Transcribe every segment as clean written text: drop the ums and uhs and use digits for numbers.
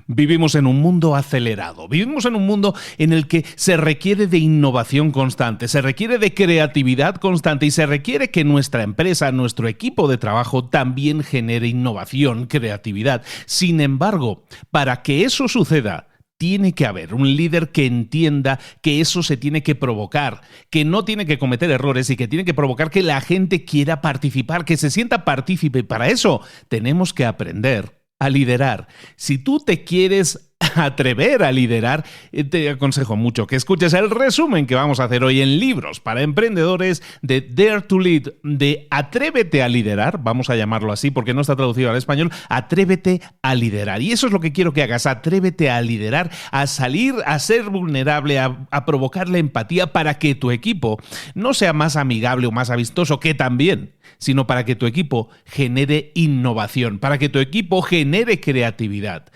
Vivimos en un mundo acelerado, vivimos en un mundo en el que se requiere de innovación constante, se requiere de creatividad constante y se requiere que nuestra empresa, nuestro equipo de trabajo también genere innovación, creatividad. Sin embargo, para que eso suceda, tiene que haber un líder que entienda que eso se tiene que provocar, que no tiene que cometer errores y que tiene que provocar que la gente quiera participar, que se sienta partícipe. Para eso tenemos que aprender a liderar. Si tú te quieres atrever a liderar, te aconsejo mucho que escuches el resumen que vamos a hacer hoy en Libros para Emprendedores de Dare to Lead, de Atrévete a liderar, vamos a llamarlo así porque no está traducido al español, Atrévete a liderar. Y eso es lo que quiero que hagas, atrévete a liderar, a salir, a ser vulnerable, a provocar la empatía para que tu equipo no sea más amigable o más amistoso, que también, sino para que tu equipo genere innovación, para que tu equipo genere creatividad.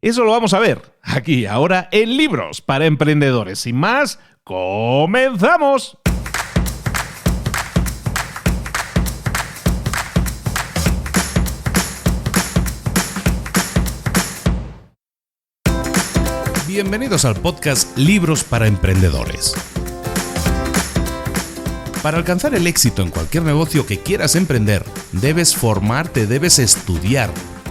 Eso lo vamos a ver aquí, ahora, en Libros para Emprendedores. Sin más, ¡comenzamos! Bienvenidos al podcast Libros para Emprendedores. Para alcanzar el éxito en cualquier negocio que quieras emprender, debes formarte, debes estudiar,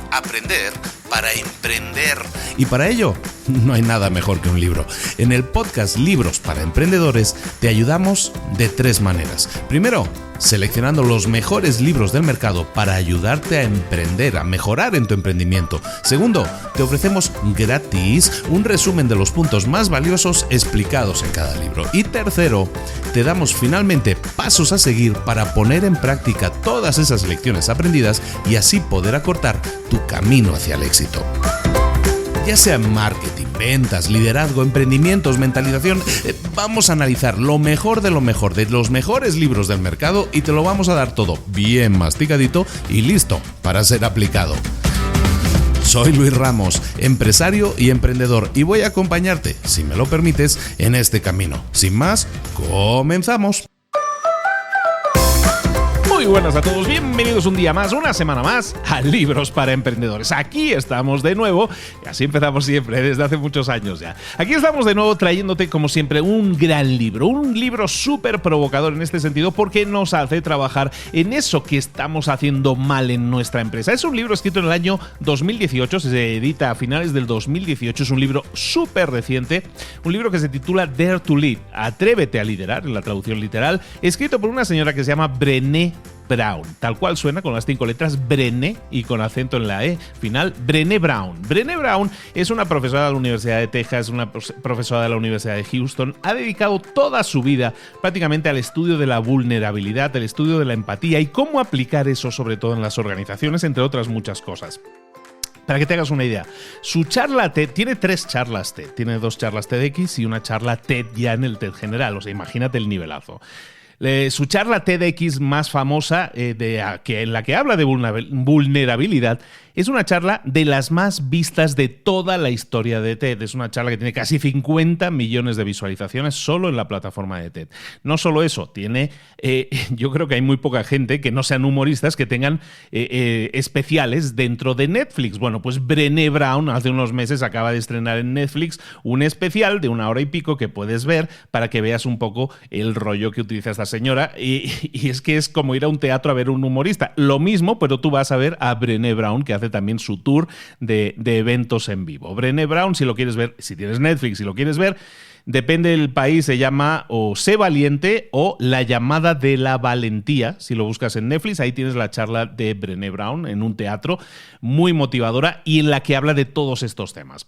aprender para emprender. Y para ello, no hay nada mejor que un libro. En el podcast Libros para Emprendedores te ayudamos de 3 maneras. Primero, seleccionando los mejores libros del mercado para ayudarte a emprender, a mejorar en tu emprendimiento. Segundo, te ofrecemos gratis un resumen de los puntos más valiosos explicados en cada libro. Y tercero, te damos finalmente pasos a seguir para poner en práctica todas esas lecciones aprendidas y así poder acortar tu camino hacia el éxito. Ya sea marketing, ventas, liderazgo, emprendimientos, mentalización, vamos a analizar lo mejor de los mejores libros del mercado y te lo vamos a dar todo bien masticadito y listo para ser aplicado. Soy Luis Ramos, empresario y emprendedor, y voy a acompañarte, si me lo permites, en este camino. Sin más, comenzamos. Muy buenas a todos, bienvenidos un día más, una semana más a Libros para Emprendedores. Aquí estamos de nuevo, y así empezamos siempre, desde hace muchos años ya. Aquí estamos de nuevo trayéndote, como siempre, un gran libro, un libro súper provocador en este sentido, porque nos hace trabajar en eso que estamos haciendo mal en nuestra empresa. Es un libro escrito en el año 2018, se edita a finales del 2018, es un libro súper reciente, un libro que se titula Dare to Lead, Atrévete a liderar, en la traducción literal, escrito por una señora que se llama Brené Brown, tal cual suena, con las 5 letras, Brené y con acento en la E final, Brené Brown. Brené Brown es una profesora de la Universidad de Texas, una profesora de la Universidad de Houston, ha dedicado toda su vida prácticamente al estudio de la vulnerabilidad, el estudio de la empatía y cómo aplicar eso sobre todo en las organizaciones, entre otras muchas cosas. Para que te hagas una idea, su charla TED tiene 3 charlas TED, tiene 2 charlas TEDx y una charla TED ya en el TED general, o sea, imagínate el nivelazo. Su charla TEDx más famosa, en la que habla de vulnerabilidad, es una charla de las más vistas de toda la historia de TED. Es una charla que tiene casi 50 millones de visualizaciones solo en la plataforma de TED. No solo eso, yo creo que hay muy poca gente que no sean humoristas que tengan especiales dentro de Netflix. Bueno, pues Brené Brown hace unos meses acaba de estrenar en Netflix un especial de 1 hora y pico que puedes ver para que veas un poco el rollo que utiliza esta señora. Y es que es como ir a un teatro a ver un humorista. Lo mismo, pero tú vas a ver a Brené Brown, que hace también su tour de eventos en vivo. Brené Brown, si lo quieres ver, si tienes Netflix, si lo quieres ver, depende del país, se llama o Sé Valiente o La Llamada de la Valentía. Si lo buscas en Netflix, ahí tienes la charla de Brené Brown en un teatro muy motivadora y en la que habla de todos estos temas.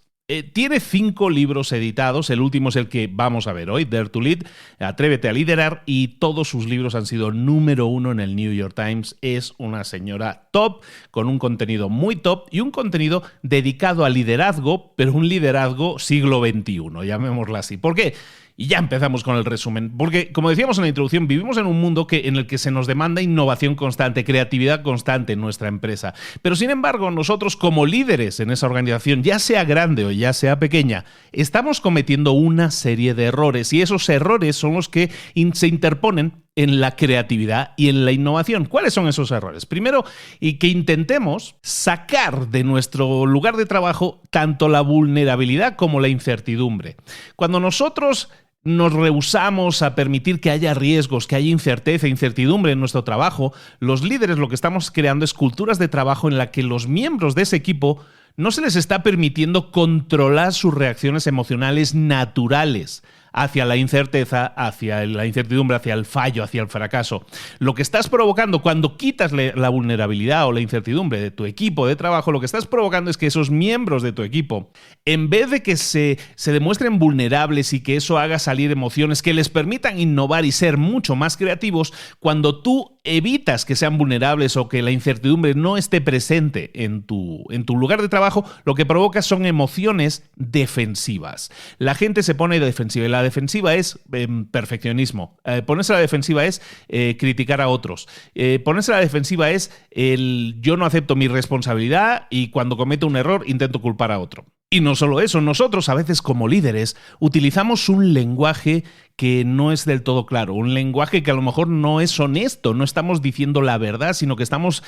Tiene 5 libros editados, el último es el que vamos a ver hoy, Dare to Lead, Atrévete a liderar, y todos sus libros han sido número 1 en el New York Times. Es una señora top, con un contenido muy top y un contenido dedicado al liderazgo, pero un liderazgo siglo XXI, llamémoslo así. ¿Por qué? Y ya empezamos con el resumen, porque como decíamos en la introducción, vivimos en un mundo en el que se nos demanda innovación constante, creatividad constante en nuestra empresa. Pero sin embargo, nosotros como líderes en esa organización, ya sea grande o ya sea pequeña, estamos cometiendo una serie de errores y esos errores son los que se interponen en la creatividad y en la innovación. ¿Cuáles son esos errores? Primero, y que intentemos sacar de nuestro lugar de trabajo tanto la vulnerabilidad como la incertidumbre. Cuando nosotros nos rehusamos a permitir que haya riesgos, que haya incertidumbre en nuestro trabajo, los líderes lo que estamos creando es culturas de trabajo en la que los miembros de ese equipo no se les está permitiendo controlar sus reacciones emocionales naturales hacia la incerteza, hacia la incertidumbre, hacia el fallo, hacia el fracaso. Lo que estás provocando cuando quitas la vulnerabilidad o la incertidumbre de tu equipo de trabajo, lo que estás provocando es que esos miembros de tu equipo, en vez de que se demuestren vulnerables y que eso haga salir emociones que les permitan innovar y ser mucho más creativos, cuando tú evitas que sean vulnerables o que la incertidumbre no esté presente en tu lugar de trabajo, lo que provoca son emociones defensivas. La gente se pone defensiva y la defensiva es perfeccionismo. Ponerse a la defensiva es criticar a otros. Ponerse a la defensiva es el yo no acepto mi responsabilidad y cuando cometo un error intento culpar a otro. Y no solo eso, nosotros a veces como líderes utilizamos un lenguaje que no es del todo claro, un lenguaje que a lo mejor no es honesto, no estamos diciendo la verdad, sino que estamos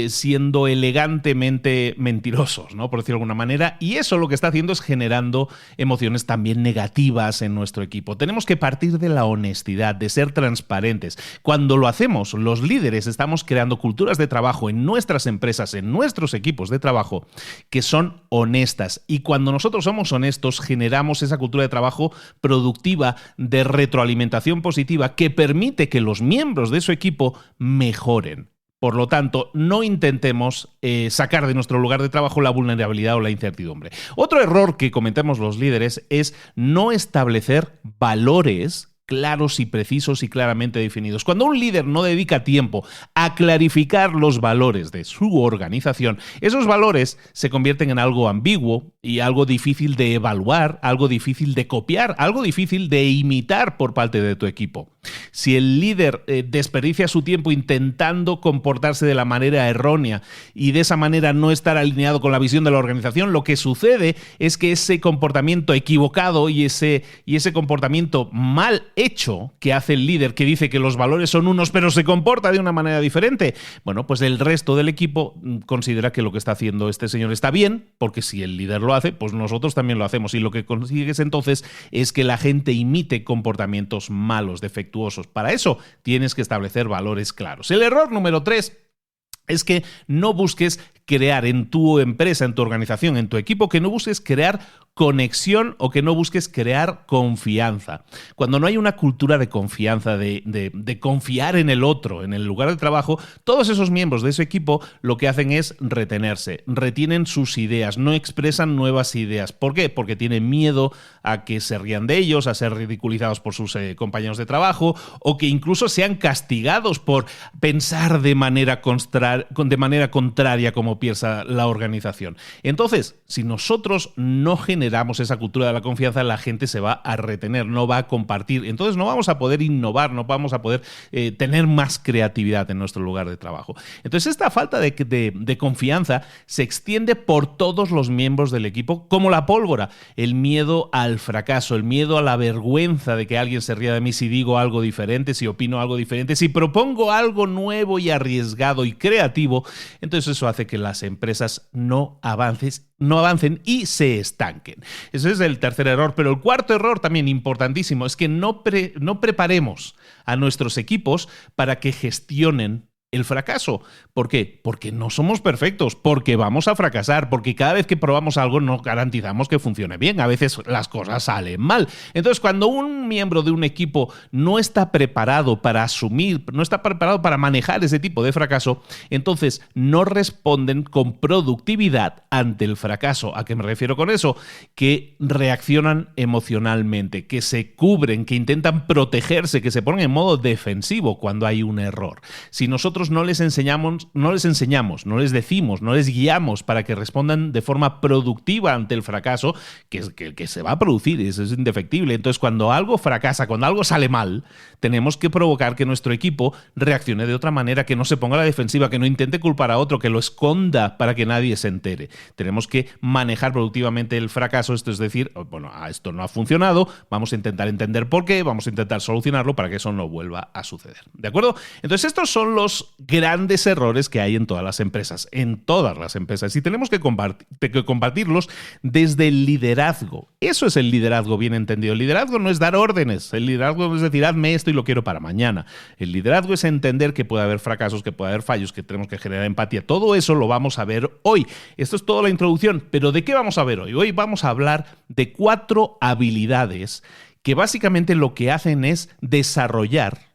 siendo elegantemente mentirosos, ¿no? Por decirlo de alguna manera, y eso lo que está haciendo es generando emociones también negativas en nuestro equipo. Tenemos que partir de la honestidad, de ser transparentes. Cuando lo hacemos, los líderes estamos creando culturas de trabajo en nuestras empresas, en nuestros equipos de trabajo, que son honestas. Y cuando nosotros somos honestos, generamos esa cultura de trabajo productiva de retroalimentación positiva que permite que los miembros de su equipo mejoren. Por lo tanto, no intentemos sacar de nuestro lugar de trabajo la vulnerabilidad o la incertidumbre. Otro error que cometemos los líderes es no establecer valores claros y precisos y claramente definidos. Cuando un líder no dedica tiempo a clarificar los valores de su organización, esos valores se convierten en algo ambiguo y algo difícil de evaluar, algo difícil de copiar, algo difícil de imitar por parte de tu equipo. Si el líder desperdicia su tiempo intentando comportarse de la manera errónea y de esa manera no estar alineado con la visión de la organización, lo que sucede es que ese comportamiento equivocado y ese comportamiento mal hecho que hace el líder, que dice que los valores son unos pero se comporta de una manera diferente, bueno, pues el resto del equipo considera que lo que está haciendo este señor está bien, porque si el líder lo hace, pues nosotros también lo hacemos, y lo que consigues entonces es que la gente imite comportamientos malos, defectuosos. Para eso tienes que establecer valores claros. El error número 3 es que no busques crear en tu empresa, en tu organización, en tu equipo, que no busques crear conexión o que no busques crear confianza. Cuando no hay una cultura de confianza, de confiar en el otro, en el lugar de trabajo, todos esos miembros de ese equipo lo que hacen es retenerse, retienen sus ideas, no expresan nuevas ideas. ¿Por qué? Porque tienen miedo a que se rían de ellos, a ser ridiculizados por sus compañeros de trabajo o que incluso sean castigados por pensar de manera contraria como piensa la organización. Entonces, si nosotros no generamos esa cultura de la confianza, la gente se va a retener, no va a compartir. Entonces no vamos a poder innovar, no vamos a poder tener más creatividad en nuestro lugar de trabajo. Entonces esta falta de confianza se extiende por todos los miembros del equipo como la pólvora. El miedo al fracaso, el miedo a la vergüenza de que alguien se ría de mí si digo algo diferente, si opino algo diferente, si propongo algo nuevo y arriesgado y creativo. Entonces eso hace que las empresas no avancen y se estanquen. Ese es el tercer error, pero el cuarto error también importantísimo es que no preparemos a nuestros equipos para que gestionen el fracaso. ¿Por qué? Porque no somos perfectos, porque vamos a fracasar, porque cada vez que probamos algo no garantizamos que funcione bien. A veces las cosas salen mal. Entonces, cuando un miembro de un equipo no está preparado para asumir, no está preparado para manejar ese tipo de fracaso, entonces no responden con productividad ante el fracaso. ¿A qué me refiero con eso? Que reaccionan emocionalmente, que se cubren, que intentan protegerse, que se ponen en modo defensivo cuando hay un error. Si nosotros nosotros no les enseñamos, no les decimos, no les guiamos para que respondan de forma productiva ante el fracaso, que se va a producir, eso es indefectible. Entonces, cuando algo fracasa, cuando algo sale mal, tenemos que provocar que nuestro equipo reaccione de otra manera, que no se ponga a la defensiva, que no intente culpar a otro, que lo esconda para que nadie se entere. Tenemos que manejar productivamente el fracaso, esto es decir, bueno, esto no ha funcionado, vamos a intentar entender por qué, vamos a intentar solucionarlo para que eso no vuelva a suceder. ¿De acuerdo? Entonces, estos son los grandes errores que hay en todas las empresas, y tenemos que combatirlos desde el liderazgo. Eso es el liderazgo bien entendido. El liderazgo no es dar órdenes, el liderazgo no es decir, hazme esto y lo quiero para mañana. El liderazgo es entender que puede haber fracasos, que puede haber fallos, que tenemos que generar empatía. Todo eso lo vamos a ver hoy. Esto es toda la introducción, pero ¿de qué vamos a ver hoy? Hoy vamos a hablar de 4 habilidades que básicamente lo que hacen es desarrollar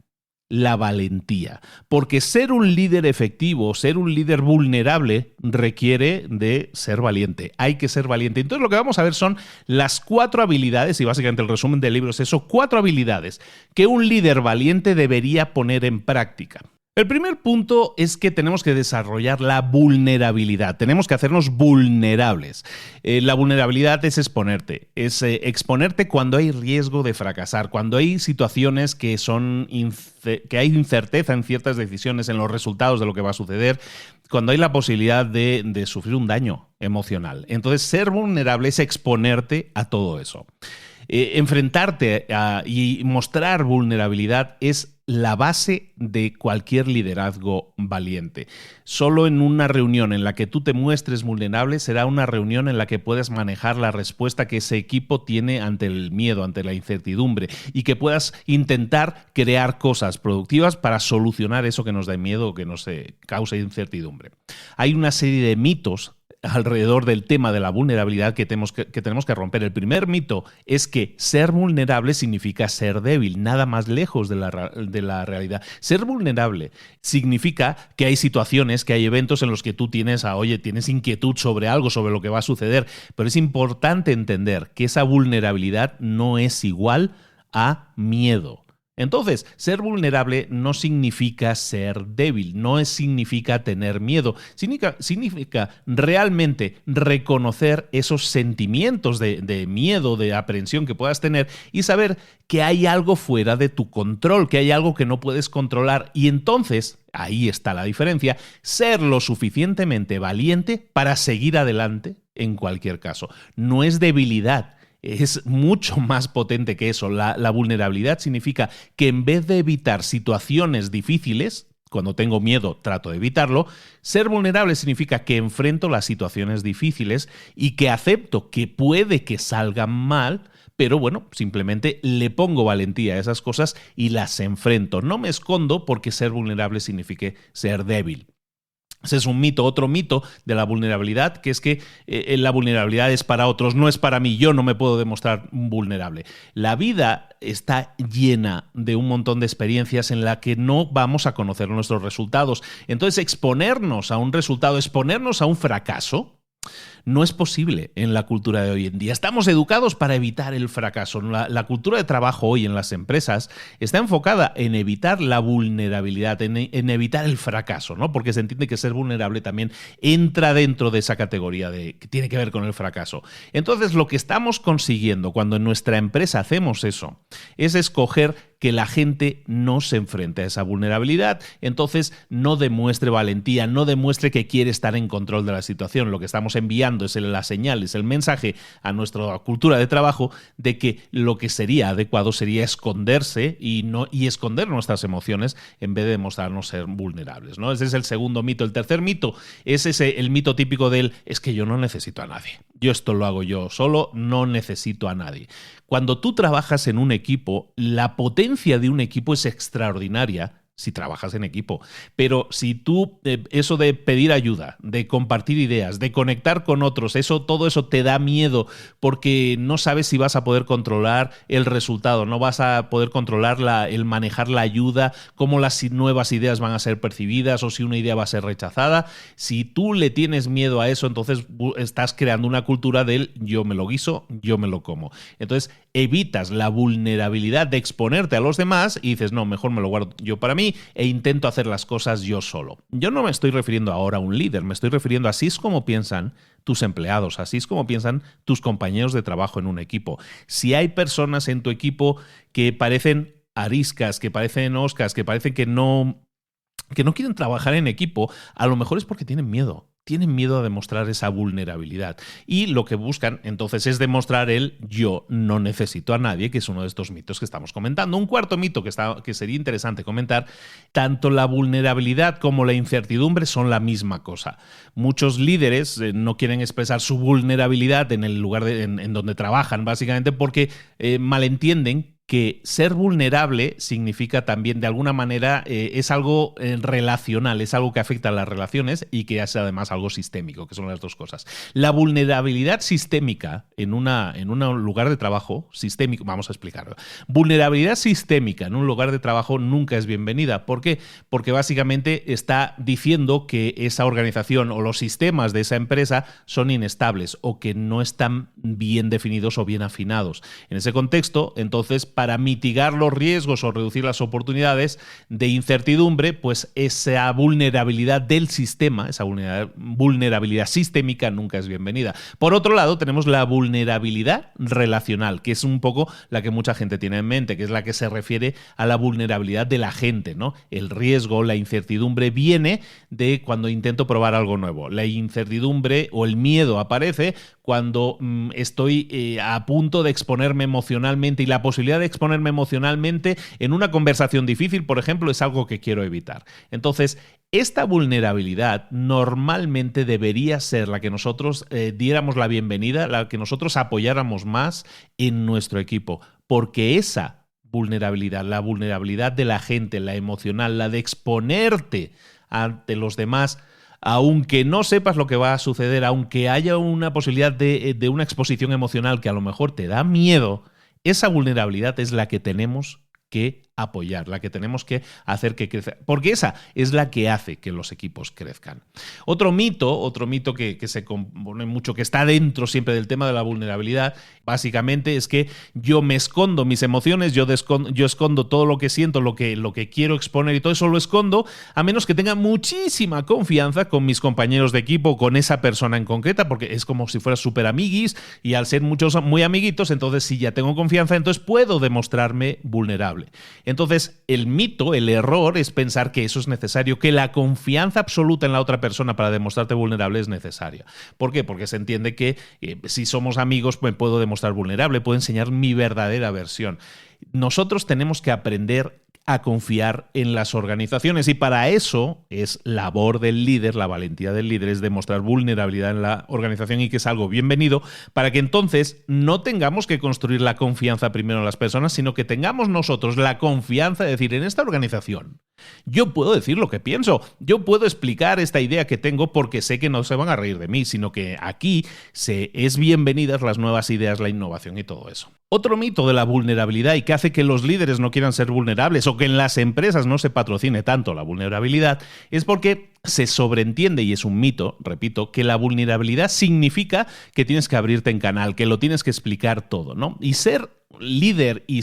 la valentía, porque ser un líder efectivo, ser un líder vulnerable requiere de ser valiente, hay que ser valiente. Entonces lo que vamos a ver son las 4 habilidades, y básicamente el resumen del libro es eso, 4 habilidades que un líder valiente debería poner en práctica. El primer punto es que tenemos que desarrollar la vulnerabilidad, tenemos que hacernos vulnerables. La vulnerabilidad es exponerte, exponerte cuando hay riesgo de fracasar, cuando hay situaciones que hay incerteza en ciertas decisiones, en los resultados de lo que va a suceder, cuando hay la posibilidad de sufrir un daño emocional. Entonces, ser vulnerable es exponerte a todo eso. Enfrentarte y mostrar vulnerabilidad es la base de cualquier liderazgo valiente. Solo en una reunión en la que tú te muestres vulnerable será una reunión en la que puedas manejar la respuesta que ese equipo tiene ante el miedo, ante la incertidumbre, y que puedas intentar crear cosas productivas para solucionar eso que nos da miedo o que nos causa incertidumbre. Hay una serie de mitos alrededor del tema de la vulnerabilidad que tenemos que romper. El primer mito es que ser vulnerable significa ser débil, nada más lejos de la realidad. Ser vulnerable significa que hay situaciones, que hay eventos en los que tú tienes inquietud sobre algo, sobre lo que va a suceder, pero es importante entender que esa vulnerabilidad no es igual a miedo. Entonces, ser vulnerable no significa ser débil, no significa tener miedo, significa realmente reconocer esos sentimientos de miedo, de aprensión que puedas tener y saber que hay algo fuera de tu control, que hay algo que no puedes controlar, y entonces, ahí está la diferencia, ser lo suficientemente valiente para seguir adelante en cualquier caso. No es debilidad. Es mucho más potente que eso. La vulnerabilidad significa que en vez de evitar situaciones difíciles, cuando tengo miedo trato de evitarlo, ser vulnerable significa que enfrento las situaciones difíciles y que acepto que puede que salgan mal, pero bueno, simplemente le pongo valentía a esas cosas y las enfrento. No me escondo porque ser vulnerable signifique ser débil. Ese es un mito. Otro mito de la vulnerabilidad, que es que la vulnerabilidad es para otros, no es para mí. Yo no me puedo demostrar vulnerable. La vida está llena de un montón de experiencias en la que no vamos a conocer nuestros resultados. Entonces, exponernos a un resultado, exponernos a un fracaso, no es posible en la cultura de hoy en día. Estamos educados para evitar el fracaso. La cultura de trabajo hoy en las empresas está enfocada en evitar la vulnerabilidad, en evitar el fracaso, ¿no? Porque se entiende que ser vulnerable también entra dentro de esa categoría que tiene que ver con el fracaso. Entonces, lo que estamos consiguiendo cuando en nuestra empresa hacemos eso es escoger que la gente no se enfrente a esa vulnerabilidad, entonces no demuestre valentía, no demuestre que quiere estar en control de la situación. Lo que estamos enviando es la señal, es el mensaje a nuestra cultura de trabajo de que lo que sería adecuado sería esconderse y esconder nuestras emociones en vez de demostrarnos ser vulnerables, ¿no? Ese es el segundo mito. El tercer mito es el mito típico es que yo no necesito a nadie. Yo esto lo hago yo solo, no necesito a nadie. Cuando tú trabajas en un equipo, la potencia de un equipo es extraordinaria si trabajas en equipo. Pero si tú, eso de pedir ayuda, de compartir ideas, de conectar con otros, todo eso te da miedo porque no sabes si vas a poder controlar el resultado, no vas a poder controlar el manejar la ayuda, cómo las nuevas ideas van a ser percibidas o si una idea va a ser rechazada. Si tú le tienes miedo a eso, entonces estás creando una cultura del yo me lo guiso, yo me lo como. Entonces evitas la vulnerabilidad de exponerte a los demás y dices, no, mejor me lo guardo yo para mí, mí e intento hacer las cosas yo solo. Yo no me estoy refiriendo ahora a un líder, me estoy refiriendo a así es como piensan tus empleados, así es como piensan tus compañeros de trabajo en un equipo. Si hay personas en tu equipo que parecen ariscas, que parecen oscas, que parecen que no quieren trabajar en equipo, a lo mejor es porque tienen miedo. Tienen miedo a demostrar esa vulnerabilidad. Y lo que buscan entonces es demostrar el yo no necesito a nadie, que es uno de estos mitos que estamos comentando. Un cuarto mito que sería interesante comentar, tanto la vulnerabilidad como la incertidumbre son la misma cosa. Muchos líderes no quieren expresar su vulnerabilidad en el lugar en donde trabajan, básicamente porque malentienden que ser vulnerable significa también, de alguna manera, es algo relacional, es algo que afecta a las relaciones y que es además algo sistémico, que son las dos cosas. La vulnerabilidad sistémica en un lugar de trabajo, sistémico, vamos a explicarlo. Vulnerabilidad sistémica en un lugar de trabajo nunca es bienvenida. ¿Por qué? Porque básicamente está diciendo que esa organización o los sistemas de esa empresa son inestables o que no están bien definidos o bien afinados. En ese contexto, entonces, para mitigar los riesgos o reducir las oportunidades de incertidumbre, pues esa vulnerabilidad del sistema, esa vulnerabilidad sistémica nunca es bienvenida. Por otro lado, tenemos la vulnerabilidad relacional, que es un poco la que mucha gente tiene en mente, que es la que se refiere a la vulnerabilidad de la gente, ¿no? El riesgo, la incertidumbre viene de cuando intento probar algo nuevo. La incertidumbre o el miedo aparece cuando estoy a punto de exponerme emocionalmente, y la posibilidad de exponerme emocionalmente en una conversación difícil, por ejemplo, es algo que quiero evitar. Entonces, esta vulnerabilidad normalmente debería ser la que nosotros diéramos la bienvenida, la que nosotros apoyáramos más en nuestro equipo, porque esa vulnerabilidad, la vulnerabilidad de la gente, la emocional, la de exponerte ante los demás, aunque no sepas lo que va a suceder, aunque haya una posibilidad de una exposición emocional que a lo mejor te da miedo, esa vulnerabilidad es la que tenemos que apoyar, la que tenemos que hacer que crezca, porque esa es la que hace que los equipos crezcan. Otro mito que se compone mucho, que está dentro siempre del tema de la vulnerabilidad, básicamente es que yo me escondo mis emociones, yo escondo todo lo que siento, lo que quiero exponer, y todo eso lo escondo, a menos que tenga muchísima confianza con mis compañeros de equipo, con esa persona en concreta, porque es como si fuera súper amiguis, y al ser muchos muy amiguitos, entonces si ya tengo confianza, entonces puedo demostrarme vulnerable. Entonces, el mito, el error es pensar que eso es necesario, que la confianza absoluta en la otra persona para demostrarte vulnerable es necesaria. ¿Por qué? Porque se entiende que si somos amigos, pues puedo demostrar vulnerable, puedo enseñar mi verdadera versión. Nosotros tenemos que aprender a confiar en las organizaciones, y para eso es labor del líder, la valentía del líder es demostrar vulnerabilidad en la organización, y que es algo bienvenido, para que entonces no tengamos que construir la confianza primero en las personas, sino que tengamos nosotros la confianza de decir, en esta organización yo puedo decir lo que pienso, yo puedo explicar esta idea que tengo porque sé que no se van a reír de mí, sino que aquí es bienvenidas las nuevas ideas, la innovación y todo eso. Otro mito de la vulnerabilidad, y que hace que los líderes no quieran ser vulnerables o que en las empresas no se patrocine tanto la vulnerabilidad, es porque se sobreentiende, y es un mito, repito, que la vulnerabilidad significa que tienes que abrirte en canal, que lo tienes que explicar todo, ¿no? Y ser líder y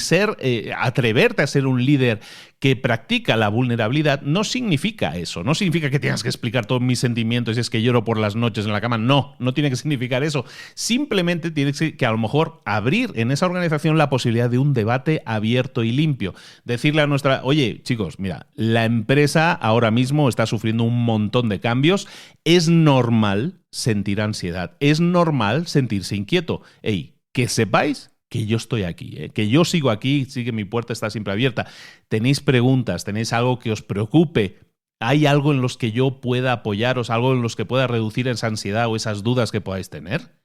atreverte a ser un líder que practica la vulnerabilidad no significa eso, no significa que tengas que explicar todos mis sentimientos y es que lloro por las noches en la cama, no tiene que significar eso, simplemente tienes que a lo mejor abrir en esa organización la posibilidad de un debate abierto y limpio, decirle a oye chicos, mira, la empresa ahora mismo está sufriendo un montón de cambios, es normal sentir ansiedad, es normal sentirse inquieto, que sepáis que yo estoy aquí, que yo sigo aquí, que mi puerta está siempre abierta. ¿Tenéis preguntas? ¿Tenéis algo que os preocupe? ¿Hay algo en los que yo pueda apoyaros? ¿Algo en los que pueda reducir esa ansiedad o esas dudas que podáis tener?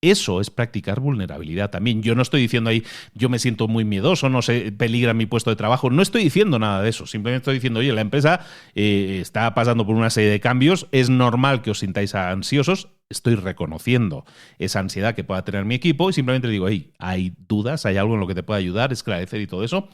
Eso es practicar vulnerabilidad también. Yo no estoy diciendo ahí, yo me siento muy miedoso, no sé, peligra mi puesto de trabajo. No estoy diciendo nada de eso. Simplemente estoy diciendo, oye, la empresa está pasando por una serie de cambios. Es normal que os sintáis ansiosos. Estoy reconociendo esa ansiedad que pueda tener mi equipo y simplemente digo, hay dudas, hay algo en lo que te pueda ayudar, esclarecer y todo eso.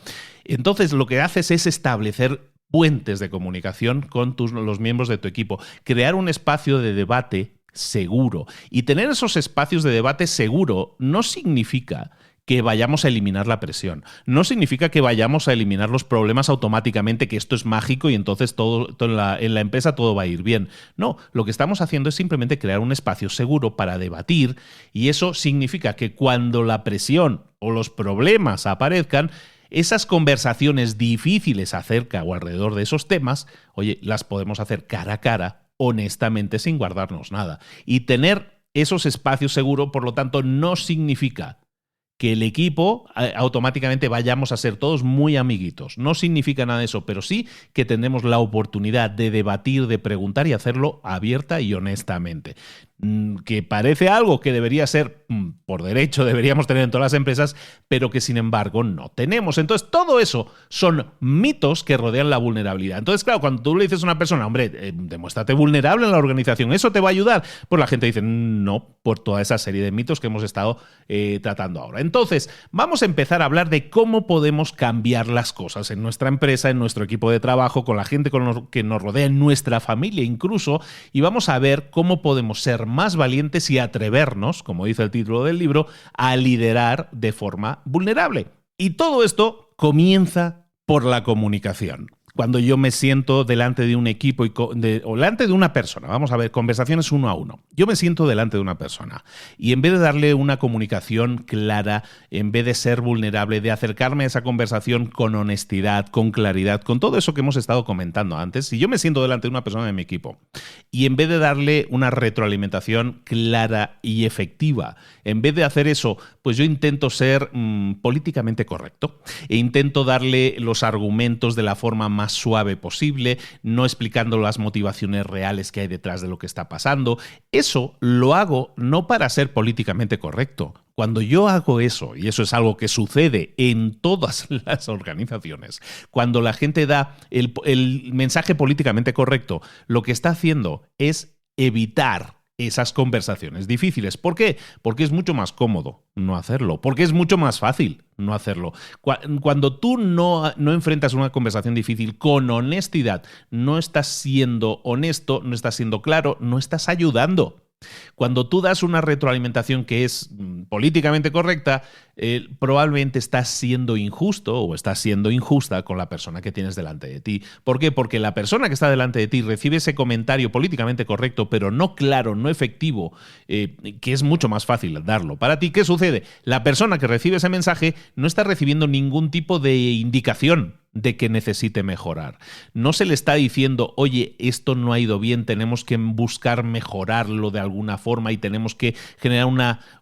Entonces, lo que haces es establecer puentes de comunicación con los miembros de tu equipo. Crear un espacio de debate seguro. Y tener esos espacios de debate seguro no significa que vayamos a eliminar la presión. No significa que vayamos a eliminar los problemas automáticamente, que esto es mágico y entonces todo en la empresa todo va a ir bien. No, lo que estamos haciendo es simplemente crear un espacio seguro para debatir, y eso significa que cuando la presión o los problemas aparezcan, esas conversaciones difíciles acerca o alrededor de esos temas, oye, las podemos hacer cara a cara, honestamente, sin guardarnos nada. Y tener esos espacios seguros, por lo tanto, no significa que el equipo automáticamente vayamos a ser todos muy amiguitos. No significa nada de eso, pero sí que tendremos la oportunidad de debatir, de preguntar y hacerlo abierta y honestamente. Que parece algo que debería ser, por derecho, deberíamos tener en todas las empresas, pero que sin embargo no tenemos. Entonces, todo eso son mitos que rodean la vulnerabilidad. Entonces, claro, cuando tú le dices a una persona, hombre, demuéstrate vulnerable en la organización, ¿eso te va a ayudar? Pues la gente dice, no, por toda esa serie de mitos que hemos estado tratando ahora. Entonces, vamos a empezar a hablar de cómo podemos cambiar las cosas en nuestra empresa, en nuestro equipo de trabajo, con la gente que nos rodea, en nuestra familia incluso, y vamos a ver cómo podemos ser más valientes y atrevernos, como dice el título del libro, a liderar de forma vulnerable. Y todo esto comienza por la comunicación. Cuando yo me siento delante de un equipo o delante de una persona, vamos a ver, conversaciones uno a uno. Yo me siento delante de una persona y en vez de darle una comunicación clara, en vez de ser vulnerable, de acercarme a esa conversación con honestidad, con claridad, con todo eso que hemos estado comentando antes, si yo me siento delante de una persona de mi equipo y en vez de darle una retroalimentación clara y efectiva, en vez de hacer eso, pues yo intento ser políticamente correcto e intento darle los argumentos de la forma más suave posible, no explicando las motivaciones reales que hay detrás de lo que está pasando. Eso lo hago no para ser políticamente correcto. Cuando yo hago eso, y eso es algo que sucede en todas las organizaciones, cuando la gente da el mensaje políticamente correcto, lo que está haciendo es evitar esas conversaciones difíciles. ¿Por qué? Porque es mucho más cómodo no hacerlo, porque es mucho más fácil no hacerlo. Cuando tú no enfrentas una conversación difícil con honestidad, no estás siendo honesto, no estás siendo claro, no estás ayudando. Cuando tú das una retroalimentación que es políticamente correcta, probablemente estás siendo injusto o estás siendo injusta con la persona que tienes delante de ti. ¿Por qué? Porque la persona que está delante de ti recibe ese comentario políticamente correcto, pero no claro, no efectivo, que es mucho más fácil darlo. Para ti, ¿qué sucede? La persona que recibe ese mensaje no está recibiendo ningún tipo de indicación de que necesite mejorar. No se le está diciendo, oye, esto no ha ido bien, tenemos que buscar mejorarlo de alguna forma y tenemos que generar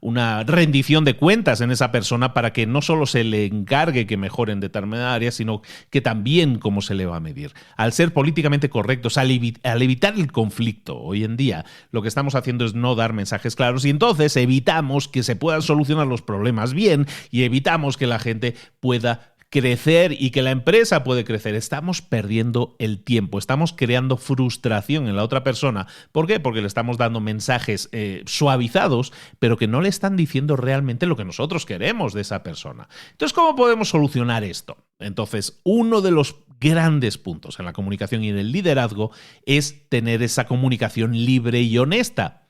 una rendición de cuentas en esa persona para que no solo se le encargue que mejore en determinada área, sino que también cómo se le va a medir. Al ser políticamente correctos, al evitar el conflicto, hoy en día lo que estamos haciendo es no dar mensajes claros y entonces evitamos que se puedan solucionar los problemas bien y evitamos que la gente pueda crecer y que la empresa puede crecer. Estamos perdiendo el tiempo, estamos creando frustración en la otra persona. ¿Por qué? Porque le estamos dando mensajes suavizados, pero que no le están diciendo realmente lo que nosotros queremos de esa persona. Entonces, ¿cómo podemos solucionar esto? Entonces, uno de los grandes puntos en la comunicación y en el liderazgo es tener esa comunicación libre y honesta.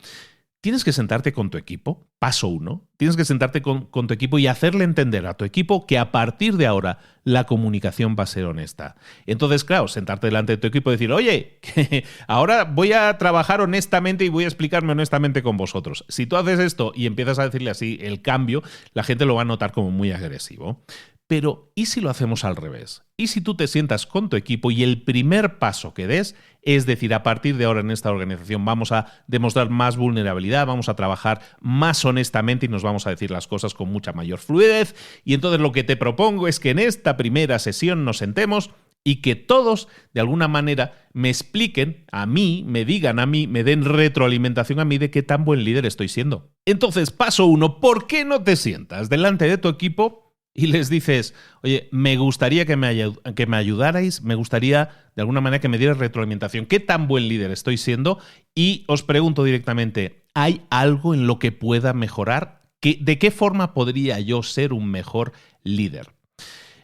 Tienes que sentarte con tu equipo, paso 1, tienes que sentarte con tu equipo y hacerle entender a tu equipo que a partir de ahora la comunicación va a ser honesta. Entonces, claro, sentarte delante de tu equipo y decir, oye, que ahora voy a trabajar honestamente y voy a explicarme honestamente con vosotros. Si tú haces esto y empiezas a decirle así el cambio, la gente lo va a notar como muy agresivo. Pero, ¿y si lo hacemos al revés? ¿Y si tú te sientas con tu equipo y el primer paso que des es decir, a partir de ahora en esta organización vamos a demostrar más vulnerabilidad, vamos a trabajar más honestamente y nos vamos a decir las cosas con mucha mayor fluidez? Y entonces lo que te propongo es que en esta primera sesión nos sentemos y que todos, de alguna manera, me expliquen a mí, me digan a mí, me den retroalimentación a mí de qué tan buen líder estoy siendo. Entonces, paso 1, ¿por qué no te sientas delante de tu equipo y les dices, oye, me gustaría que me ayudarais, me gustaría de alguna manera que me dierais retroalimentación, qué tan buen líder estoy siendo? Y os pregunto directamente, ¿hay algo en lo que pueda mejorar? ¿De qué forma podría yo ser un mejor líder?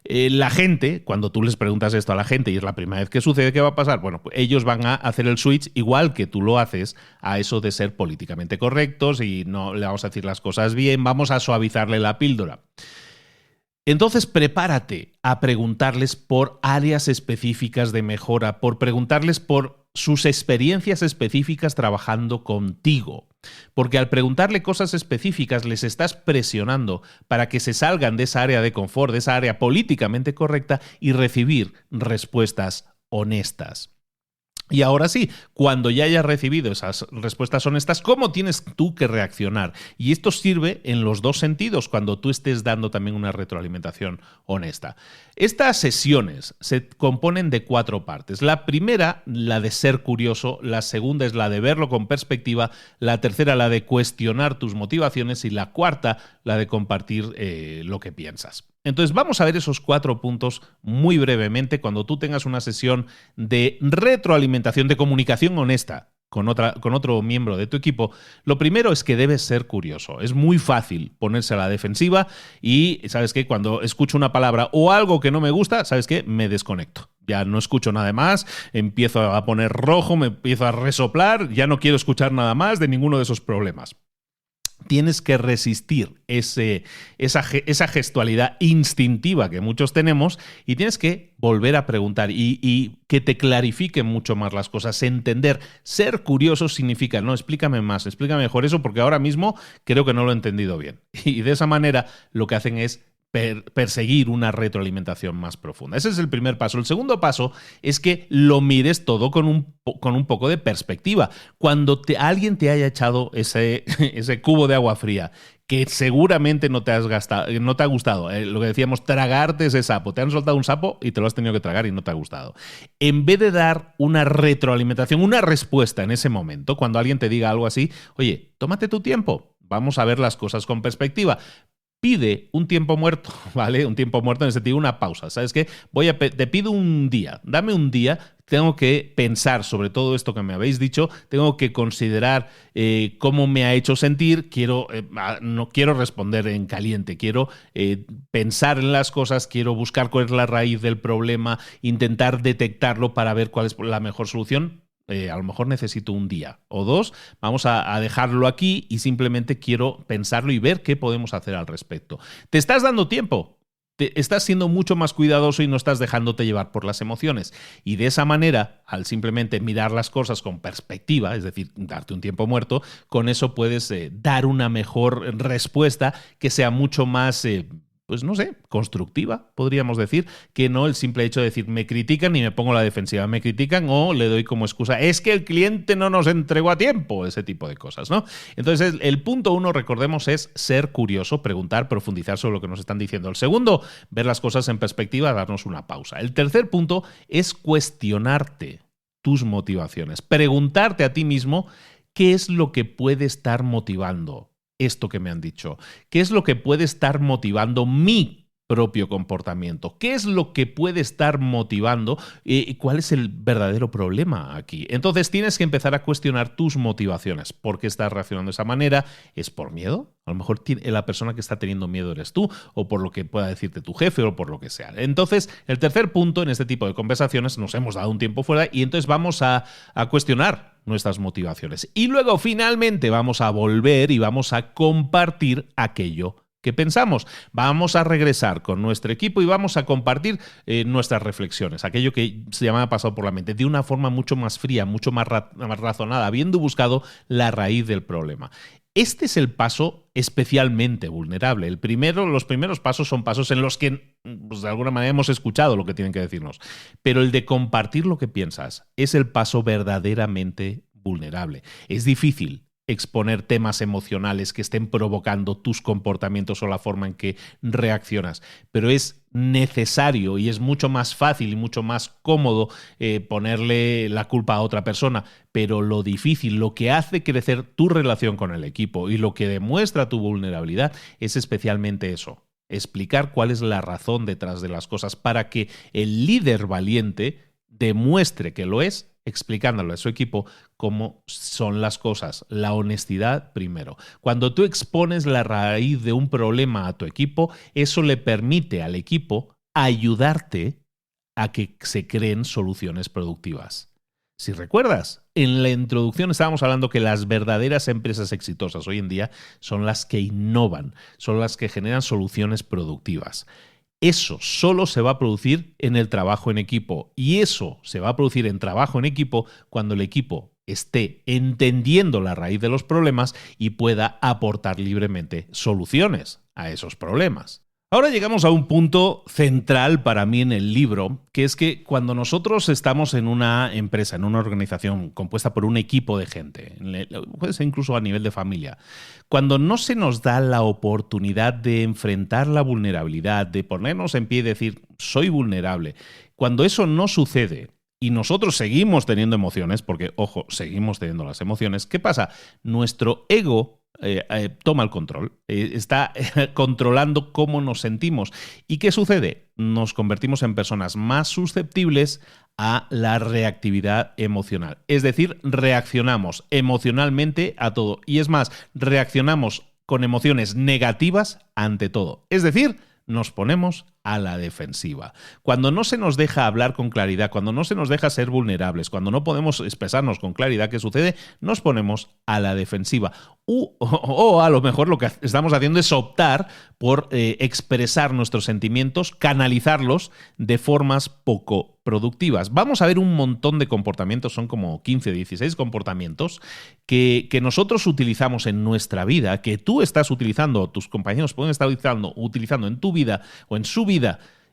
La gente, cuando tú les preguntas esto a la gente y es la primera vez que sucede, ¿qué va a pasar? Bueno, pues ellos van a hacer el switch igual que tú lo haces a eso de ser políticamente correctos y no le vamos a decir las cosas bien, vamos a suavizarle la píldora. Entonces prepárate a preguntarles por áreas específicas de mejora, por preguntarles por sus experiencias específicas trabajando contigo. Porque al preguntarle cosas específicas les estás presionando para que se salgan de esa área de confort, de esa área políticamente correcta y recibir respuestas honestas. Y ahora sí, cuando ya hayas recibido esas respuestas honestas, ¿cómo tienes tú que reaccionar? Y esto sirve en los dos sentidos, cuando tú estés dando también una retroalimentación honesta. Estas sesiones se componen de 4 partes. La primera, la de ser curioso. La segunda es la de verlo con perspectiva. La tercera, la de cuestionar tus motivaciones. Y la cuarta, la de compartir lo que piensas. Entonces vamos a ver esos 4 puntos muy brevemente cuando tú tengas una sesión de retroalimentación, de comunicación honesta con otro miembro de tu equipo. Lo primero es que debes ser curioso. Es muy fácil ponerse a la defensiva y, ¿sabes qué? Cuando escucho una palabra o algo que no me gusta, ¿sabes qué? Me desconecto. Ya no escucho nada más, empiezo a poner rojo, me empiezo a resoplar, ya no quiero escuchar nada más de ninguno de esos problemas. Tienes que resistir esa gestualidad instintiva que muchos tenemos y tienes que volver a preguntar y que te clarifiquen mucho más las cosas. Entender, ser curioso significa, no, explícame más, explícame mejor eso porque ahora mismo creo que no lo he entendido bien. Y de esa manera lo que hacen es perseguir una retroalimentación más profunda. Ese es el primer paso. El segundo paso es que lo mires todo con un poco de perspectiva. Cuando alguien te haya echado ese cubo de agua fría, que seguramente no te ha gustado, lo que decíamos, tragarte ese sapo. Te han soltado un sapo y te lo has tenido que tragar y no te ha gustado. En vez de dar una retroalimentación, una respuesta en ese momento, cuando alguien te diga algo así, oye, tómate tu tiempo, vamos a ver las cosas con perspectiva. Pide un tiempo muerto, ¿vale? Un tiempo muerto en el sentido de una pausa. ¿Sabes qué? Te pido un día, dame un día, tengo que pensar sobre todo esto que me habéis dicho, tengo que considerar cómo me ha hecho sentir, no quiero responder en caliente, quiero pensar en las cosas, quiero buscar cuál es la raíz del problema, intentar detectarlo para ver cuál es la mejor solución. A lo mejor necesito un día o 2, vamos a dejarlo aquí y simplemente quiero pensarlo y ver qué podemos hacer al respecto. ¿Te estás dando tiempo? Estás siendo mucho más cuidadoso y no estás dejándote llevar por las emociones. Y de esa manera, al simplemente mirar las cosas con perspectiva, es decir, darte un tiempo muerto, con eso puedes dar una mejor respuesta que sea mucho más pues no sé, constructiva, podríamos decir, que no el simple hecho de decir me critican y me pongo a la defensiva, me critican o le doy como excusa, es que el cliente no nos entregó a tiempo, ese tipo de cosas, ¿no? Entonces, el punto 1, recordemos, es ser curioso, preguntar, profundizar sobre lo que nos están diciendo. El segundo, ver las cosas en perspectiva, darnos una pausa. El tercer punto es cuestionarte tus motivaciones, preguntarte a ti mismo qué es lo que puede estar motivando esto que me han dicho. ¿Qué es lo que puede estar motivando mi propio comportamiento? ¿Qué es lo que puede estar motivando? ¿Cuál es el verdadero problema aquí? Entonces tienes que empezar a cuestionar tus motivaciones. ¿Por qué estás reaccionando de esa manera? ¿Es por miedo? A lo mejor la persona que está teniendo miedo eres tú, o por lo que pueda decirte tu jefe, o por lo que sea. Entonces, el tercer punto en este tipo de conversaciones, nos hemos dado un tiempo fuera y entonces vamos a cuestionar nuestras motivaciones. Y luego, finalmente, vamos a volver y vamos a compartir aquello que pensamos. Vamos a regresar con nuestro equipo y vamos a compartir nuestras reflexiones, aquello que se llama pasado por la mente, de una forma mucho más fría, mucho más razonada, habiendo buscado la raíz del problema. Este es el paso especialmente vulnerable. Los primeros pasos son pasos en los que, pues, de alguna manera hemos escuchado lo que tienen que decirnos. Pero el de compartir lo que piensas es el paso verdaderamente vulnerable. Es difícil exponer temas emocionales que estén provocando tus comportamientos o la forma en que reaccionas, pero es necesario y es mucho más fácil y mucho más cómodo ponerle la culpa a otra persona, pero lo difícil, lo que hace crecer tu relación con el equipo y lo que demuestra tu vulnerabilidad es especialmente eso, explicar cuál es la razón detrás de las cosas para que el líder valiente demuestre que lo es, explicándole a su equipo cómo son las cosas. La honestidad primero. Cuando tú expones la raíz de un problema a tu equipo, eso le permite al equipo ayudarte a que se creen soluciones productivas. Si recuerdas, en la introducción estábamos hablando que las verdaderas empresas exitosas hoy en día son las que innovan, son las que generan soluciones productivas. Eso solo se va a producir en el trabajo en equipo. Y eso se va a producir en trabajo en equipo cuando el equipo esté entendiendo la raíz de los problemas y pueda aportar libremente soluciones a esos problemas. Ahora llegamos a un punto central para mí en el libro, que es que cuando nosotros estamos en una empresa, en una organización compuesta por un equipo de gente, puede ser incluso a nivel de familia, cuando no se nos da la oportunidad de enfrentar la vulnerabilidad, de ponernos en pie y decir, soy vulnerable, cuando eso no sucede y nosotros seguimos teniendo emociones, porque, ojo, seguimos teniendo las emociones, ¿qué pasa? Nuestro ego toma el control, está controlando cómo nos sentimos. ¿Y qué sucede? Nos convertimos en personas más susceptibles a la reactividad emocional. Es decir, reaccionamos emocionalmente a todo. Y es más, reaccionamos con emociones negativas ante todo. Es decir, nos ponemos a la defensiva. Cuando no se nos deja hablar con claridad, cuando no se nos deja ser vulnerables, cuando no podemos expresarnos con claridad, ¿qué sucede? Nos ponemos a la defensiva. O a lo mejor lo que estamos haciendo es optar por expresar nuestros sentimientos, canalizarlos de formas poco productivas. Vamos a ver un montón de comportamientos, son como 15, 16 comportamientos que nosotros utilizamos en nuestra vida, que tú estás utilizando, tus compañeros pueden estar utilizando en tu vida o en su vida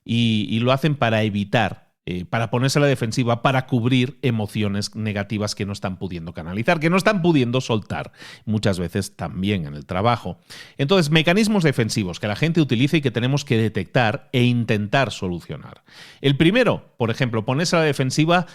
y lo hacen para evitar, para ponerse a la defensiva, para cubrir emociones negativas que no están pudiendo canalizar, que no están pudiendo soltar, muchas veces también en el trabajo. Entonces, mecanismos defensivos que la gente utiliza y que tenemos que detectar e intentar solucionar. El primero, por ejemplo, ponerse a la defensiva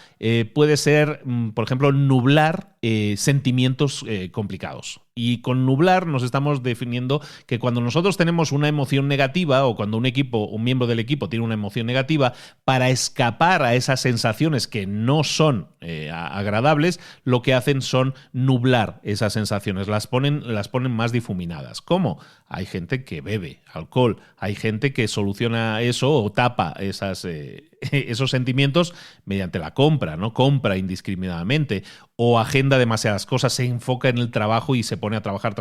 puede ser, por ejemplo, nublar sentimientos complicados. Y con nublar nos estamos definiendo que cuando nosotros tenemos una emoción negativa o cuando un miembro del equipo tiene una emoción negativa, para escapar a esas sensaciones que no son agradables, lo que hacen son nublar esas sensaciones, las ponen más difuminadas. ¿Cómo? Hay gente que bebe alcohol, hay gente que soluciona eso o tapa esos sentimientos mediante la compra, ¿no? Compra indiscriminadamente o agenda demasiadas cosas, se enfoca en el trabajo y se pone a trabajar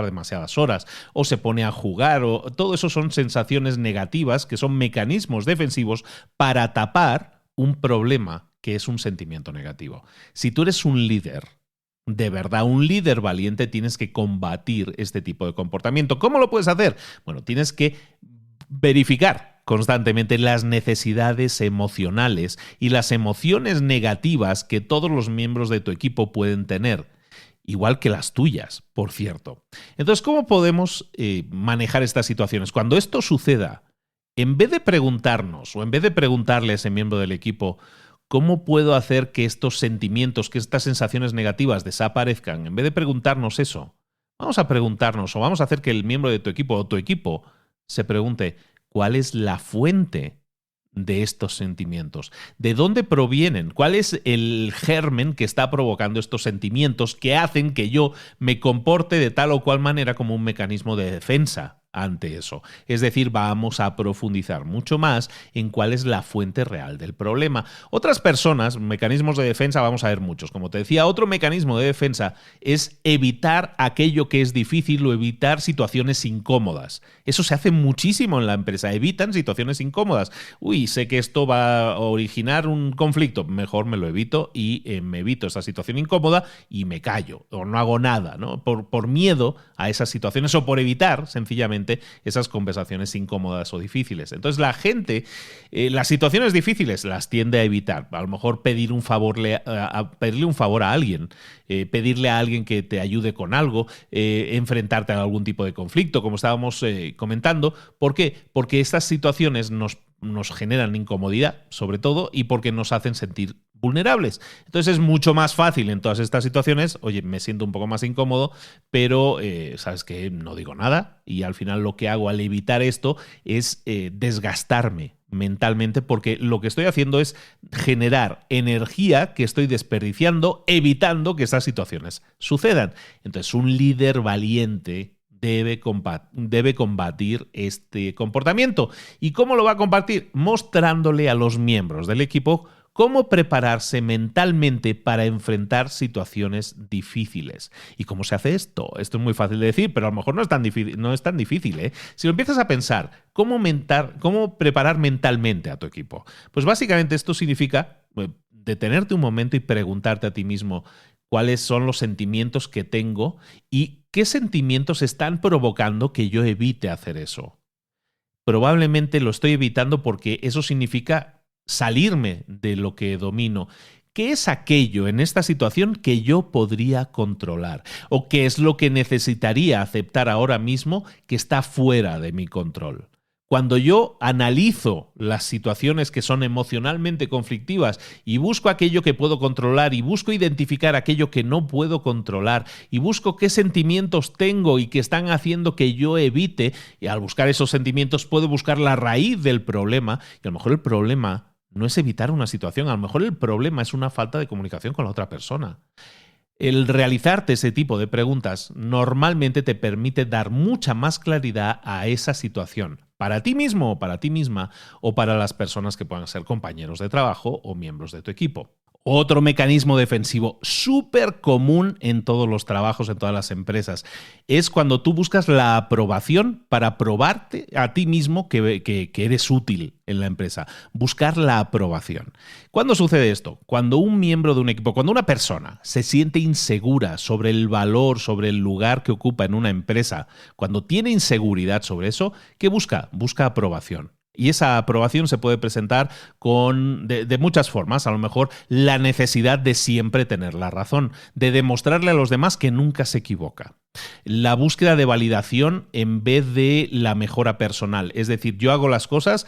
demasiadas horas o se pone a jugar. Todo eso son sensaciones negativas que son mecanismos defensivos para tapar un problema que es un sentimiento negativo. Si tú eres un líder, de verdad, un líder valiente, tienes que combatir este tipo de comportamiento. ¿Cómo lo puedes hacer? Bueno, tienes que verificar constantemente las necesidades emocionales y las emociones negativas que todos los miembros de tu equipo pueden tener, igual que las tuyas, por cierto. Entonces, ¿cómo podemos manejar estas situaciones? Cuando esto suceda, en vez de preguntarnos o en vez de preguntarle a ese miembro del equipo, ¿cómo puedo hacer que estos sentimientos, que estas sensaciones negativas desaparezcan? En vez de preguntarnos eso, vamos a preguntarnos o vamos a hacer que el miembro de tu equipo o tu equipo se pregunte, ¿cuál es la fuente de estos sentimientos? ¿De dónde provienen? ¿Cuál es el germen que está provocando estos sentimientos que hacen que yo me comporte de tal o cual manera como un mecanismo de defensa ante eso? Es decir, vamos a profundizar mucho más en cuál es la fuente real del problema. Otras personas, mecanismos de defensa, vamos a ver muchos. Como te decía, otro mecanismo de defensa es evitar aquello que es difícil o evitar situaciones incómodas. Eso se hace muchísimo en la empresa. Evitan situaciones incómodas. Uy, sé que esto va a originar un conflicto. Mejor me lo evito y me evito esa situación incómoda y me callo o no hago nada, ¿no? Por miedo a esas situaciones o por evitar, sencillamente, esas conversaciones incómodas o difíciles. Entonces la gente, las situaciones difíciles las tiende a evitar. A lo mejor pedirle un favor a alguien, pedirle a alguien que te ayude con algo, enfrentarte a algún tipo de conflicto, como estábamos comentando. ¿Por qué? Porque estas situaciones nos generan incomodidad, sobre todo, y porque nos hacen sentir vulnerables. Entonces es mucho más fácil en todas estas situaciones, oye, me siento un poco más incómodo, pero sabes que no digo nada y al final lo que hago al evitar esto es desgastarme mentalmente porque lo que estoy haciendo es generar energía que estoy desperdiciando evitando que estas situaciones sucedan. Entonces un líder valiente debe combatir este comportamiento. ¿Y cómo lo va a combatir? Mostrándole a los miembros del equipo cómo prepararse mentalmente para enfrentar situaciones difíciles. ¿Y cómo se hace esto? Esto es muy fácil de decir, pero a lo mejor no es tan difícil, ¿eh? Si lo empiezas a pensar, ¿cómo preparar mentalmente a tu equipo? Pues básicamente esto significa detenerte un momento y preguntarte a ti mismo cuáles son los sentimientos que tengo y qué sentimientos están provocando que yo evite hacer eso. Probablemente lo estoy evitando porque eso significa salirme de lo que domino. ¿Qué es aquello en esta situación que yo podría controlar? ¿O qué es lo que necesitaría aceptar ahora mismo que está fuera de mi control? Cuando yo analizo las situaciones que son emocionalmente conflictivas y busco aquello que puedo controlar y busco identificar aquello que no puedo controlar y busco qué sentimientos tengo y que están haciendo que yo evite, y al buscar esos sentimientos puedo buscar la raíz del problema, y a lo mejor el problema no es evitar una situación, a lo mejor el problema es una falta de comunicación con la otra persona. El realizarte ese tipo de preguntas normalmente te permite dar mucha más claridad a esa situación, para ti mismo o para ti misma o para las personas que puedan ser compañeros de trabajo o miembros de tu equipo. Otro mecanismo defensivo súper común en todos los trabajos, en todas las empresas, es cuando tú buscas la aprobación para probarte a ti mismo que eres útil en la empresa. Buscar la aprobación. ¿Cuándo sucede esto? Cuando un miembro de un equipo, cuando una persona se siente insegura sobre el valor, sobre el lugar que ocupa en una empresa, cuando tiene inseguridad sobre eso, ¿qué busca? Busca aprobación. Y esa aprobación se puede presentar de muchas formas. A lo mejor la necesidad de siempre tener la razón, de demostrarle a los demás que nunca se equivoca. La búsqueda de validación en vez de la mejora personal. Es decir, yo hago las cosas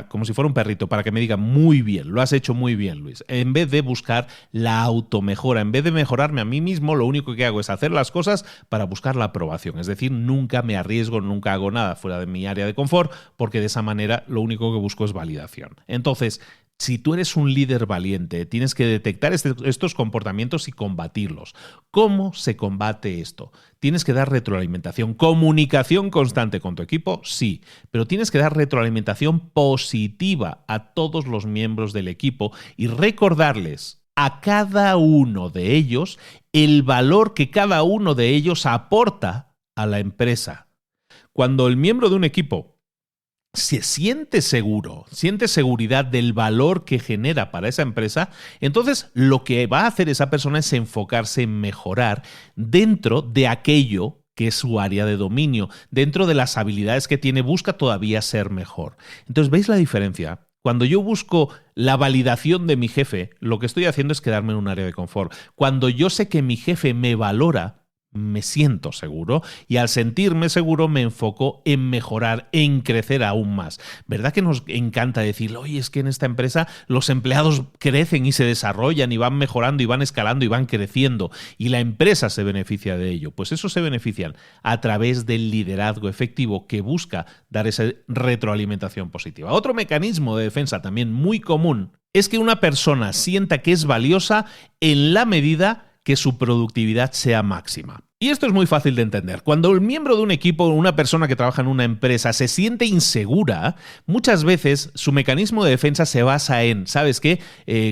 como si fuera un perrito, para que me digan muy bien, lo has hecho muy bien, Luis. En vez de buscar la automejora, en vez de mejorarme a mí mismo, lo único que hago es hacer las cosas para buscar la aprobación. Es decir, nunca me arriesgo, nunca hago nada fuera de mi área de confort, porque de esa manera lo único que busco es validación. Entonces, si tú eres un líder valiente, tienes que detectar estos comportamientos y combatirlos. ¿Cómo se combate esto? Tienes que dar retroalimentación. ¿Comunicación constante con tu equipo? Sí, pero tienes que dar retroalimentación positiva a todos los miembros del equipo y recordarles a cada uno de ellos el valor que cada uno de ellos aporta a la empresa. Cuando el miembro de un equipo se siente seguro, siente seguridad del valor que genera para esa empresa, entonces lo que va a hacer esa persona es enfocarse en mejorar dentro de aquello que es su área de dominio, dentro de las habilidades que tiene, busca todavía ser mejor. Entonces, ¿veis la diferencia? Cuando yo busco la validación de mi jefe, lo que estoy haciendo es quedarme en un área de confort. Cuando yo sé que mi jefe me valora, me siento seguro y al sentirme seguro me enfoco en mejorar, en crecer aún más. ¿Verdad que nos encanta decir, oye, es que en esta empresa los empleados crecen y se desarrollan y van mejorando y van escalando y van creciendo y la empresa se beneficia de ello? Pues eso se benefician a través del liderazgo efectivo que busca dar esa retroalimentación positiva. Otro mecanismo de defensa también muy común es que una persona sienta que es valiosa en la medida que su productividad sea máxima. Y esto es muy fácil de entender. Cuando el miembro de un equipo, una persona que trabaja en una empresa, se siente insegura, muchas veces su mecanismo de defensa se basa en, ¿sabes qué?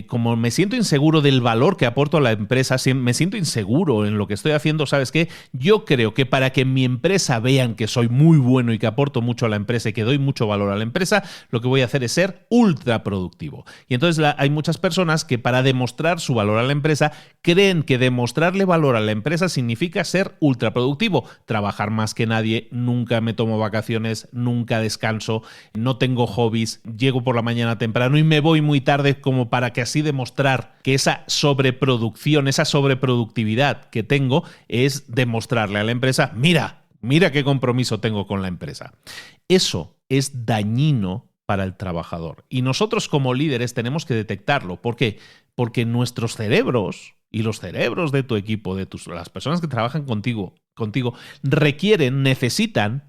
Como me siento inseguro del valor que aporto a la empresa, me siento inseguro en lo que estoy haciendo, ¿sabes qué? Yo creo que para que en mi empresa vean que soy muy bueno y que aporto mucho a la empresa y que doy mucho valor a la empresa, lo que voy a hacer es ser ultra productivo. Y entonces hay muchas personas que para demostrar su valor a la empresa, creen que demostrarle valor a la empresa significa ser ultra productivo, trabajar más que nadie, nunca me tomo vacaciones, nunca descanso, no tengo hobbies, llego por la mañana temprano y me voy muy tarde como para que así demostrar que esa sobreproducción, esa sobreproductividad que tengo es demostrarle a la empresa, mira qué compromiso tengo con la empresa. Eso es dañino para el trabajador y nosotros como líderes tenemos que detectarlo. ¿Por qué? Porque nuestros cerebros y los cerebros de tu equipo, las personas que trabajan contigo, necesitan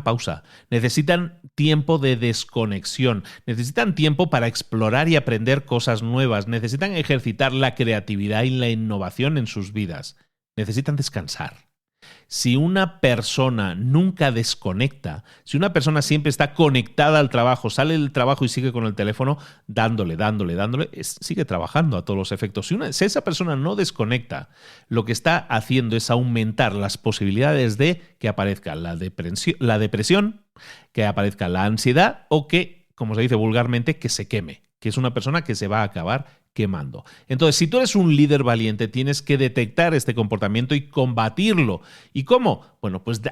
pausa, necesitan tiempo de desconexión, necesitan tiempo para explorar y aprender cosas nuevas, necesitan ejercitar la creatividad y la innovación en sus vidas, necesitan descansar. Si una persona nunca desconecta, si una persona siempre está conectada al trabajo, sale del trabajo y sigue con el teléfono dándole, sigue trabajando a todos los efectos. Si esa persona no desconecta, lo que está haciendo es aumentar las posibilidades de que aparezca la depresión, que aparezca la ansiedad o que, como se dice vulgarmente, que se queme, que es una persona que se va a acabar quemando. Entonces, si tú eres un líder valiente, tienes que detectar este comportamiento y combatirlo. ¿Y cómo? Bueno, pues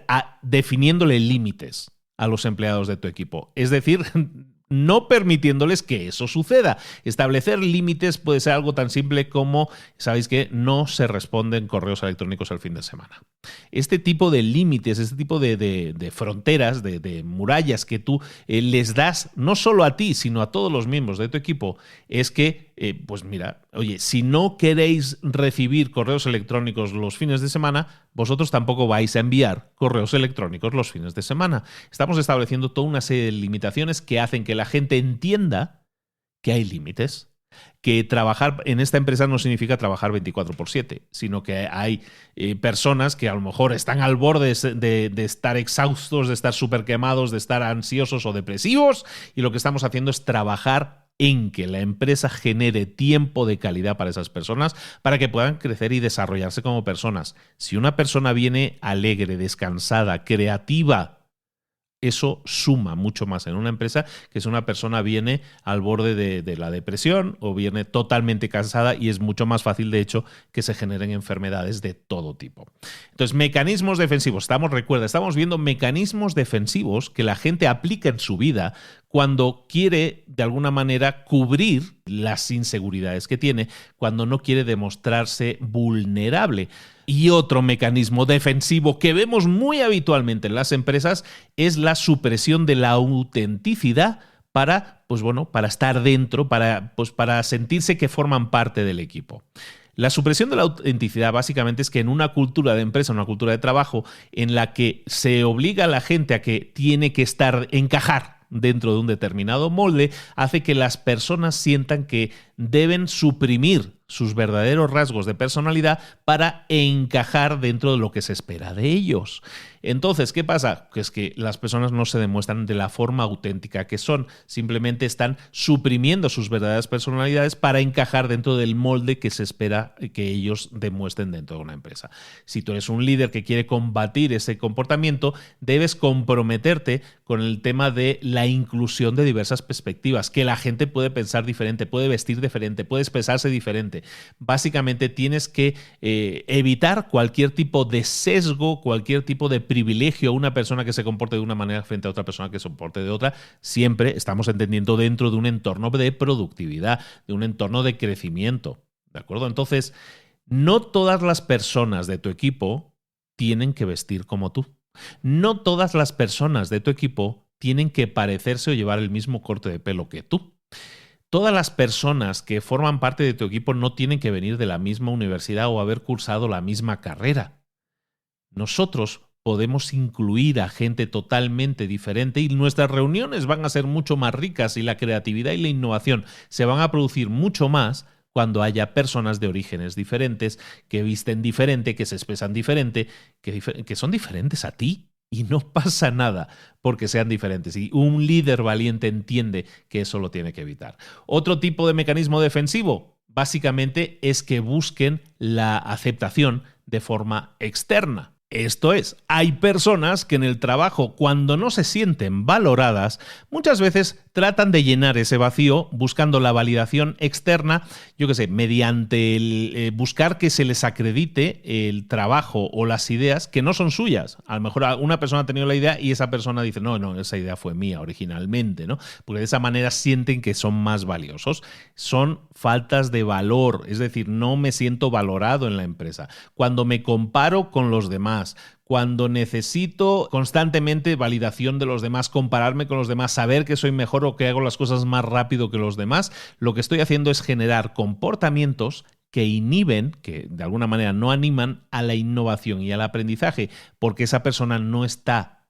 definiéndole límites a los empleados de tu equipo. Es decir, no permitiéndoles que eso suceda. Establecer límites puede ser algo tan simple como, ¿sabéis qué? No se responden correos electrónicos el fin de semana. Este tipo de límites, este tipo de fronteras, de murallas que tú les das no solo a ti, sino a todos los miembros de tu equipo, es que, pues mira, oye, si no queréis recibir correos electrónicos los fines de semana, vosotros tampoco vais a enviar correos electrónicos los fines de semana. Estamos estableciendo toda una serie de limitaciones que hacen que la gente entienda que hay límites. Que trabajar en esta empresa no significa trabajar 24/7, sino que hay personas que a lo mejor están al borde de estar exhaustos, de estar súper quemados, de estar ansiosos o depresivos, y lo que estamos haciendo es trabajar en que la empresa genere tiempo de calidad para esas personas para que puedan crecer y desarrollarse como personas. Si una persona viene alegre, descansada, creativa, eso suma mucho más en una empresa que si una persona viene al borde de la depresión o viene totalmente cansada, y es mucho más fácil, de hecho, que se generen enfermedades de todo tipo. Entonces, mecanismos defensivos. Estamos viendo mecanismos defensivos que la gente aplica en su vida cuando quiere, de alguna manera, cubrir las inseguridades que tiene, cuando no quiere demostrarse vulnerable. Y otro mecanismo defensivo que vemos muy habitualmente en las empresas es la supresión de la autenticidad para estar dentro, para sentirse que forman parte del equipo. La supresión de la autenticidad básicamente es que en una cultura de empresa, una cultura de trabajo en la que se obliga a la gente a que tiene que encajar dentro de un determinado molde, hace que las personas sientan que deben suprimir sus verdaderos rasgos de personalidad para encajar dentro de lo que se espera de ellos. Entonces, ¿qué pasa? Pues que las personas no se demuestran de la forma auténtica que son, simplemente están suprimiendo sus verdaderas personalidades para encajar dentro del molde que se espera que ellos demuestren dentro de una empresa. Si tú eres un líder que quiere combatir ese comportamiento, debes comprometerte con el tema de la inclusión de diversas perspectivas, que la gente puede pensar diferente, puede vestir diferente, puede expresarse diferente. Básicamente tienes que evitar cualquier tipo de sesgo, cualquier tipo de privilegio a una persona que se comporte de una manera frente a otra persona que se comporte de otra. Siempre estamos entendiendo dentro de un entorno de productividad, de un entorno de crecimiento. ¿De acuerdo? Entonces, no todas las personas de tu equipo tienen que vestir como tú. No todas las personas de tu equipo tienen que parecerse o llevar el mismo corte de pelo que tú. Todas las personas que forman parte de tu equipo no tienen que venir de la misma universidad o haber cursado la misma carrera. Nosotros podemos incluir a gente totalmente diferente y nuestras reuniones van a ser mucho más ricas y la creatividad y la innovación se van a producir mucho más cuando haya personas de orígenes diferentes, que visten diferente, que se expresan diferente, que son diferentes a ti. Y no pasa nada porque sean diferentes. Y un líder valiente entiende que eso lo tiene que evitar. Otro tipo de mecanismo defensivo, básicamente, es que busquen la aceptación de forma externa. Esto es, hay personas que en el trabajo, cuando no se sienten valoradas, muchas veces tratan de llenar ese vacío buscando la validación externa, mediante el buscar que se les acredite el trabajo o las ideas que no son suyas. A lo mejor una persona ha tenido la idea y esa persona dice, no, esa idea fue mía originalmente, ¿no? Porque de esa manera sienten que son más valiosos. Son faltas de valor, es decir, no me siento valorado en la empresa. Cuando me comparo con los demás, cuando necesito constantemente validación de los demás, compararme con los demás, saber que soy mejor o que hago las cosas más rápido que los demás, lo que estoy haciendo es generar comportamientos que inhiben, que de alguna manera no animan a la innovación y al aprendizaje, porque esa persona no está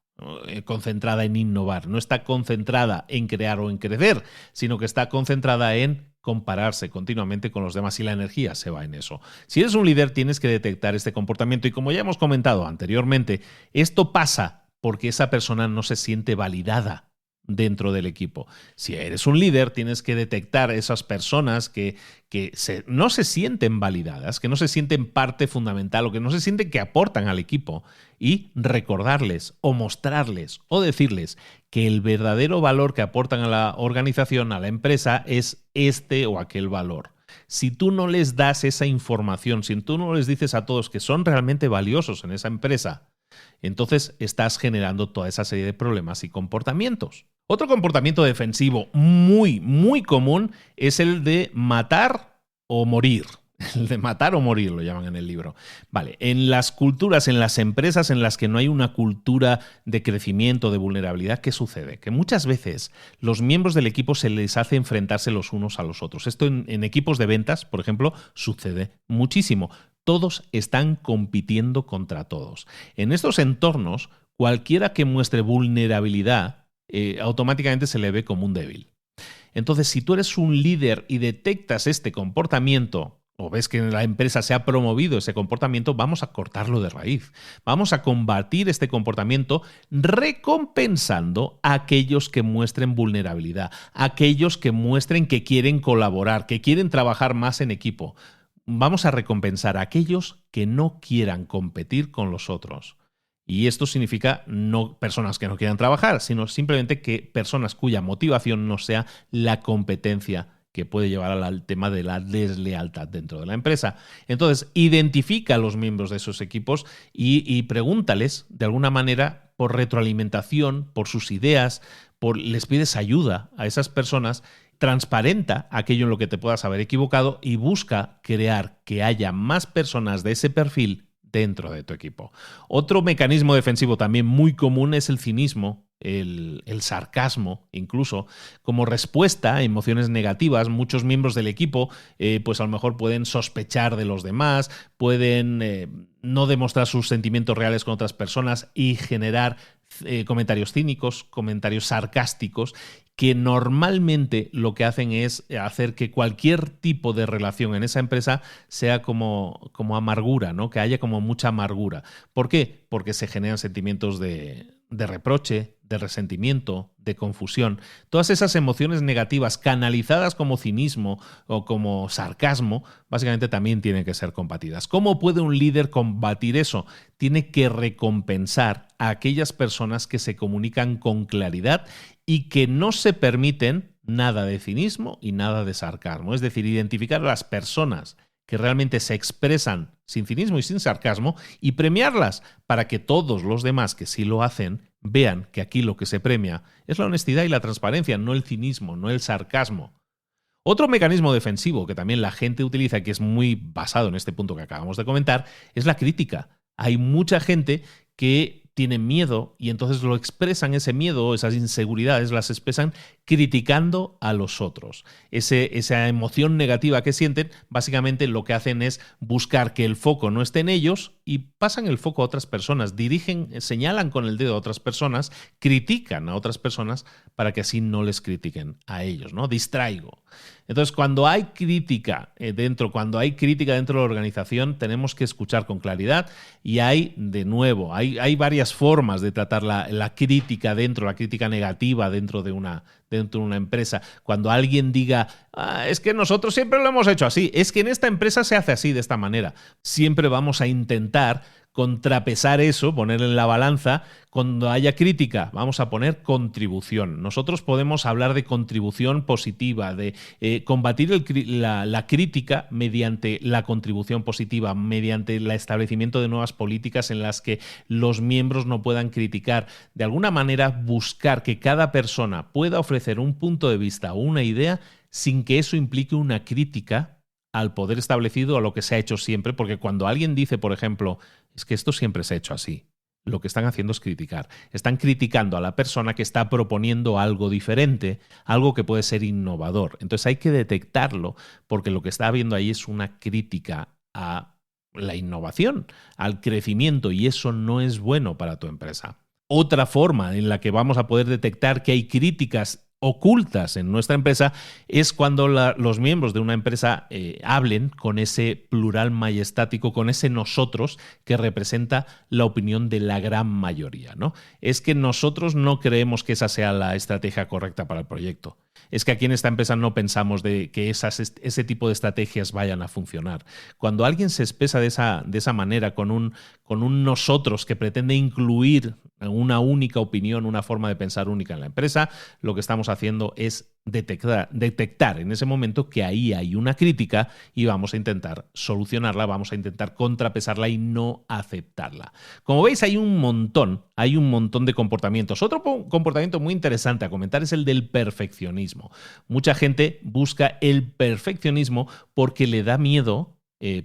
concentrada en innovar, no está concentrada en crear o en crecer, sino que está concentrada en compararse continuamente con los demás y la energía se va en eso. Si eres un líder, tienes que detectar este comportamiento y como ya hemos comentado anteriormente, esto pasa porque esa persona no se siente validada dentro del equipo. Si eres un líder, tienes que detectar esas personas que no se sienten validadas, que no se sienten parte fundamental o que no se sienten que aportan al equipo y recordarles o mostrarles o decirles que el verdadero valor que aportan a la organización, a la empresa, es este o aquel valor. Si tú no les das esa información, si tú no les dices a todos que son realmente valiosos en esa empresa, entonces estás generando toda esa serie de problemas y comportamientos. Otro comportamiento defensivo muy, muy común es el de matar o morir. El de matar o morir lo llaman en el libro. Vale, en las culturas, en las empresas en las que no hay una cultura de crecimiento, de vulnerabilidad, ¿qué sucede? Que muchas veces los miembros del equipo se les hace enfrentarse los unos a los otros. Esto en equipos de ventas, por ejemplo, sucede muchísimo. Todos están compitiendo contra todos. En estos entornos, cualquiera que muestre vulnerabilidad automáticamente se le ve como un débil. Entonces, si tú eres un líder y detectas este comportamiento o ves que en la empresa se ha promovido ese comportamiento, vamos a cortarlo de raíz. Vamos a combatir este comportamiento recompensando a aquellos que muestren vulnerabilidad, a aquellos que muestren que quieren colaborar, que quieren trabajar más en equipo. Vamos a recompensar a aquellos que no quieran competir con los otros. Y esto significa no personas que no quieran trabajar, sino simplemente que personas cuya motivación no sea la competencia que puede llevar al tema de la deslealtad dentro de la empresa. Entonces, identifica a los miembros de esos equipos y pregúntales de alguna manera por retroalimentación, por sus ideas, les pides ayuda a esas personas. Transparenta aquello en lo que te puedas haber equivocado y busca crear que haya más personas de ese perfil dentro de tu equipo. Otro mecanismo defensivo también muy común es el cinismo, el sarcasmo, incluso como respuesta a emociones negativas. Muchos miembros del equipo pues a lo mejor pueden sospechar de los demás, pueden no demostrar sus sentimientos reales con otras personas y generar comentarios cínicos, comentarios sarcásticos, que normalmente lo que hacen es hacer que cualquier tipo de relación en esa empresa sea como amargura, ¿no? Que haya como mucha amargura. ¿Por qué? Porque se generan sentimientos de reproche, de resentimiento, de confusión. Todas esas emociones negativas canalizadas como cinismo o como sarcasmo, básicamente también tienen que ser combatidas. ¿Cómo puede un líder combatir eso? Tiene que recompensar a aquellas personas que se comunican con claridad y que no se permiten nada de cinismo y nada de sarcasmo. Es decir, identificar a las personas que realmente se expresan sin cinismo y sin sarcasmo y premiarlas para que todos los demás que sí lo hacen vean que aquí lo que se premia es la honestidad y la transparencia, no el cinismo, no el sarcasmo. Otro mecanismo defensivo que también la gente utiliza y que es muy basado en este punto que acabamos de comentar es la crítica. Hay mucha gente que tiene miedo y entonces lo expresan, ese miedo, esas inseguridades las expresan criticando a los otros. Esa emoción negativa que sienten, básicamente lo que hacen es buscar que el foco no esté en ellos y pasan el foco a otras personas, señalan con el dedo a otras personas, critican a otras personas para que así no les critiquen a ellos, ¿no? Distraigo. Entonces, cuando hay crítica dentro de la organización, tenemos que escuchar con claridad y hay varias formas de tratar la crítica la crítica negativa dentro de una empresa. Cuando alguien diga, es que nosotros siempre lo hemos hecho así, es que en esta empresa se hace así, de esta manera. Siempre vamos a intentar contrapesar eso, poner en la balanza. Cuando haya crítica, vamos a poner contribución. Nosotros podemos hablar de contribución positiva, de combatir la crítica mediante la contribución positiva, mediante el establecimiento de nuevas políticas en las que los miembros no puedan criticar. De alguna manera, buscar que cada persona pueda ofrecer un punto de vista o una idea sin que eso implique una crítica al poder establecido, a lo que se ha hecho siempre, porque cuando alguien dice, por ejemplo, es que esto siempre se ha hecho así, lo que están haciendo es criticar. Están criticando a la persona que está proponiendo algo diferente, algo que puede ser innovador. Entonces hay que detectarlo, porque lo que está habiendo ahí es una crítica a la innovación, al crecimiento, y eso no es bueno para tu empresa. Otra forma en la que vamos a poder detectar que hay críticas ocultas en nuestra empresa es cuando los miembros de una empresa hablen con ese plural majestático, con ese nosotros que representa la opinión de la gran mayoría, ¿no? Es que nosotros no creemos que esa sea la estrategia correcta para el proyecto. Es que aquí en esta empresa no pensamos de que ese tipo de estrategias vayan a funcionar. Cuando alguien se expresa de esa manera, con un nosotros que pretende incluir una única opinión, una forma de pensar única en la empresa, lo que estamos haciendo es detectar en ese momento que ahí hay una crítica y vamos a intentar solucionarla, vamos a intentar contrapesarla y no aceptarla. Como veis, hay un montón de comportamientos. Otro comportamiento muy interesante a comentar es el del perfeccionismo. Mucha gente busca el perfeccionismo porque le da miedo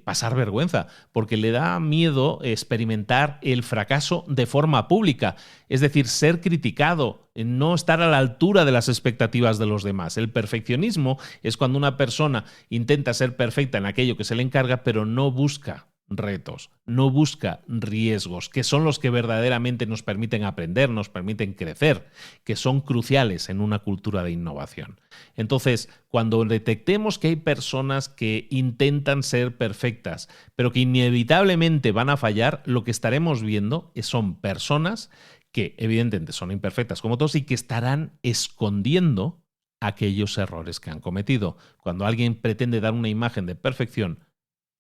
pasar vergüenza, porque le da miedo experimentar el fracaso de forma pública, es decir, ser criticado, no estar a la altura de las expectativas de los demás. El perfeccionismo es cuando una persona intenta ser perfecta en aquello que se le encarga, pero no busca retos, no busca riesgos, que son los que verdaderamente nos permiten aprender, nos permiten crecer, que son cruciales en una cultura de innovación. Entonces, cuando detectemos que hay personas que intentan ser perfectas, pero que inevitablemente van a fallar, lo que estaremos viendo son personas que evidentemente son imperfectas como todos y que estarán escondiendo aquellos errores que han cometido. Cuando alguien pretende dar una imagen de perfección,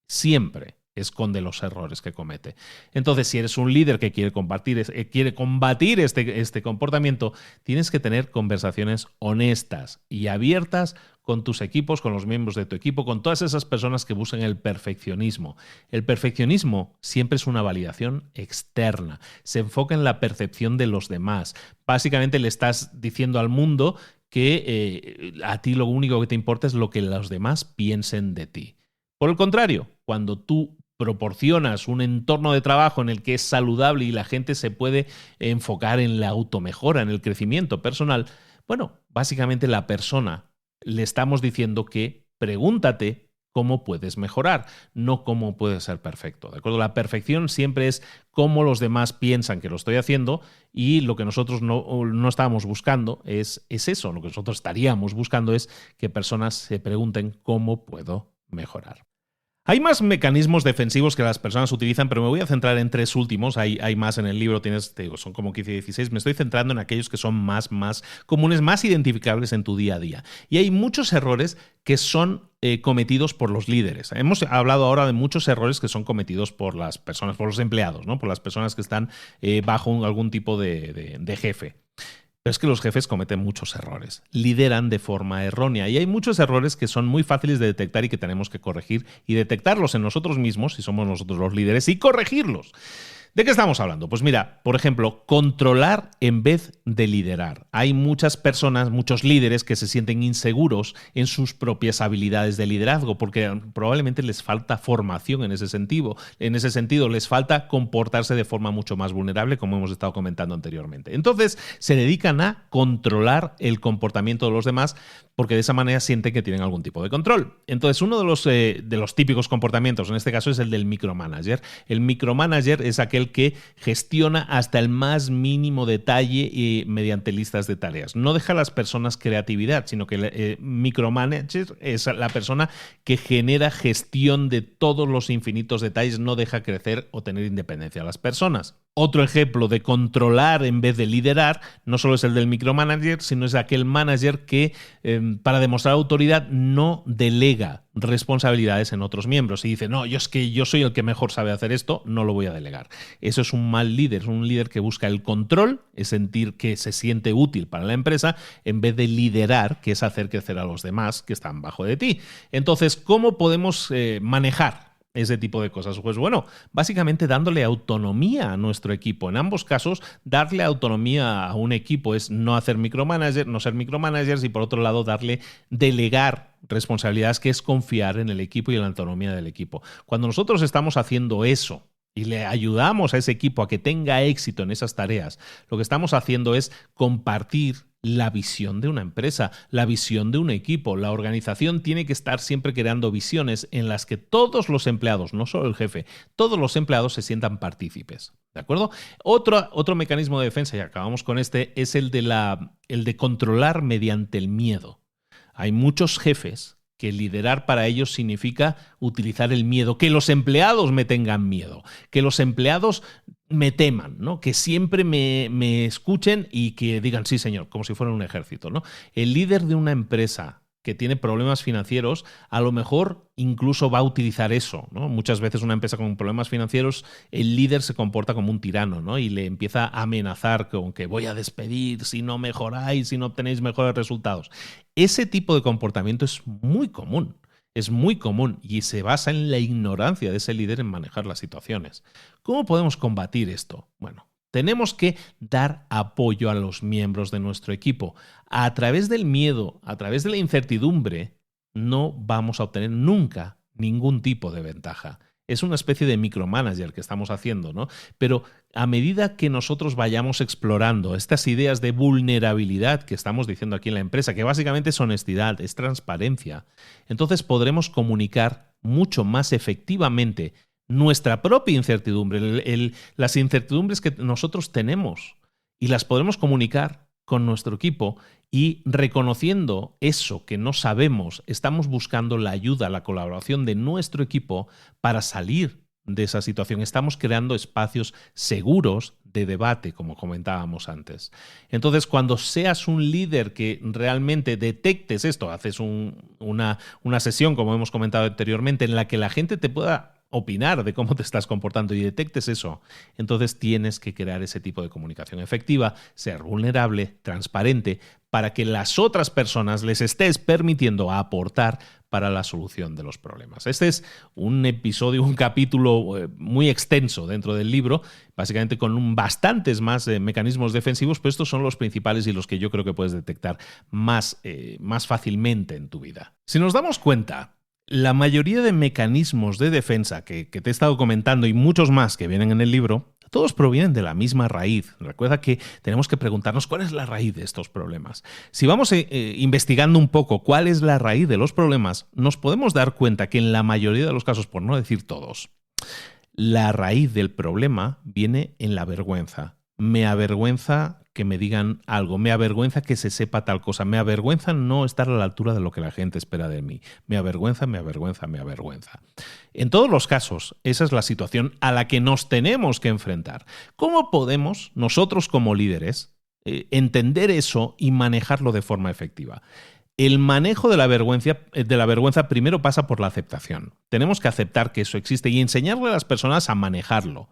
siempre esconde los errores que comete. Entonces, si eres un líder que quiere combatir este comportamiento, tienes que tener conversaciones honestas y abiertas con tus equipos, con los miembros de tu equipo, con todas esas personas que buscan el perfeccionismo. El perfeccionismo siempre es una validación externa, se enfoca en la percepción de los demás. Básicamente le estás diciendo al mundo que a ti lo único que te importa es lo que los demás piensen de ti. Por el contrario, cuando tú proporcionas un entorno de trabajo en el que es saludable y la gente se puede enfocar en la automejora, en el crecimiento personal, bueno, básicamente la persona le estamos diciendo que pregúntate cómo puedes mejorar, no cómo puedes ser perfecto. ¿De acuerdo? La perfección siempre es cómo los demás piensan que lo estoy haciendo y lo que nosotros no estábamos buscando es eso. Lo que nosotros estaríamos buscando es que personas se pregunten cómo puedo mejorar. Hay más mecanismos defensivos que las personas utilizan, pero me voy a centrar en tres últimos. Hay más en el libro, son como 15 y 16. Me estoy centrando en aquellos que son más comunes, más identificables en tu día a día. Y hay muchos errores que son cometidos por los líderes. Hemos hablado ahora de muchos errores que son cometidos por las personas, por los empleados, ¿no? Por las personas que están bajo algún tipo de jefe. Pero es que los jefes cometen muchos errores, lideran de forma errónea y hay muchos errores que son muy fáciles de detectar y que tenemos que corregir y detectarlos en nosotros mismos, si somos nosotros los líderes, y corregirlos. ¿De qué estamos hablando? Pues mira, por ejemplo, controlar en vez de liderar. Hay muchas personas, muchos líderes que se sienten inseguros en sus propias habilidades de liderazgo porque probablemente les falta formación en ese sentido. En ese sentido, les falta comportarse de forma mucho más vulnerable, como hemos estado comentando anteriormente. Entonces, se dedican a controlar el comportamiento de los demás porque de esa manera sienten que tienen algún tipo de control. Entonces, uno de los típicos comportamientos, en este caso, es el del micromanager. El micromanager es aquel que gestiona hasta el más mínimo detalle mediante listas de tareas. No deja a las personas creatividad, sino que el micromanager es la persona que genera gestión de todos los infinitos detalles, no deja crecer o tener independencia a las personas. Otro ejemplo de controlar en vez de liderar no solo es el del micromanager, sino es aquel manager que para demostrar autoridad no delega responsabilidades en otros miembros y dice, no, yo soy el que mejor sabe hacer esto, no lo voy a delegar. Eso es un mal líder, es un líder que busca el control, es sentir que se siente útil para la empresa, en vez de liderar, que es hacer crecer a los demás que están bajo de ti. Entonces, ¿cómo podemos manejar ese tipo de cosas? Pues bueno, básicamente dándole autonomía a nuestro equipo. En ambos casos, darle autonomía a un equipo es no ser micromanagers y por otro lado delegar responsabilidades, que es confiar en el equipo y en la autonomía del equipo. Cuando nosotros estamos haciendo eso y le ayudamos a ese equipo a que tenga éxito en esas tareas, lo que estamos haciendo es compartir la visión de una empresa, la visión de un equipo. La organización tiene que estar siempre creando visiones en las que todos los empleados, no solo el jefe, todos los empleados se sientan partícipes. ¿De acuerdo? Otro mecanismo de defensa, y acabamos con este, es el de controlar mediante el miedo. Hay muchos jefes que liderar para ellos significa utilizar el miedo, que los empleados me tengan miedo, que los empleados me teman, ¿no? Que siempre me escuchen y que digan sí, señor, como si fueran un ejército, ¿no? El líder de una empresa que tiene problemas financieros, a lo mejor incluso va a utilizar eso, ¿no? Muchas veces una empresa con problemas financieros, el líder se comporta como un tirano, ¿no? Y le empieza a amenazar con que voy a despedir si no mejoráis, si no obtenéis mejores resultados. Ese tipo de comportamiento es muy común. Es muy común y se basa en la ignorancia de ese líder en manejar las situaciones. ¿Cómo podemos combatir esto? Bueno, tenemos que dar apoyo a los miembros de nuestro equipo. A través del miedo, a través de la incertidumbre, no vamos a obtener nunca ningún tipo de ventaja. Es una especie de micromanager que estamos haciendo, ¿no? Pero a medida que nosotros vayamos explorando estas ideas de vulnerabilidad que estamos diciendo aquí en la empresa, que básicamente es honestidad, es transparencia, entonces podremos comunicar mucho más efectivamente nuestra propia incertidumbre, las incertidumbres que nosotros tenemos, y las podremos comunicar con nuestro equipo, y reconociendo eso que no sabemos, estamos buscando la ayuda, la colaboración de nuestro equipo para salir de esa situación. Estamos creando espacios seguros de debate, como comentábamos antes. Entonces, cuando seas un líder que realmente detectes esto, haces una sesión, como hemos comentado anteriormente, en la que la gente te pueda opinar de cómo te estás comportando y detectes eso, entonces tienes que crear ese tipo de comunicación efectiva, ser vulnerable, transparente, para que las otras personas les estés permitiendo aportar para la solución de los problemas. Este es un episodio, un capítulo muy extenso dentro del libro, básicamente con bastantes más mecanismos defensivos, pero estos son los principales y los que yo creo que puedes detectar más fácilmente en tu vida. Si nos damos cuenta, la mayoría de mecanismos de defensa que te he estado comentando y muchos más que vienen en el libro, todos provienen de la misma raíz. Recuerda que tenemos que preguntarnos cuál es la raíz de estos problemas. Si vamos investigando un poco cuál es la raíz de los problemas, nos podemos dar cuenta que en la mayoría de los casos, por no decir todos, la raíz del problema viene en la vergüenza. Me avergüenza que me digan algo, me avergüenza que se sepa tal cosa, me avergüenza no estar a la altura de lo que la gente espera de mí, me avergüenza, me avergüenza, me avergüenza. En todos los casos, esa es la situación a la que nos tenemos que enfrentar. ¿Cómo podemos nosotros como líderes entender eso y manejarlo de forma efectiva? El manejo de la vergüenza primero pasa por la aceptación. Tenemos que aceptar que eso existe y enseñarle a las personas a manejarlo.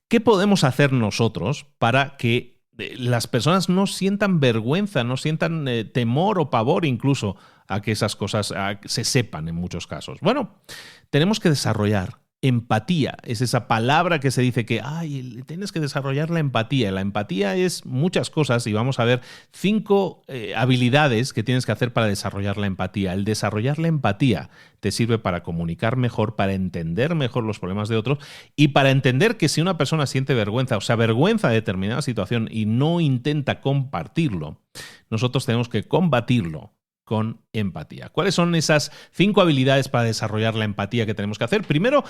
¿Qué podemos hacer nosotros para que las personas no sientan vergüenza, no sientan temor o pavor incluso a que esas cosas se sepan en muchos casos? Bueno, tenemos que desarrollar empatía. Es esa palabra que se dice que tienes que desarrollar la empatía. La empatía es muchas cosas y vamos a ver 5 habilidades que tienes que hacer para desarrollar la empatía. El desarrollar la empatía te sirve para comunicar mejor, para entender mejor los problemas de otros y para entender que si una persona siente vergüenza o se avergüenza de determinada situación y no intenta compartirlo, nosotros tenemos que combatirlo con empatía. ¿Cuáles son esas 5 habilidades para desarrollar la empatía que tenemos que hacer? Primero,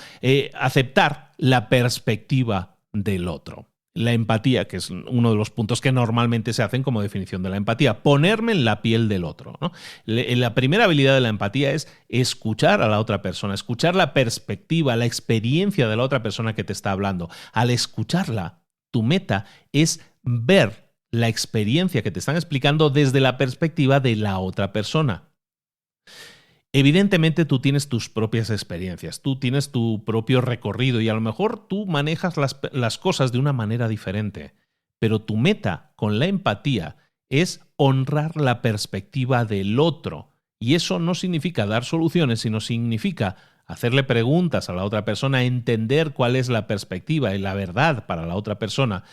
aceptar la perspectiva del otro. La empatía, que es uno de los puntos que normalmente se hacen como definición de la empatía, ponerme en la piel del otro, ¿no? La primera habilidad de la empatía es escuchar a la otra persona, escuchar la perspectiva, la experiencia de la otra persona que te está hablando. Al escucharla, tu meta es ver la experiencia que te están explicando desde la perspectiva de la otra persona. Evidentemente tú tienes tus propias experiencias, tú tienes tu propio recorrido y a lo mejor tú manejas las cosas de una manera diferente, pero tu meta con la empatía es honrar la perspectiva del otro. Y eso no significa dar soluciones, sino significa hacerle preguntas a la otra persona, entender cuál es la perspectiva y la verdad para la otra persona,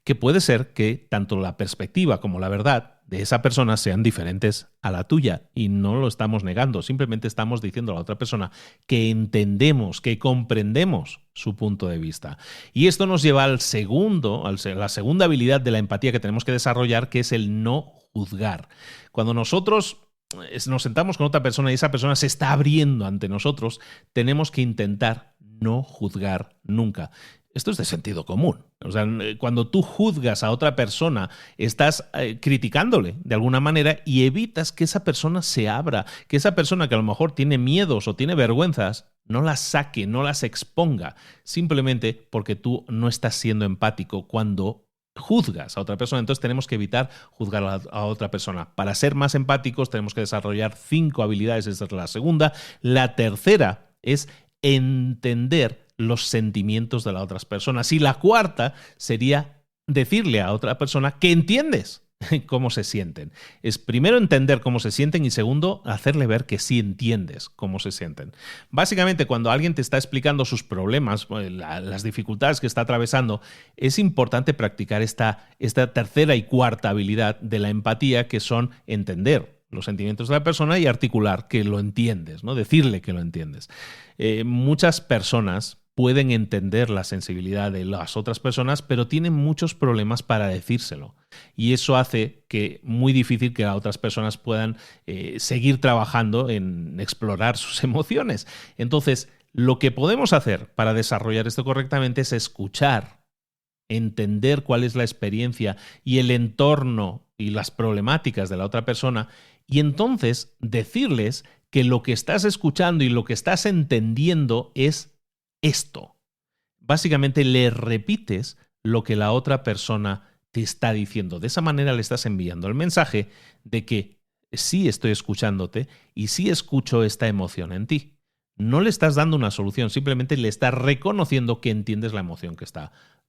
que puede ser que tanto la perspectiva como la verdad de esa persona sean diferentes a la tuya y no lo estamos negando, simplemente estamos diciendo a la otra persona que entendemos, que comprendemos su punto de vista. Y esto nos lleva a la segunda habilidad de la empatía que tenemos que desarrollar, que es el no juzgar. Cuando nosotros nos sentamos con otra persona y esa persona se está abriendo ante nosotros, tenemos que intentar no juzgar nunca. Esto es de sentido común. O sea, cuando tú juzgas a otra persona, estás criticándole de alguna manera y evitas que esa persona se abra, que esa persona que a lo mejor tiene miedos o tiene vergüenzas, no las saque, no las exponga, simplemente porque tú no estás siendo empático cuando juzgas a otra persona. Entonces tenemos que evitar juzgar a otra persona. Para ser más empáticos tenemos que desarrollar 5 habilidades. Esta es la segunda. La tercera es entender los sentimientos de las otras personas. Y la cuarta sería decirle a otra persona que entiendes cómo se sienten. Es primero entender cómo se sienten y segundo, hacerle ver que sí entiendes cómo se sienten. Básicamente, cuando alguien te está explicando sus problemas, las dificultades que está atravesando, es importante practicar esta tercera y cuarta habilidad de la empatía, que son entender los sentimientos de la persona y articular que lo entiendes, ¿no? Decirle que lo entiendes. Muchas personas pueden entender la sensibilidad de las otras personas, pero tienen muchos problemas para decírselo. Y eso hace que muy difícil que las otras personas puedan seguir trabajando en explorar sus emociones. Entonces, lo que podemos hacer para desarrollar esto correctamente es escuchar, entender cuál es la experiencia y el entorno y las problemáticas de la otra persona, y entonces decirles que lo que estás escuchando y lo que estás entendiendo es esto. Básicamente le repites lo que la otra persona te está diciendo. De esa manera le estás enviando el mensaje de que sí estoy escuchándote y sí escucho esta emoción en ti. No le estás dando una solución, simplemente le estás reconociendo que entiendes la emoción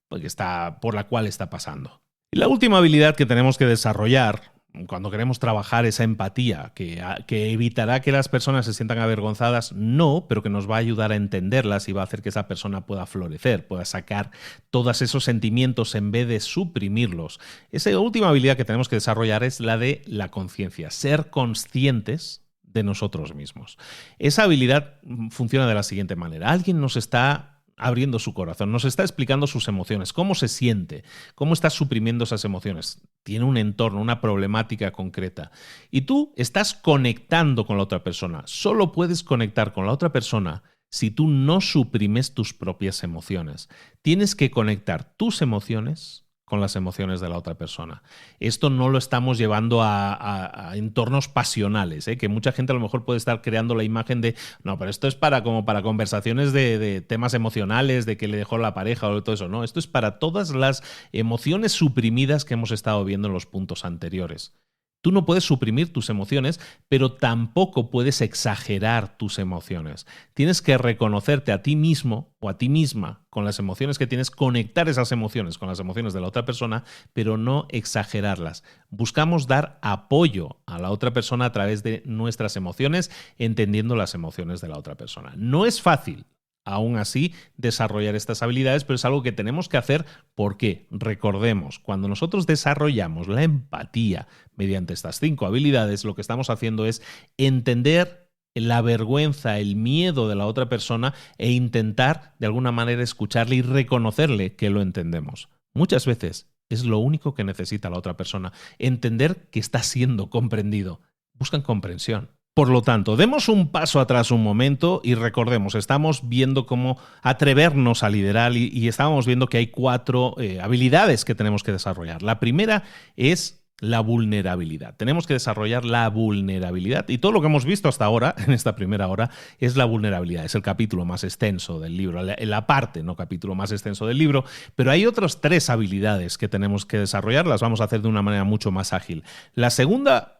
por la cual está pasando. Y la última habilidad que tenemos que desarrollar cuando queremos trabajar esa empatía que evitará que las personas se sientan avergonzadas, no, pero que nos va a ayudar a entenderlas y va a hacer que esa persona pueda florecer, pueda sacar todos esos sentimientos en vez de suprimirlos. Esa última habilidad que tenemos que desarrollar es la de la conciencia, ser conscientes de nosotros mismos. Esa habilidad funciona de la siguiente manera. Alguien nos está abriendo su corazón, nos está explicando sus emociones, cómo se siente, cómo está suprimiendo esas emociones. Tiene un entorno, una problemática concreta. Y tú estás conectando con la otra persona. Solo puedes conectar con la otra persona si tú no suprimes tus propias emociones. Tienes que conectar tus emociones con las emociones de la otra persona. Esto no lo estamos llevando a entornos pasionales, que mucha gente a lo mejor puede estar creando la imagen de no, pero esto es como para conversaciones de temas emocionales, de que le dejó la pareja o todo eso. No, esto es para todas las emociones suprimidas que hemos estado viendo en los puntos anteriores. Tú no puedes suprimir tus emociones, pero tampoco puedes exagerar tus emociones. Tienes que reconocerte a ti mismo o a ti misma con las emociones que tienes, conectar esas emociones con las emociones de la otra persona, pero no exagerarlas. Buscamos dar apoyo a la otra persona a través de nuestras emociones, entendiendo las emociones de la otra persona. No es fácil, aún así, desarrollar estas habilidades, pero es algo que tenemos que hacer porque, recordemos, cuando nosotros desarrollamos la empatía mediante estas 5 habilidades, lo que estamos haciendo es entender la vergüenza, el miedo de la otra persona e intentar, de alguna manera, escucharle y reconocerle que lo entendemos. Muchas veces es lo único que necesita la otra persona, entender que está siendo comprendido. Buscan comprensión. Por lo tanto, demos un paso atrás un momento y recordemos, estamos viendo cómo atrevernos a liderar y estábamos viendo que hay 4 habilidades que tenemos que desarrollar. La primera es la vulnerabilidad. Tenemos que desarrollar la vulnerabilidad y todo lo que hemos visto hasta ahora, en esta primera hora, es la vulnerabilidad. Es el capítulo más extenso del libro, la parte, no capítulo más extenso del libro, pero hay otras 3 habilidades que tenemos que desarrollar, las vamos a hacer de una manera mucho más ágil. La segunda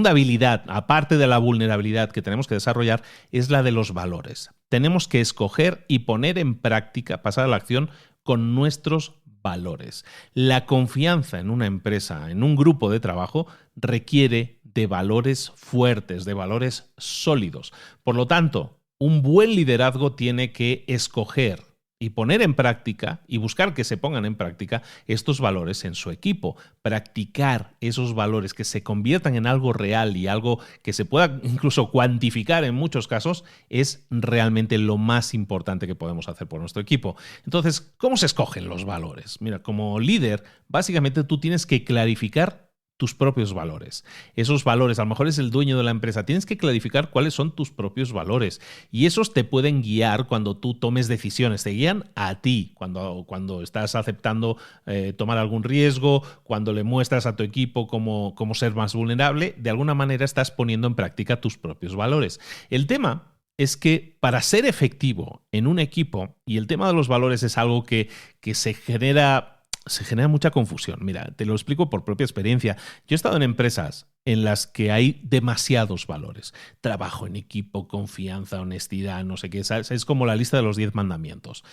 habilidad, aparte de la vulnerabilidad que tenemos que desarrollar, es la de los valores. Tenemos que escoger y poner en práctica, pasar a la acción con nuestros valores. La confianza en una empresa, en un grupo de trabajo, requiere de valores fuertes, de valores sólidos. Por lo tanto, un buen liderazgo tiene que escoger y poner en práctica y buscar que se pongan en práctica estos valores en su equipo. Practicar esos valores que se conviertan en algo real y algo que se pueda incluso cuantificar en muchos casos es realmente lo más importante que podemos hacer por nuestro equipo. Entonces, ¿cómo se escogen los valores? Mira, como líder, básicamente tú tienes que clarificar tus propios valores. Esos valores, a lo mejor es el dueño de la empresa, tienes que clarificar cuáles son tus propios valores y esos te pueden guiar cuando tú tomes decisiones, te guían a ti cuando estás aceptando tomar algún riesgo, cuando le muestras a tu equipo cómo ser más vulnerable, de alguna manera estás poniendo en práctica tus propios valores. El tema es que para ser efectivo en un equipo, y el tema de los valores es algo que se genera mucha confusión. Mira, te lo explico por propia experiencia. Yo he estado en empresas en las que hay demasiados valores. Trabajo en equipo, confianza, honestidad, no sé qué. Es como la lista de los 10 mandamientos.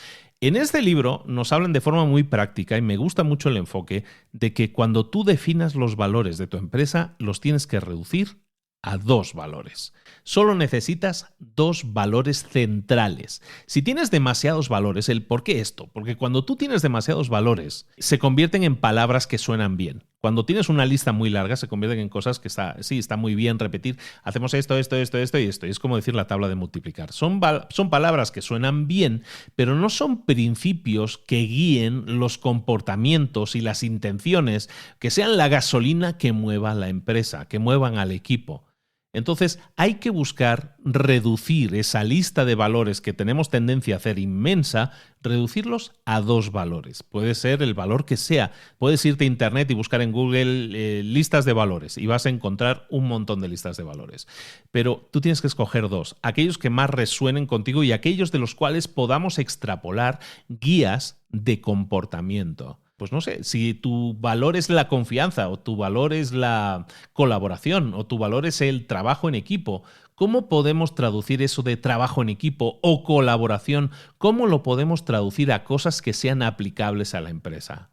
En este libro nos hablan de forma muy práctica y me gusta mucho el enfoque de que cuando tú definas los valores de tu empresa, los tienes que reducir a 2 valores. Solo necesitas 2 valores centrales. Si tienes demasiados valores, ¿por qué esto? Porque cuando tú tienes demasiados valores, se convierten en palabras que suenan bien. Cuando tienes una lista muy larga, se convierten en cosas que está muy bien repetir. Hacemos esto y esto. Y es como decir la tabla de multiplicar. Son palabras que suenan bien, pero no son principios que guíen los comportamientos y las intenciones, que sean la gasolina que mueva a la empresa, que muevan al equipo. Entonces hay que buscar reducir esa lista de valores que tenemos tendencia a hacer inmensa, reducirlos a 2 valores. Puede ser el valor que sea. Puedes irte a internet y buscar en Google listas de valores y vas a encontrar un montón de listas de valores. Pero tú tienes que escoger 2, aquellos que más resuenen contigo y aquellos de los cuales podamos extrapolar guías de comportamiento. Pues no sé, si tu valor es la confianza o tu valor es la colaboración o tu valor es el trabajo en equipo, ¿cómo podemos traducir eso de trabajo en equipo o colaboración? ¿Cómo lo podemos traducir a cosas que sean aplicables a la empresa?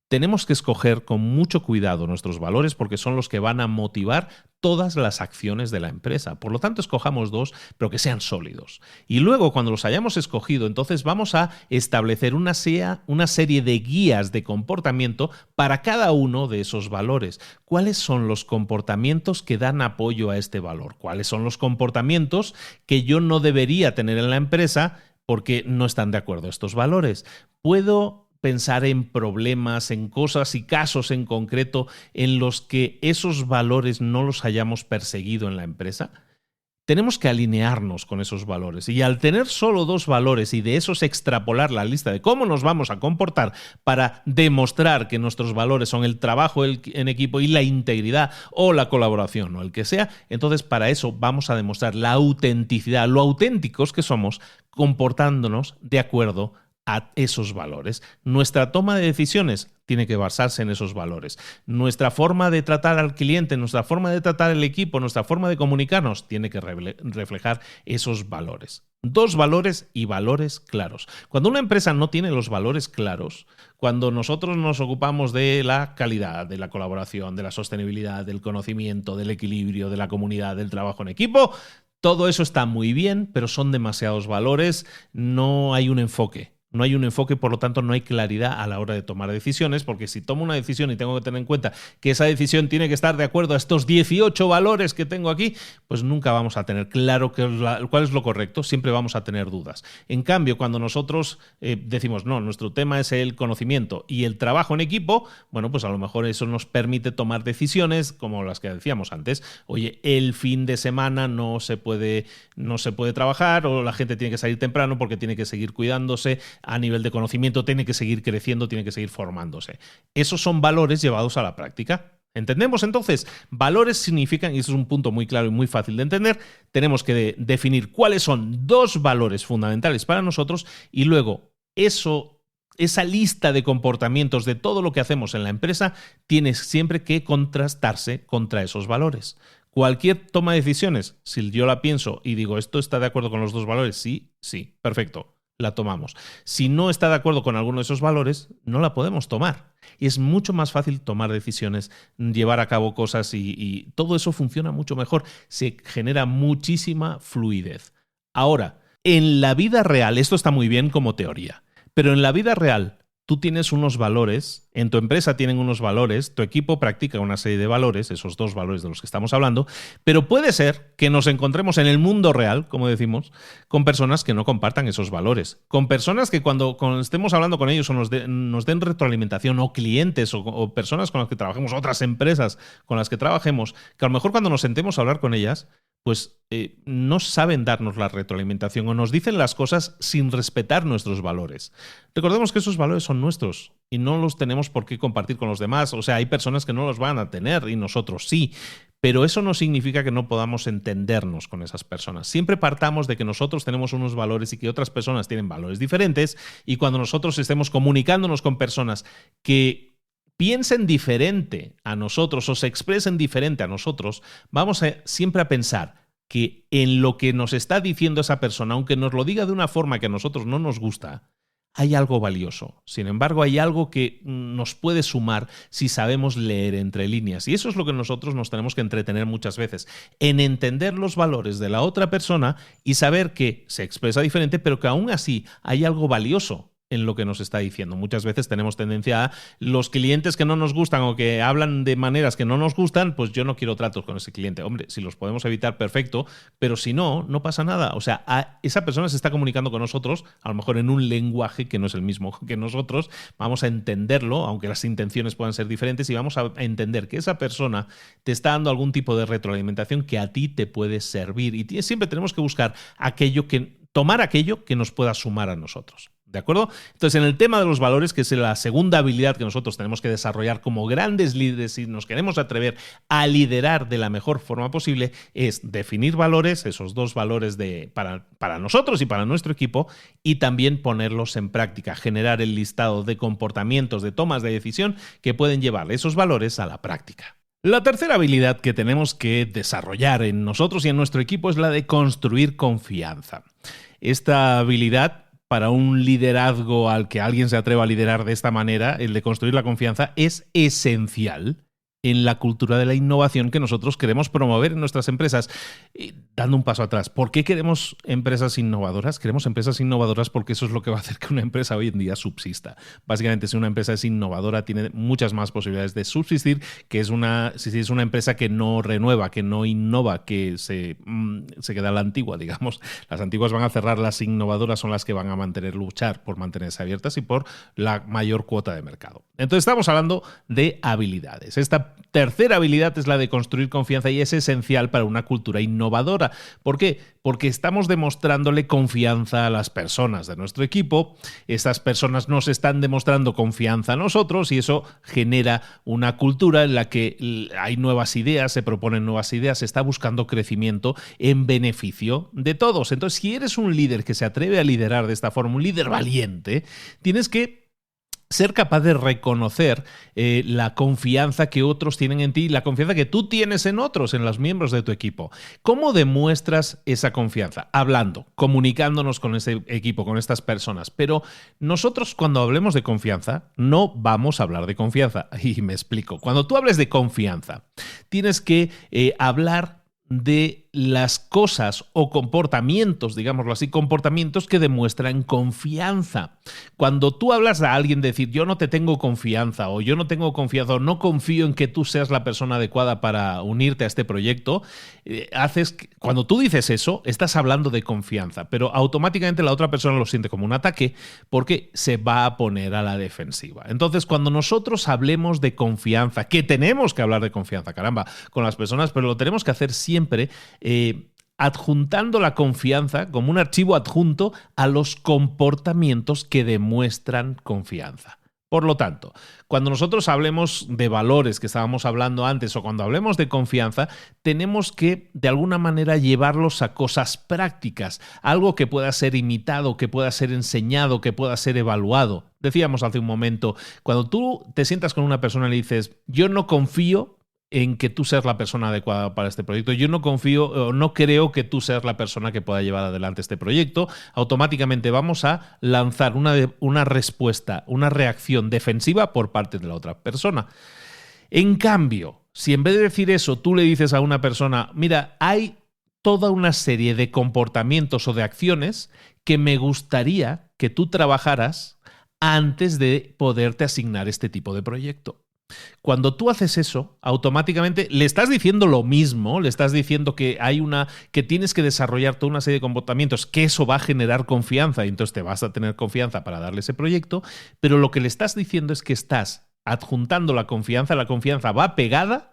Tenemos que escoger con mucho cuidado nuestros valores porque son los que van a motivar todas las acciones de la empresa. Por lo tanto, escojamos 2, pero que sean sólidos. Y luego, cuando los hayamos escogido, entonces vamos a establecer una serie de guías de comportamiento para cada uno de esos valores. ¿Cuáles son los comportamientos que dan apoyo a este valor? ¿Cuáles son los comportamientos que yo no debería tener en la empresa porque no están de acuerdo a estos valores? ¿Puedo pensar en problemas, en cosas y casos en concreto en los que esos valores no los hayamos perseguido en la empresa? Tenemos que alinearnos con esos valores y al tener solo 2 valores y de esos extrapolar la lista de cómo nos vamos a comportar para demostrar que nuestros valores son el trabajo en equipo y la integridad o la colaboración o el que sea, entonces para eso vamos a demostrar la autenticidad, lo auténticos que somos comportándonos de acuerdo a esos valores. Nuestra toma de decisiones tiene que basarse en esos valores. Nuestra forma de tratar al cliente, nuestra forma de tratar al equipo, nuestra forma de comunicarnos tiene que reflejar esos valores. 2 valores y valores claros. Cuando una empresa no tiene los valores claros, cuando nosotros nos ocupamos de la calidad, de la colaboración, de la sostenibilidad, del conocimiento, del equilibrio, de la comunidad, del trabajo en equipo, todo eso está muy bien, pero son demasiados valores, no hay un enfoque. No hay un enfoque, por lo tanto no hay claridad a la hora de tomar decisiones, porque si tomo una decisión y tengo que tener en cuenta que esa decisión tiene que estar de acuerdo a estos 18 valores que tengo aquí, pues nunca vamos a tener claro cuál es lo correcto, siempre vamos a tener dudas. En cambio, cuando nosotros decimos, no, nuestro tema es el conocimiento y el trabajo en equipo, bueno, pues a lo mejor eso nos permite tomar decisiones como las que decíamos antes. Oye, el fin de semana no se puede trabajar o la gente tiene que salir temprano porque tiene que seguir cuidándose. A nivel de conocimiento tiene que seguir creciendo, tiene que seguir formándose. Esos son valores llevados a la práctica. ¿Entendemos entonces? Valores significan, y eso es un punto muy claro y muy fácil de entender, tenemos que definir cuáles son 2 valores fundamentales para nosotros y luego esa lista de comportamientos de todo lo que hacemos en la empresa tiene siempre que contrastarse contra esos valores. Cualquier toma de decisiones, si yo la pienso y digo, ¿esto está de acuerdo con los 2 valores? Sí, perfecto. La tomamos. Si no está de acuerdo con alguno de esos valores, no la podemos tomar. Y es mucho más fácil tomar decisiones, llevar a cabo cosas y todo eso funciona mucho mejor. Se genera muchísima fluidez. Ahora, en la vida real, esto está muy bien como teoría, pero en la vida real tú tienes unos valores en tu empresa tienen unos valores, tu equipo practica una serie de valores, esos 2 valores de los que estamos hablando, pero puede ser que nos encontremos en el mundo real, como decimos, con personas que no compartan esos valores, con personas que cuando estemos hablando con ellos o nos den retroalimentación, o clientes o personas con las que trabajemos, otras empresas con las que trabajemos, que a lo mejor cuando nos sentemos a hablar con ellas, pues no saben darnos la retroalimentación o nos dicen las cosas sin respetar nuestros valores. Recordemos que esos valores son nuestros y no los tenemos por qué compartir con los demás. O sea, hay personas que no los van a tener y nosotros sí. Pero eso no significa que no podamos entendernos con esas personas. Siempre partamos de que nosotros tenemos unos valores y que otras personas tienen valores diferentes, y cuando nosotros estemos comunicándonos con personas que piensen diferente a nosotros o se expresen diferente a nosotros, vamos siempre a pensar que en lo que nos está diciendo esa persona, aunque nos lo diga de una forma que a nosotros no nos gusta, hay algo valioso. Sin embargo, hay algo que nos puede sumar si sabemos leer entre líneas. Y eso es lo que nosotros nos tenemos que entretener muchas veces, en entender los valores de la otra persona y saber que se expresa diferente, pero que aún así hay algo valioso en lo que nos está diciendo. Muchas veces tenemos tendencia a los clientes que no nos gustan o que hablan de maneras que no nos gustan, pues yo no quiero tratos con ese cliente. Hombre, si los podemos evitar, perfecto, pero si no, no pasa nada. O sea, esa persona se está comunicando con nosotros, a lo mejor en un lenguaje que no es el mismo que nosotros, vamos a entenderlo, aunque las intenciones puedan ser diferentes, y vamos a entender que esa persona te está dando algún tipo de retroalimentación que a ti te puede servir. Y siempre tenemos que buscar tomar aquello que nos pueda sumar a nosotros. ¿De acuerdo? Entonces, en el tema de los valores, que es la segunda habilidad que nosotros tenemos que desarrollar como grandes líderes si nos queremos atrever a liderar de la mejor forma posible, es definir valores, esos 2 valores para nosotros y para nuestro equipo, y también ponerlos en práctica, generar el listado de comportamientos, de tomas de decisión que pueden llevar esos valores a la práctica. La tercera habilidad que tenemos que desarrollar en nosotros y en nuestro equipo es la de construir confianza. Esta habilidad, para un liderazgo al que alguien se atreva a liderar de esta manera, el de construir la confianza, es esencial en la cultura de la innovación que nosotros queremos promover en nuestras empresas. Y dando un paso atrás, ¿por qué queremos empresas innovadoras? Queremos empresas innovadoras porque eso es lo que va a hacer que una empresa hoy en día subsista. Básicamente, si una empresa es innovadora, tiene muchas más posibilidades de subsistir que si es una empresa que no renueva, que no innova, que se queda a la antigua, digamos. Las antiguas van a cerrar, las innovadoras son las que van a luchar por mantenerse abiertas y por la mayor cuota de mercado. Entonces, estamos hablando de habilidades. Esta tercera habilidad es la de construir confianza y es esencial para una cultura innovadora. ¿Por qué? Porque estamos demostrándole confianza a las personas de nuestro equipo. Estas personas nos están demostrando confianza a nosotros y eso genera una cultura en la que hay nuevas ideas, se proponen nuevas ideas, se está buscando crecimiento en beneficio de todos. Entonces, si eres un líder que se atreve a liderar de esta forma, un líder valiente, tienes que ser capaz de reconocer la confianza que otros tienen en ti, la confianza que tú tienes en otros, en los miembros de tu equipo. ¿Cómo demuestras esa confianza? Hablando, comunicándonos con ese equipo, con estas personas. Pero nosotros, cuando hablemos de confianza, no vamos a hablar de confianza. Y me explico. Cuando tú hables de confianza, tienes que hablar de las cosas o comportamientos, digámoslo así, comportamientos que demuestran confianza. Cuando tú hablas a alguien de decir yo no te tengo confianza o yo no tengo confianza o no confío en que tú seas la persona adecuada para unirte a este proyecto, cuando tú dices eso, estás hablando de confianza, pero automáticamente la otra persona lo siente como un ataque porque se va a poner a la defensiva. Entonces, cuando nosotros hablemos de confianza, que tenemos que hablar de confianza, caramba, con las personas, pero lo tenemos que hacer siempre adjuntando la confianza como un archivo adjunto a los comportamientos que demuestran confianza. Por lo tanto, cuando nosotros hablemos de valores que estábamos hablando antes o cuando hablemos de confianza, tenemos que de alguna manera llevarlos a cosas prácticas, algo que pueda ser imitado, que pueda ser enseñado, que pueda ser evaluado. Decíamos hace un momento, cuando tú te sientas con una persona y le dices, yo no confío en que tú seas la persona adecuada para este proyecto. Yo no confío o no creo que tú seas la persona que pueda llevar adelante este proyecto. Automáticamente vamos a lanzar una respuesta, una reacción defensiva por parte de la otra persona. En cambio, si en vez de decir eso, tú le dices a una persona, mira, hay toda una serie de comportamientos o de acciones que me gustaría que tú trabajaras antes de poderte asignar este tipo de proyecto. Cuando tú haces eso, automáticamente le estás diciendo lo mismo, le estás diciendo que que tienes que desarrollar toda una serie de comportamientos, que eso va a generar confianza y entonces te vas a tener confianza para darle ese proyecto, pero lo que le estás diciendo es que estás adjuntando la confianza va pegada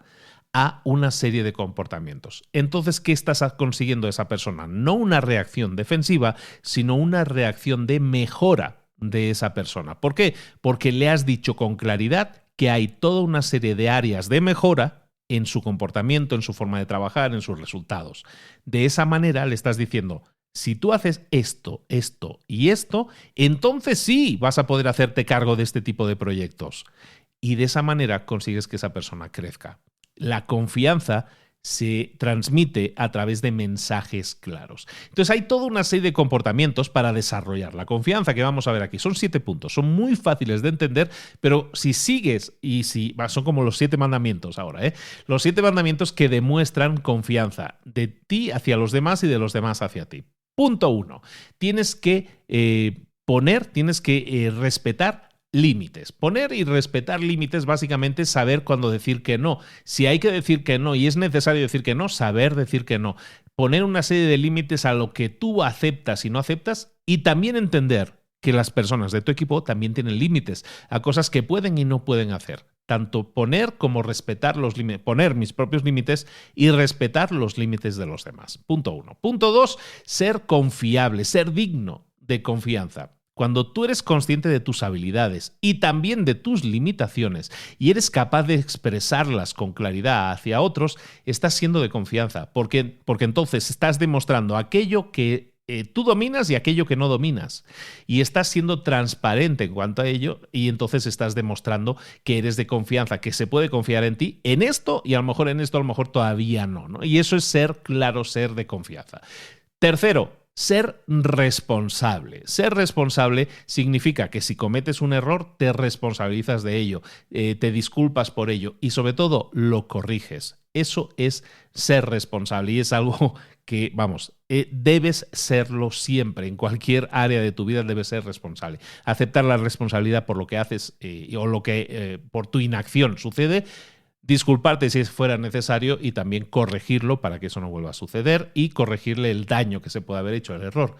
a una serie de comportamientos. Entonces, ¿qué estás consiguiendo de esa persona? No una reacción defensiva, sino una reacción de mejora de esa persona. ¿Por qué? Porque le has dicho con claridad que hay toda una serie de áreas de mejora en su comportamiento, en su forma de trabajar, en sus resultados. De esa manera le estás diciendo, si tú haces esto, esto y esto, entonces sí vas a poder hacerte cargo de este tipo de proyectos. Y de esa manera consigues que esa persona crezca. La confianza se transmite a través de mensajes claros. Entonces hay toda una serie de comportamientos para desarrollar la confianza que vamos a ver aquí. Son 7 puntos, son muy fáciles de entender, pero si sigues son como los 7 mandamientos ahora, los 7 mandamientos que demuestran confianza de ti hacia los demás y de los demás hacia ti. Punto 1. Tienes que respetar límites. Poner y respetar límites básicamente es saber cuándo decir que no. Si hay que decir que no y es necesario decir que no, saber decir que no. Poner una serie de límites a lo que tú aceptas y no aceptas y también entender que las personas de tu equipo también tienen límites a cosas que pueden y no pueden hacer. Tanto poner como respetar los límites, poner mis propios límites y respetar los límites de los demás. Punto 1. Punto 2, ser confiable, ser digno de confianza. Cuando tú eres consciente de tus habilidades y también de tus limitaciones y eres capaz de expresarlas con claridad hacia otros, estás siendo de confianza, porque entonces estás demostrando aquello que tú dominas y aquello que no dominas. Y estás siendo transparente en cuanto a ello y entonces estás demostrando que eres de confianza, que se puede confiar en ti en esto y a lo mejor en esto, a lo mejor todavía no, ¿no? Y eso es ser claro, ser de confianza. Tercero, ser responsable. Ser responsable significa que si cometes un error, te responsabilizas de ello, te disculpas por ello y sobre todo lo corriges. Eso es ser responsable y es algo que, debes serlo siempre. En cualquier área de tu vida debes ser responsable. Aceptar la responsabilidad por lo que haces o lo que por tu inacción sucede. Disculparte si fuera necesario y también corregirlo para que eso no vuelva a suceder y corregirle el daño que se puede haber hecho, el error.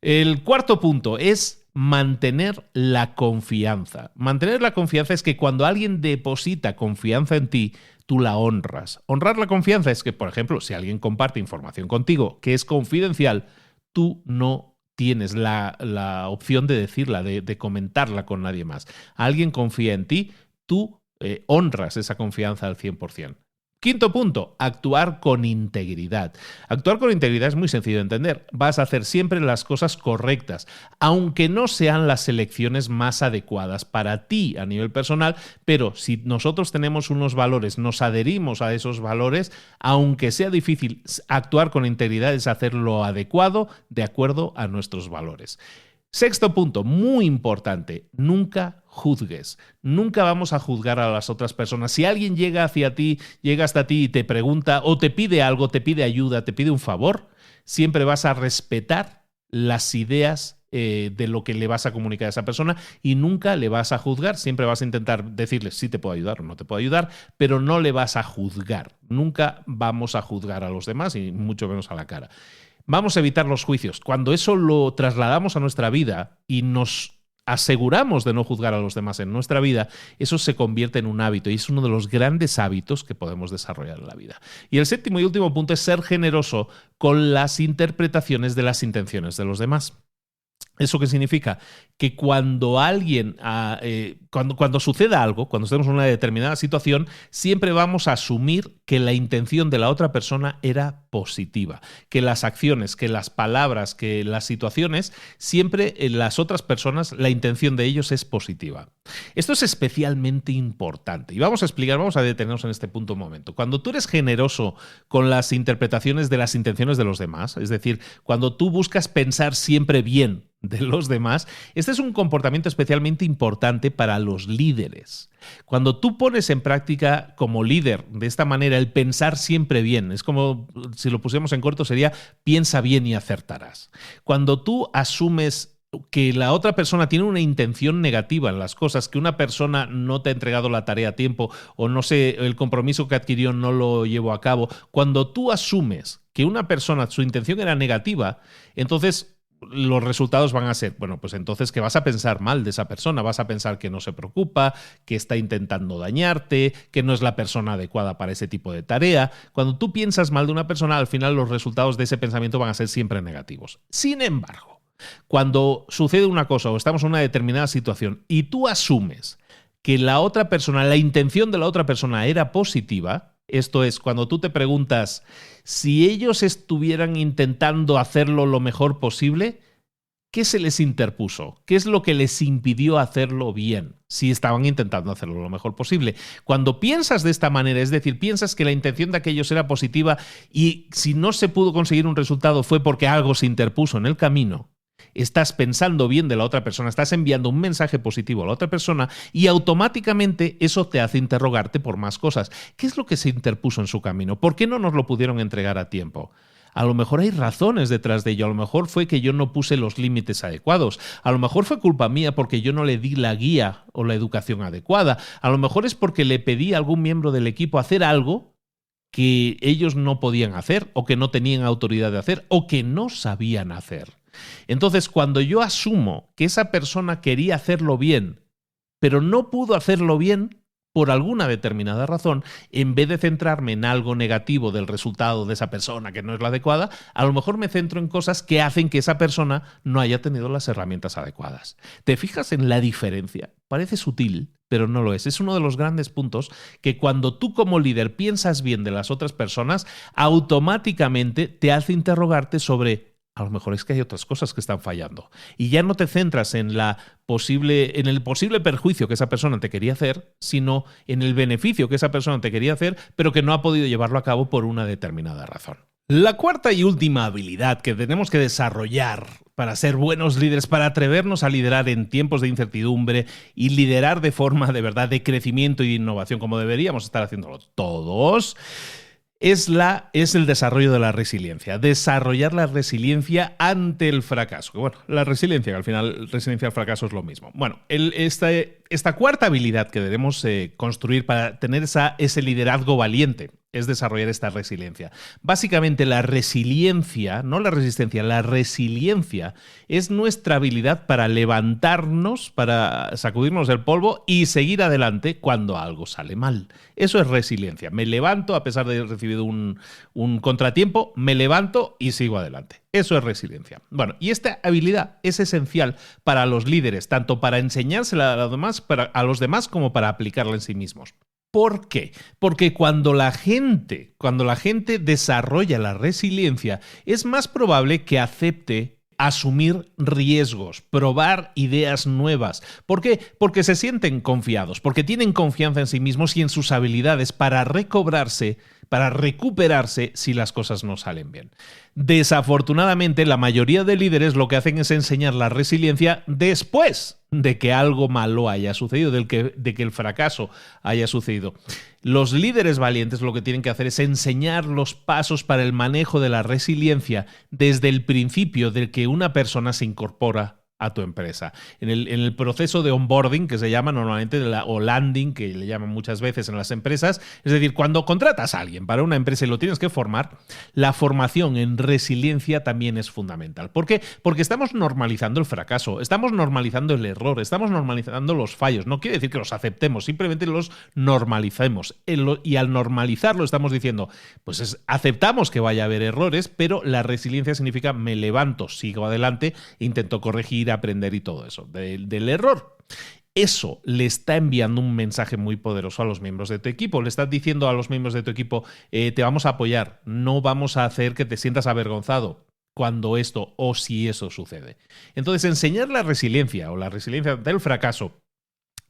El cuarto punto es mantener la confianza. Mantener la confianza es que cuando alguien deposita confianza en ti, tú la honras. Honrar la confianza es que, por ejemplo, si alguien comparte información contigo que es confidencial, tú no tienes la opción de decirla, de comentarla con nadie más. Alguien confía en ti, tú honras esa confianza al 100%. Quinto punto, actuar con integridad. Actuar con integridad es muy sencillo de entender. Vas a hacer siempre las cosas correctas, aunque no sean las elecciones más adecuadas para ti a nivel personal, pero si nosotros tenemos unos valores, nos adherimos a esos valores, aunque sea difícil, actuar con integridad es hacer lo adecuado de acuerdo a nuestros valores. Sexto punto, muy importante, nunca juzgues. Nunca vamos a juzgar a las otras personas. Si alguien llega hasta ti y te pregunta o te pide algo, te pide ayuda, te pide un favor, siempre vas a respetar las ideas de lo que le vas a comunicar a esa persona y nunca le vas a juzgar. Siempre vas a intentar decirle si te puedo ayudar o no te puedo ayudar, pero no le vas a juzgar. Nunca vamos a juzgar a los demás y mucho menos a la cara. Vamos a evitar los juicios. Cuando eso lo trasladamos a nuestra vida y nos aseguramos de no juzgar a los demás en nuestra vida, eso se convierte en un hábito y es uno de los grandes hábitos que podemos desarrollar en la vida. Y el séptimo y último punto es ser generoso con las interpretaciones de las intenciones de los demás. ¿Eso qué significa? Que cuando cuando suceda algo, cuando estemos en una determinada situación, siempre vamos a asumir que la intención de la otra persona era positiva, que las acciones, que las palabras, que las situaciones, siempre en las otras personas, la intención de ellos es positiva. Esto es especialmente importante y vamos a detenernos en este punto un momento. Cuando tú eres generoso con las interpretaciones de las intenciones de los demás, es decir, cuando tú buscas pensar siempre bien de los demás, este es un comportamiento especialmente importante para los líderes. Cuando tú pones en práctica como líder de esta manera el pensar siempre bien, es como si lo pusiéramos en corto sería piensa bien y acertarás. Cuando tú asumes que la otra persona tiene una intención negativa en las cosas, que una persona no te ha entregado la tarea a tiempo o no sé, el compromiso que adquirió no lo llevó a cabo, cuando tú asumes que una persona, su intención era negativa, entonces los resultados van a ser, bueno, pues entonces que vas a pensar mal de esa persona, vas a pensar que no se preocupa, que está intentando dañarte, que no es la persona adecuada para ese tipo de tarea. Cuando tú piensas mal de una persona, al final los resultados de ese pensamiento van a ser siempre negativos. Sin embargo, cuando sucede una cosa o estamos en una determinada situación y tú asumes que la otra persona, la intención de la otra persona era positiva, esto es, cuando tú te preguntas si ellos estuvieran intentando hacerlo lo mejor posible, ¿qué se les interpuso? ¿Qué es lo que les impidió hacerlo bien si estaban intentando hacerlo lo mejor posible? Cuando piensas de esta manera, es decir, piensas que la intención de aquellos era positiva y si no se pudo conseguir un resultado fue porque algo se interpuso en el camino, estás pensando bien de la otra persona, estás enviando un mensaje positivo a la otra persona y automáticamente eso te hace interrogarte por más cosas. ¿Qué es lo que se interpuso en su camino? ¿Por qué no nos lo pudieron entregar a tiempo? A lo mejor hay razones detrás de ello, a lo mejor fue que yo no puse los límites adecuados, a lo mejor fue culpa mía porque yo no le di la guía o la educación adecuada, a lo mejor es porque le pedí a algún miembro del equipo hacer algo que ellos no podían hacer o que no tenían autoridad de hacer o que no sabían hacer. Entonces, cuando yo asumo que esa persona quería hacerlo bien, pero no pudo hacerlo bien por alguna determinada razón, en vez de centrarme en algo negativo del resultado de esa persona que no es la adecuada, a lo mejor me centro en cosas que hacen que esa persona no haya tenido las herramientas adecuadas. ¿Te fijas en la diferencia? Parece sutil, pero no lo es. Es uno de los grandes puntos que cuando tú como líder piensas bien de las otras personas, automáticamente te hace interrogarte sobre a lo mejor es que hay otras cosas que están fallando. Y ya no te centras en el posible perjuicio que esa persona te quería hacer, sino en el beneficio que esa persona te quería hacer, pero que no ha podido llevarlo a cabo por una determinada razón. La cuarta y última habilidad que tenemos que desarrollar para ser buenos líderes, para atrevernos a liderar en tiempos de incertidumbre y liderar de forma de verdad de crecimiento y de innovación, como deberíamos estar haciéndolo todos, es el desarrollo de la resiliencia. Desarrollar la resiliencia ante el fracaso. Que bueno, la resiliencia, que al final resiliencia al fracaso es lo mismo. Bueno, esta cuarta habilidad que debemos construir para tener ese liderazgo valiente es desarrollar esta resiliencia. Básicamente la resiliencia, no la resistencia, la resiliencia es nuestra habilidad para levantarnos, para sacudirnos el polvo y seguir adelante cuando algo sale mal. Eso es resiliencia. Me levanto a pesar de haber recibido un contratiempo, me levanto y sigo adelante. Eso es resiliencia. Bueno, y esta habilidad es esencial para los líderes, tanto para enseñársela a los demás como para aplicarla en sí mismos. ¿Por qué? Porque cuando la gente desarrolla la resiliencia, es más probable que acepte asumir riesgos, probar ideas nuevas. ¿Por qué? Porque se sienten confiados, porque tienen confianza en sí mismos y en sus habilidades para recuperarse si las cosas no salen bien. Desafortunadamente, la mayoría de líderes lo que hacen es enseñar la resiliencia después de que algo malo haya sucedido, de que el fracaso haya sucedido. Los líderes valientes lo que tienen que hacer es enseñar los pasos para el manejo de la resiliencia desde el principio de que una persona se incorpora a tu empresa. En el proceso de onboarding, que se llama normalmente, o landing, que le llaman muchas veces en las empresas, es decir, cuando contratas a alguien para una empresa y lo tienes que formar, la formación en resiliencia también es fundamental. ¿Por qué? Porque estamos normalizando el fracaso, estamos normalizando el error, estamos normalizando los fallos. No quiere decir que los aceptemos, simplemente los normalicemos. Y al normalizarlo estamos diciendo, pues aceptamos que vaya a haber errores, pero la resiliencia significa me levanto, sigo adelante, intento corregir, aprender y todo eso, del error. Eso le está enviando un mensaje muy poderoso a los miembros de tu equipo. Le estás diciendo a los miembros de tu equipo, te vamos a apoyar, no vamos a hacer que te sientas avergonzado cuando esto o si eso sucede. Entonces, enseñar la resiliencia o la resiliencia del fracaso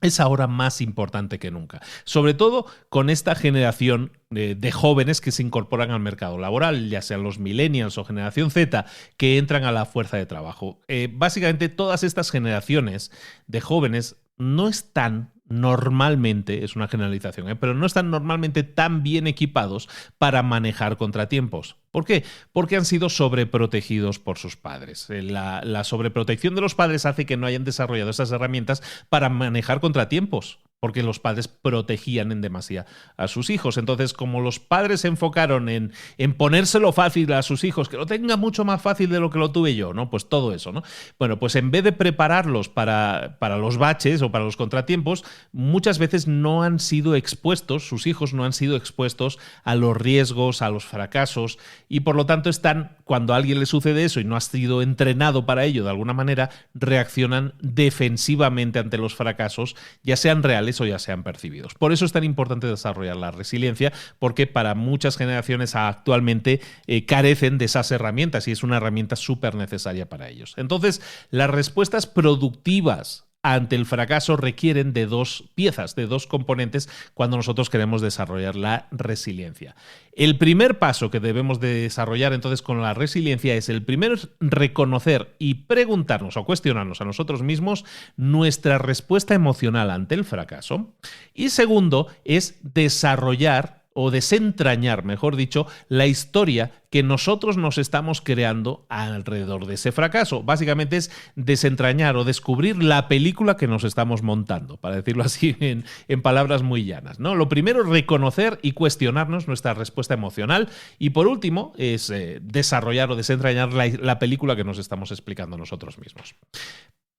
es ahora más importante que nunca, sobre todo con esta generación de jóvenes que se incorporan al mercado laboral, ya sean los millennials o generación Z, que entran a la fuerza de trabajo. Básicamente todas estas generaciones de jóvenes no están normalmente, es una generalización, pero no están normalmente tan bien equipados para manejar contratiempos. ¿Por qué? Porque han sido sobreprotegidos por sus padres. La sobreprotección de los padres hace que no hayan desarrollado esas herramientas para manejar contratiempos, porque los padres protegían en demasía a sus hijos. Entonces, como los padres se enfocaron en ponérselo fácil a sus hijos, que lo tenga mucho más fácil de lo que lo tuve yo, ¿no? Pues todo eso, ¿no? Bueno, pues en vez de prepararlos para los baches o para los contratiempos, muchas veces no han sido expuestos, sus hijos no han sido expuestos a los riesgos, a los fracasos, y por lo tanto están, cuando a alguien le sucede eso y no ha sido entrenado para ello de alguna manera, reaccionan defensivamente ante los fracasos, ya sean reales o ya sean percibidos. Por eso es tan importante desarrollar la resiliencia, porque para muchas generaciones actualmente carecen de esas herramientas y es una herramienta súper necesaria para ellos. Entonces, las respuestas productivas ante el fracaso requieren de dos piezas, de dos componentes cuando nosotros queremos desarrollar la resiliencia. El primer paso que debemos de desarrollar entonces con la resiliencia es el primero, es reconocer y preguntarnos o cuestionarnos a nosotros mismos nuestra respuesta emocional ante el fracaso. Y segundo es desarrollar o desentrañar, mejor dicho, la historia que nosotros nos estamos creando alrededor de ese fracaso. Básicamente es desentrañar o descubrir la película que nos estamos montando, para decirlo así en palabras muy llanas, ¿no? Lo primero es reconocer y cuestionarnos nuestra respuesta emocional y por último es desarrollar o desentrañar la película que nos estamos explicando nosotros mismos.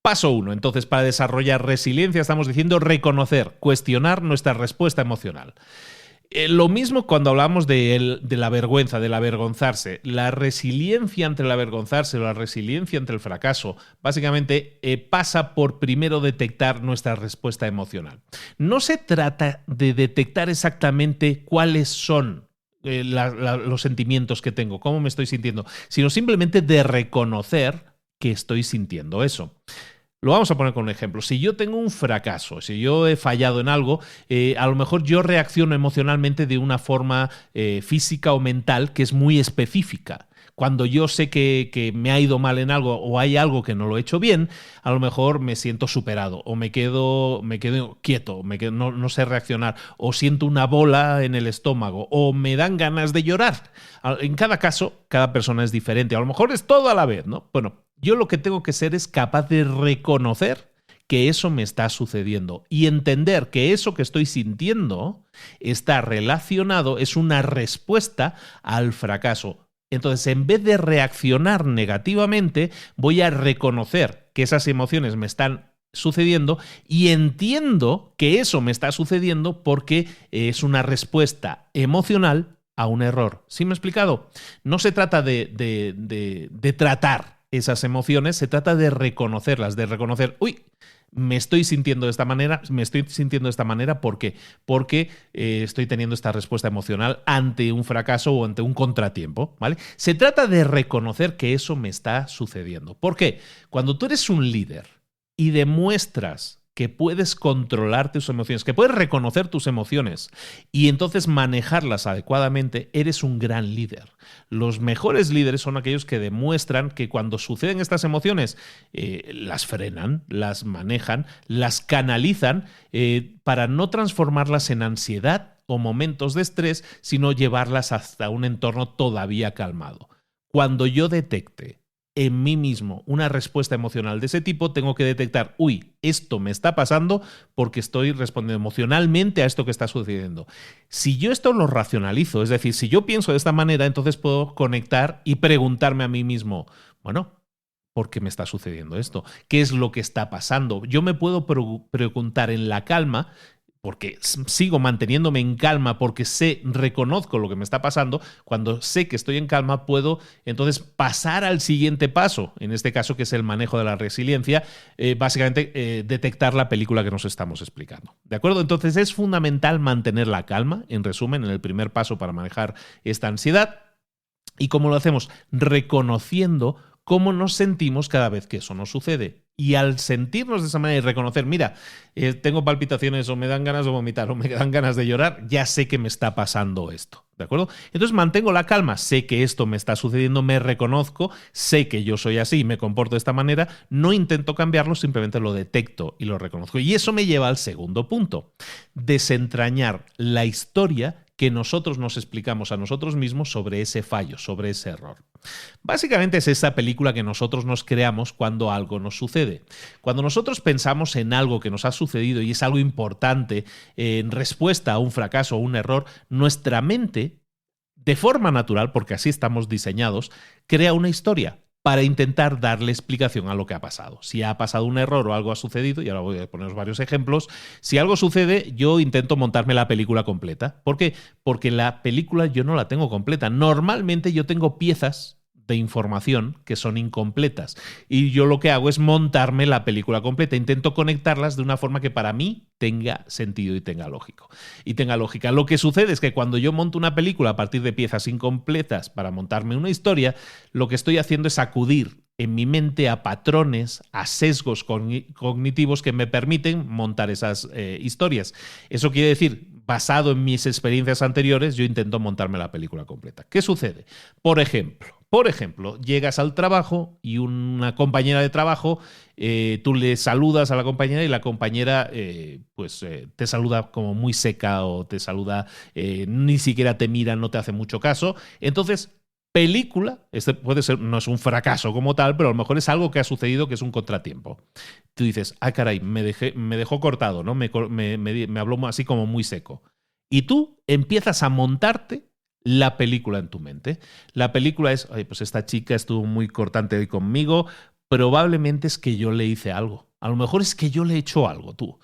Paso 1. Entonces, para desarrollar resiliencia estamos diciendo reconocer, cuestionar nuestra respuesta emocional. Lo mismo cuando hablamos de la vergüenza, del avergonzarse. La resiliencia ante el avergonzarse o la resiliencia ante el fracaso básicamente pasa por primero detectar nuestra respuesta emocional. No se trata de detectar exactamente cuáles son los sentimientos que tengo, cómo me estoy sintiendo, sino simplemente de reconocer que estoy sintiendo eso. Lo vamos a poner con un ejemplo. Si yo tengo un fracaso, si yo he fallado en algo, a lo mejor yo reacciono emocionalmente de una forma física o mental que es muy específica. Cuando yo sé que me ha ido mal en algo o hay algo que no lo he hecho bien, a lo mejor me siento superado o me quedo quieto, no sé reaccionar o siento una bola en el estómago o me dan ganas de llorar. En cada caso, cada persona es diferente. A lo mejor es todo a la vez, ¿no? Bueno, yo lo que tengo que ser es capaz de reconocer que eso me está sucediendo y entender que eso que estoy sintiendo está relacionado, es una respuesta al fracaso. Entonces, en vez de reaccionar negativamente, voy a reconocer que esas emociones me están sucediendo y entiendo que eso me está sucediendo porque es una respuesta emocional a un error. ¿Sí me he explicado? No se trata de tratar esas emociones, se trata de reconocerlas, de reconocer, me estoy sintiendo de esta manera, ¿por qué? Porque estoy teniendo esta respuesta emocional ante un fracaso o ante un contratiempo, ¿vale? Se trata de reconocer que eso me está sucediendo. ¿Por qué? Cuando tú eres un líder y demuestras que puedes controlar tus emociones, que puedes reconocer tus emociones y entonces manejarlas adecuadamente, eres un gran líder. Los mejores líderes son aquellos que demuestran que cuando suceden estas emociones, las frenan, las manejan, las canalizan para no transformarlas en ansiedad o momentos de estrés, sino llevarlas hasta un entorno todavía calmado. Cuando yo detecte en mí mismo una respuesta emocional de ese tipo, tengo que detectar, esto me está pasando porque estoy respondiendo emocionalmente a esto que está sucediendo. Si yo esto lo racionalizo, es decir, si yo pienso de esta manera, entonces puedo conectar y preguntarme a mí mismo, ¿por qué me está sucediendo esto? ¿Qué es lo que está pasando? Yo me puedo preguntar en la calma, porque sigo manteniéndome en calma, porque reconozco lo que me está pasando. Cuando sé que estoy en calma, puedo entonces pasar al siguiente paso, en este caso que es el manejo de la resiliencia, básicamente detectar la película que nos estamos explicando. ¿De acuerdo? Entonces es fundamental mantener la calma, en resumen, en el primer paso para manejar esta ansiedad. ¿Y cómo lo hacemos? Reconociendo cómo nos sentimos cada vez que eso nos sucede. Y al sentirnos de esa manera y reconocer, mira, tengo palpitaciones o me dan ganas de vomitar o me dan ganas de llorar, ya sé que me está pasando esto, ¿de acuerdo? Entonces mantengo la calma, sé que esto me está sucediendo, me reconozco, sé que yo soy así y me comporto de esta manera, no intento cambiarlo, simplemente lo detecto y lo reconozco. Y eso me lleva al segundo punto, desentrañar la historia que nosotros nos explicamos a nosotros mismos sobre ese fallo, sobre ese error. Básicamente es esa película que nosotros nos creamos cuando algo nos sucede. Cuando nosotros pensamos en algo que nos ha sucedido y es algo importante en respuesta a un fracaso o un error, nuestra mente, de forma natural, porque así estamos diseñados, crea una historia para intentar darle explicación a lo que ha pasado. Si ha pasado un error o algo ha sucedido, y ahora voy a poneros varios ejemplos, si algo sucede, yo intento montarme la película completa. ¿Por qué? Porque la película yo no la tengo completa. Normalmente yo tengo piezas de información que son incompletas y yo lo que hago es montarme la película completa, intento conectarlas de una forma que para mí tenga sentido y tenga lógica. Lo que sucede es que cuando yo monto una película a partir de piezas incompletas para montarme una historia, lo que estoy haciendo es acudir en mi mente a patrones, a sesgos cognitivos que me permiten montar esas historias. Eso quiere decir, basado en mis experiencias anteriores, yo intento montarme la película completa. ¿Qué sucede? Por ejemplo, llegas al trabajo y una compañera de trabajo, tú le saludas a la compañera y la compañera te saluda como muy seca o te saluda, ni siquiera te mira, no te hace mucho caso. Entonces, película, este puede ser, no es un fracaso como tal, pero a lo mejor es algo que ha sucedido que es un contratiempo. Tú dices, caray, me dejó cortado, ¿no? Me habló así como muy seco. Y tú empiezas a montarte la película en tu mente. La película es, pues esta chica estuvo muy cortante hoy conmigo, probablemente es que yo le hice algo. A lo mejor es que yo le he hecho algo, tú.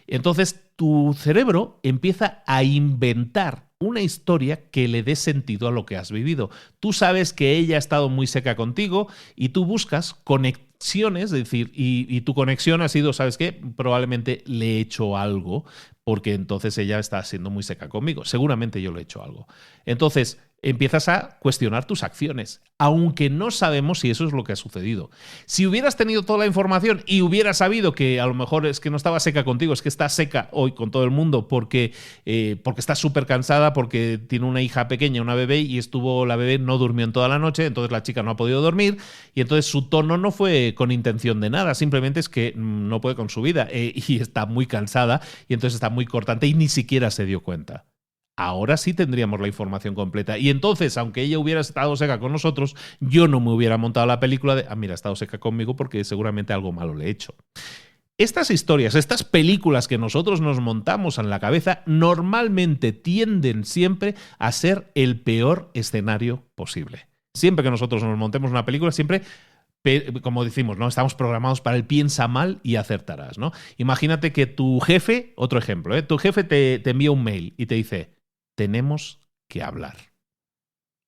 Entonces, tu cerebro empieza a inventar una historia que le dé sentido a lo que has vivido. Tú sabes que ella ha estado muy seca contigo y tú buscas conexiones, es decir, y tu conexión ha sido, ¿sabes qué? Probablemente le he hecho algo porque entonces ella está siendo muy seca conmigo. Seguramente yo le he hecho algo. Entonces, empiezas a cuestionar tus acciones, aunque no sabemos si eso es lo que ha sucedido. Si hubieras tenido toda la información y hubieras sabido que a lo mejor es que no estaba seca contigo, es que está seca hoy con todo el mundo porque está súper cansada, porque tiene una hija pequeña, una bebé, y la bebé no durmió en toda la noche, entonces la chica no ha podido dormir, y entonces su tono no fue con intención de nada, simplemente es que no puede con su vida y está muy cansada, y entonces está muy cortante y ni siquiera se dio cuenta. Ahora sí tendríamos la información completa. Y entonces, aunque ella hubiera estado seca con nosotros, yo no me hubiera montado la película de, mira, ha estado seca conmigo porque seguramente algo malo le he hecho. Estas historias, estas películas que nosotros nos montamos en la cabeza, normalmente tienden siempre a ser el peor escenario posible. Siempre que nosotros nos montemos una película, siempre, como decimos, ¿no? Estamos programados para el piensa mal y acertarás, ¿no? Imagínate que tu jefe, otro ejemplo, tu jefe te envía un mail y te dice, tenemos que hablar.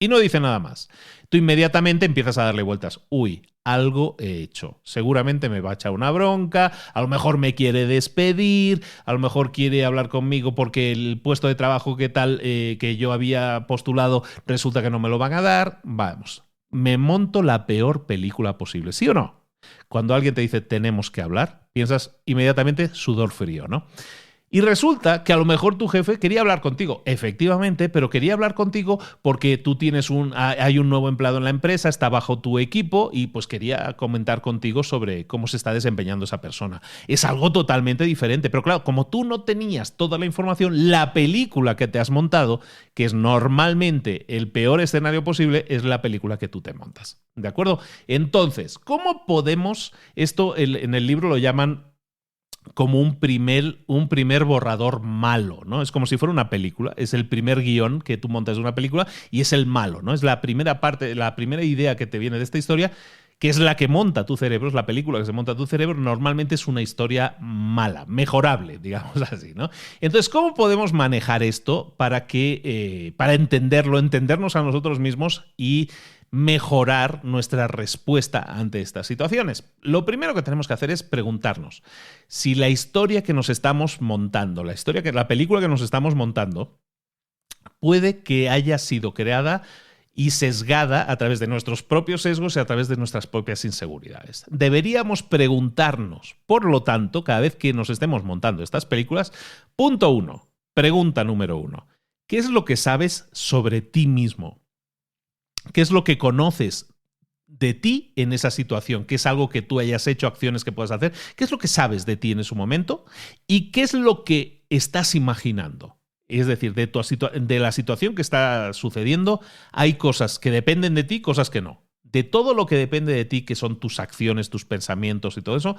Y no dice nada más. Tú inmediatamente empiezas a darle vueltas. Uy, algo he hecho. Seguramente me va a echar una bronca, a lo mejor me quiere despedir, a lo mejor quiere hablar conmigo porque el puesto de trabajo que yo había postulado resulta que no me lo van a dar. Vamos, me monto la peor película posible, ¿sí o no? Cuando alguien te dice tenemos que hablar, piensas inmediatamente sudor frío, ¿no? Y resulta que a lo mejor tu jefe quería hablar contigo, efectivamente, pero quería hablar contigo porque tú hay un nuevo empleado en la empresa, está bajo tu equipo y pues quería comentar contigo sobre cómo se está desempeñando esa persona. Es algo totalmente diferente, pero claro, como tú no tenías toda la información, la película que te has montado, que es normalmente el peor escenario posible, es la película que tú te montas. ¿De acuerdo? Entonces, ¿cómo podemos, esto en el libro lo llaman como un primer borrador malo, ¿no? Es como si fuera una película, es el primer guión que tú montas de una película y es el malo, ¿no? Es la primera parte, la primera idea que te viene de esta historia, que es la que monta tu cerebro, es la película que se monta tu cerebro, normalmente es una historia mala, mejorable, digamos así, ¿no? Entonces, ¿cómo podemos manejar esto para entendernos a nosotros mismos y mejorar nuestra respuesta ante estas situaciones? Lo primero que tenemos que hacer es preguntarnos si la historia que nos estamos montando, la película que nos estamos montando, puede que haya sido creada y sesgada a través de nuestros propios sesgos y a través de nuestras propias inseguridades. Deberíamos preguntarnos, por lo tanto, cada vez que nos estemos montando estas películas, punto 1, pregunta número 1, ¿qué es lo que sabes sobre ti mismo? ¿Qué es lo que conoces de ti en esa situación? ¿Qué es algo que tú hayas hecho, acciones que puedas hacer? ¿Qué es lo que sabes de ti en ese momento? ¿Y qué es lo que estás imaginando? Es decir, de la situación que está sucediendo, hay cosas que dependen de ti, cosas que no. De todo lo que depende de ti, que son tus acciones, tus pensamientos y todo eso,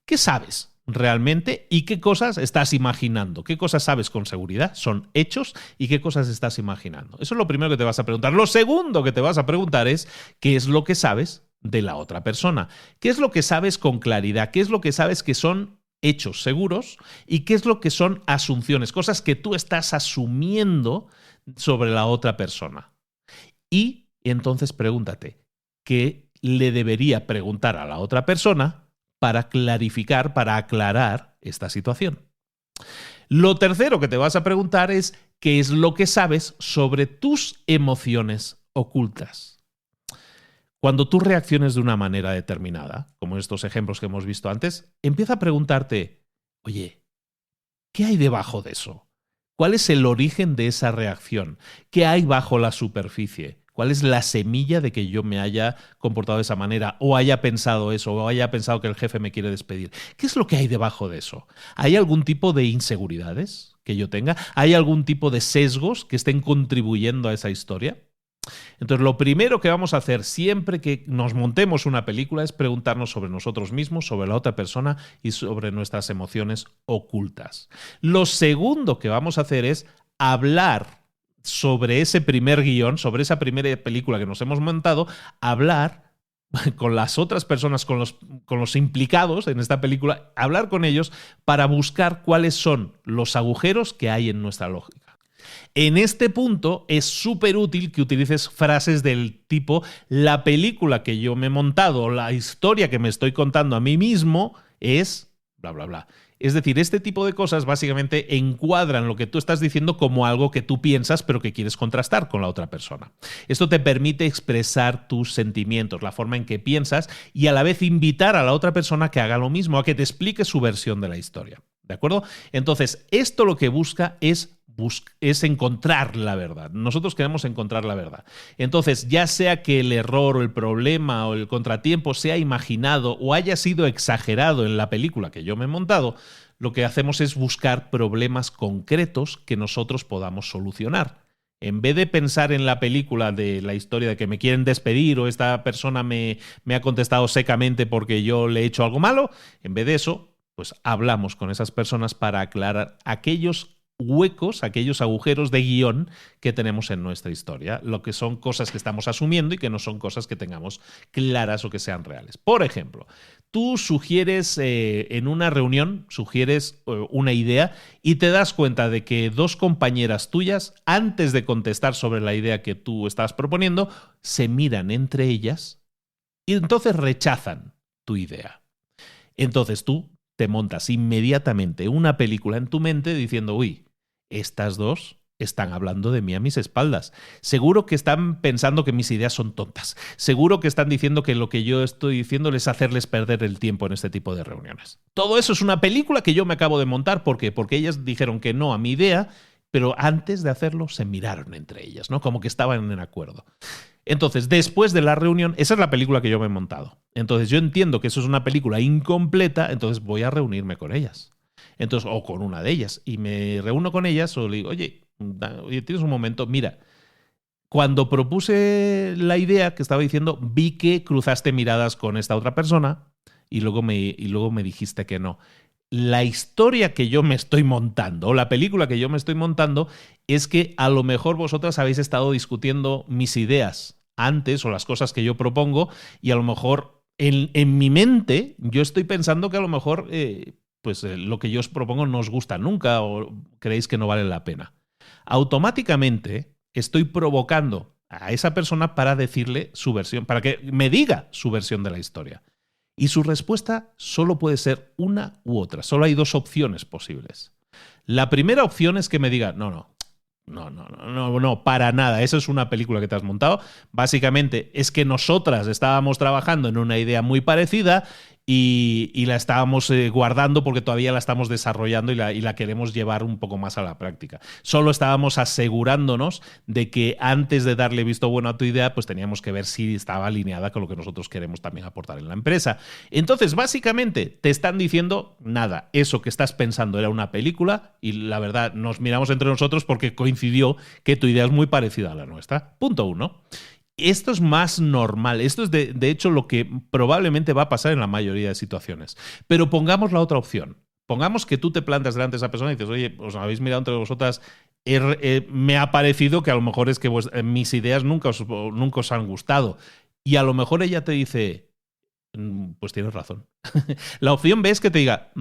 ¿qué sabes realmente y qué cosas estás imaginando? ¿Qué cosas sabes con seguridad? Son hechos y qué cosas estás imaginando. Eso es lo primero que te vas a preguntar. Lo segundo que te vas a preguntar es ¿qué es lo que sabes de la otra persona? ¿Qué es lo que sabes con claridad? ¿Qué es lo que sabes que son hechos seguros y qué es lo que son asunciones, cosas que tú estás asumiendo sobre la otra persona? Y entonces pregúntate, ¿qué le debería preguntar a la otra persona para clarificar, para aclarar esta situación? Lo tercero que te vas a preguntar es ¿qué es lo que sabes sobre tus emociones ocultas? Cuando tú reacciones de una manera determinada, como estos ejemplos que hemos visto antes, empieza a preguntarte, oye, ¿qué hay debajo de eso? ¿Cuál es el origen de esa reacción? ¿Qué hay bajo la superficie? ¿Cuál es la semilla de que yo me haya comportado de esa manera o haya pensado eso o haya pensado que el jefe me quiere despedir? ¿Qué es lo que hay debajo de eso? ¿Hay algún tipo de inseguridades que yo tenga? ¿Hay algún tipo de sesgos que estén contribuyendo a esa historia? Entonces, lo primero que vamos a hacer siempre que nos montemos una película es preguntarnos sobre nosotros mismos, sobre la otra persona y sobre nuestras emociones ocultas. Lo segundo que vamos a hacer es hablar sobre ese primer guión, sobre esa primera película que nos hemos montado, hablar con las otras personas, con los implicados en esta película, hablar con ellos para buscar cuáles son los agujeros que hay en nuestra lógica. En este punto es súper útil que utilices frases del tipo la película que yo me he montado, la historia que me estoy contando a mí mismo es bla, bla, bla. Es decir, este tipo de cosas básicamente encuadran lo que tú estás diciendo como algo que tú piensas pero que quieres contrastar con la otra persona. Esto te permite expresar tus sentimientos, la forma en que piensas y a la vez invitar a la otra persona que haga lo mismo, a que te explique su versión de la historia. ¿De acuerdo? Entonces, esto lo que busca es encontrar la verdad. Nosotros queremos encontrar la verdad. Entonces, ya sea que el error o el problema o el contratiempo sea imaginado o haya sido exagerado en la película que yo me he montado, lo que hacemos es buscar problemas concretos que nosotros podamos solucionar. En vez de pensar en la película de la historia de que me quieren despedir o esta persona me ha contestado secamente porque yo le he hecho algo malo, en vez de eso, pues hablamos con esas personas para aclarar aquellos huecos, aquellos agujeros de guión que tenemos en nuestra historia, lo que son cosas que estamos asumiendo y que no son cosas que tengamos claras o que sean reales. Por ejemplo, tú sugieres en una reunión, sugieres una idea y te das cuenta de que dos compañeras tuyas, antes de contestar sobre la idea que tú estás proponiendo, se miran entre ellas y entonces rechazan tu idea. Entonces tú te montas inmediatamente una película en tu mente diciendo, uy, estas dos están hablando de mí a mis espaldas. Seguro que están pensando que mis ideas son tontas. Seguro que están diciendo que lo que yo estoy diciendo es hacerles perder el tiempo en este tipo de reuniones. Todo eso es una película que yo me acabo de montar. ¿Por qué? Porque ellas dijeron que no a mi idea, pero antes de hacerlo se miraron entre ellas, ¿no? Como que estaban en acuerdo. Entonces, después de la reunión, esa es la película que yo me he montado. Entonces, yo entiendo que eso es una película incompleta, entonces voy a reunirme con ellas. Entonces, o con una de ellas. Y me reúno con ellas o le digo, oye, tienes un momento, mira, cuando propuse la idea que estaba diciendo, vi que cruzaste miradas con esta otra persona y luego me dijiste que no. La historia que yo me estoy montando, o la película que yo me estoy montando, es que a lo mejor vosotras habéis estado discutiendo mis ideas antes o las cosas que yo propongo y a lo mejor en mi mente yo estoy pensando que a lo mejor lo que yo os propongo no os gusta nunca o creéis que no vale la pena. Automáticamente estoy provocando a esa persona para decirle su versión, para que me diga su versión de la historia. Y su respuesta solo puede ser una u otra. Solo hay dos opciones posibles. La primera opción es que me diga, no, No, para nada. Eso es una película que te has montado. Básicamente es que nosotras estábamos trabajando en una idea muy parecida y la estábamos guardando porque todavía la estamos desarrollando y la queremos llevar un poco más a la práctica. Solo estábamos asegurándonos de que antes de darle visto bueno a tu idea, pues teníamos que ver si estaba alineada con lo que nosotros queremos también aportar en la empresa. Entonces, básicamente, te están diciendo nada. Eso que estás pensando era una película y la verdad nos miramos entre nosotros porque coincidió que tu idea es muy parecida a la nuestra. Punto uno. Esto es más normal. Esto es, de hecho, lo que probablemente va a pasar en la mayoría de situaciones. Pero pongamos la otra opción. Pongamos que tú te plantas delante de esa persona y dices, oye, os habéis mirado entre vosotras, me ha parecido que a lo mejor es que mis ideas nunca os han gustado. Y a lo mejor ella te dice, pues tienes razón. La opción B es que te diga,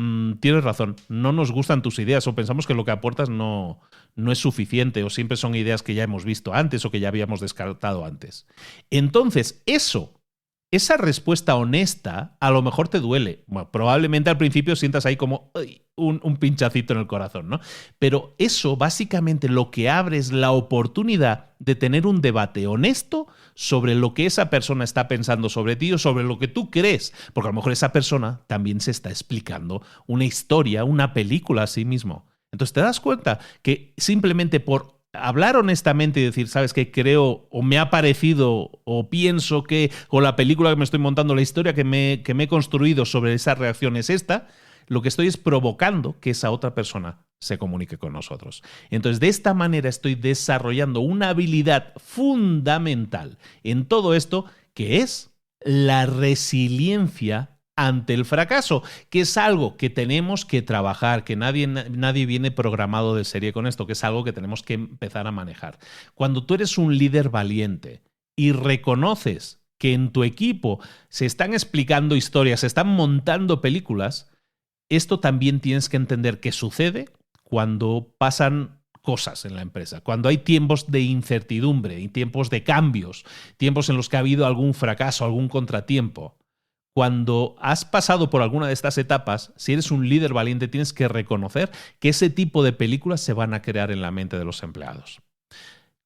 tienes razón, no nos gustan tus ideas o pensamos que lo que aportas no es suficiente o siempre son ideas que ya hemos visto antes o que ya habíamos descartado antes. Entonces, esa respuesta honesta a lo mejor te duele. Bueno, probablemente al principio sientas ahí como un pinchacito en el corazón, ¿no? Pero eso básicamente lo que abre es la oportunidad de tener un debate honesto sobre lo que esa persona está pensando sobre ti o sobre lo que tú crees. Porque a lo mejor esa persona también se está explicando una historia, una película a sí mismo. Entonces te das cuenta que simplemente por hablar honestamente y decir, ¿sabes qué? Creo o me ha parecido o pienso que, o la película que me estoy montando, la historia que me he construido sobre esa reacción es esta, lo que estoy es provocando que esa otra persona se comunique con nosotros. Entonces, de esta manera estoy desarrollando una habilidad fundamental en todo esto, que es la resiliencia ante el fracaso, que es algo que tenemos que trabajar, que nadie viene programado de serie con esto, que es algo que tenemos que empezar a manejar. Cuando tú eres un líder valiente y reconoces que en tu equipo se están explicando historias, se están montando películas, esto también tienes que entender que sucede cuando pasan cosas en la empresa, cuando hay tiempos de incertidumbre y tiempos de cambios, tiempos en los que ha habido algún fracaso, algún contratiempo. Cuando has pasado por alguna de estas etapas, si eres un líder valiente, tienes que reconocer que ese tipo de películas se van a crear en la mente de los empleados.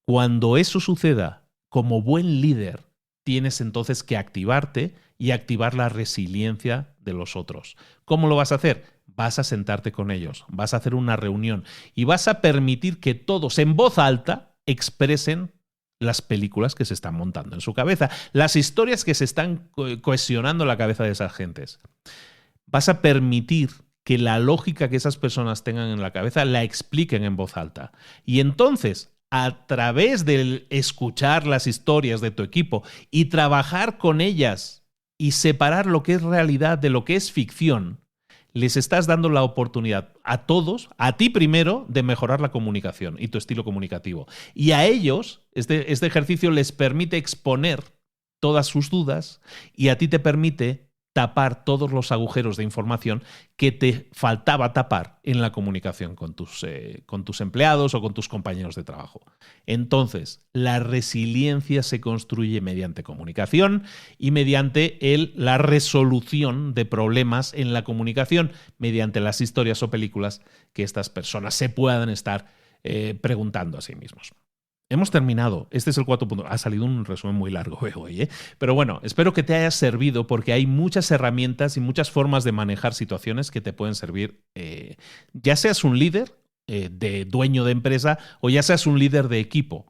Cuando eso suceda, como buen líder, tienes entonces que activarte y activar la resiliencia de los otros. ¿Cómo lo vas a hacer? Vas a sentarte con ellos, vas a hacer una reunión y vas a permitir que todos en voz alta expresen las películas que se están montando en su cabeza, las historias que se están cohesionando en la cabeza de esas gentes. Vas a permitir que la lógica que esas personas tengan en la cabeza la expliquen en voz alta. Y entonces, a través de escuchar las historias de tu equipo y trabajar con ellas y separar lo que es realidad de lo que es ficción, les estás dando la oportunidad a todos, a ti primero, de mejorar la comunicación y tu estilo comunicativo. Y a ellos, este ejercicio les permite exponer todas sus dudas y a ti te permite tapar todos los agujeros de información que te faltaba tapar en la comunicación con tus empleados o con tus compañeros de trabajo. Entonces, la resiliencia se construye mediante comunicación y mediante la resolución de problemas en la comunicación, mediante las historias o películas que estas personas se puedan estar preguntando a sí mismos. Hemos terminado. Este es el 4.0. Ha salido un resumen muy largo hoy, ¿eh? Pero bueno, espero que te haya servido porque hay muchas herramientas y muchas formas de manejar situaciones que te pueden servir, ya seas un líder de dueño de empresa o ya seas un líder de equipo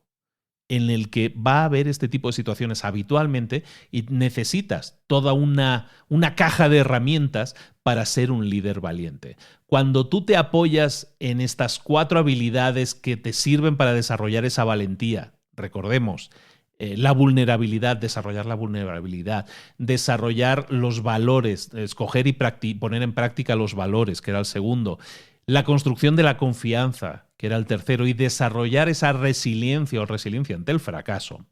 en el que va a haber este tipo de situaciones habitualmente y necesitas toda una caja de herramientas para ser un líder valiente. Cuando tú te apoyas en estas 4 habilidades que te sirven para desarrollar esa valentía, recordemos, la vulnerabilidad, desarrollar la vulnerabilidad, desarrollar los valores, escoger y poner en práctica los valores, que era el segundo, la construcción de la confianza, que era el tercero, y desarrollar esa resiliencia o resiliencia ante el fracaso,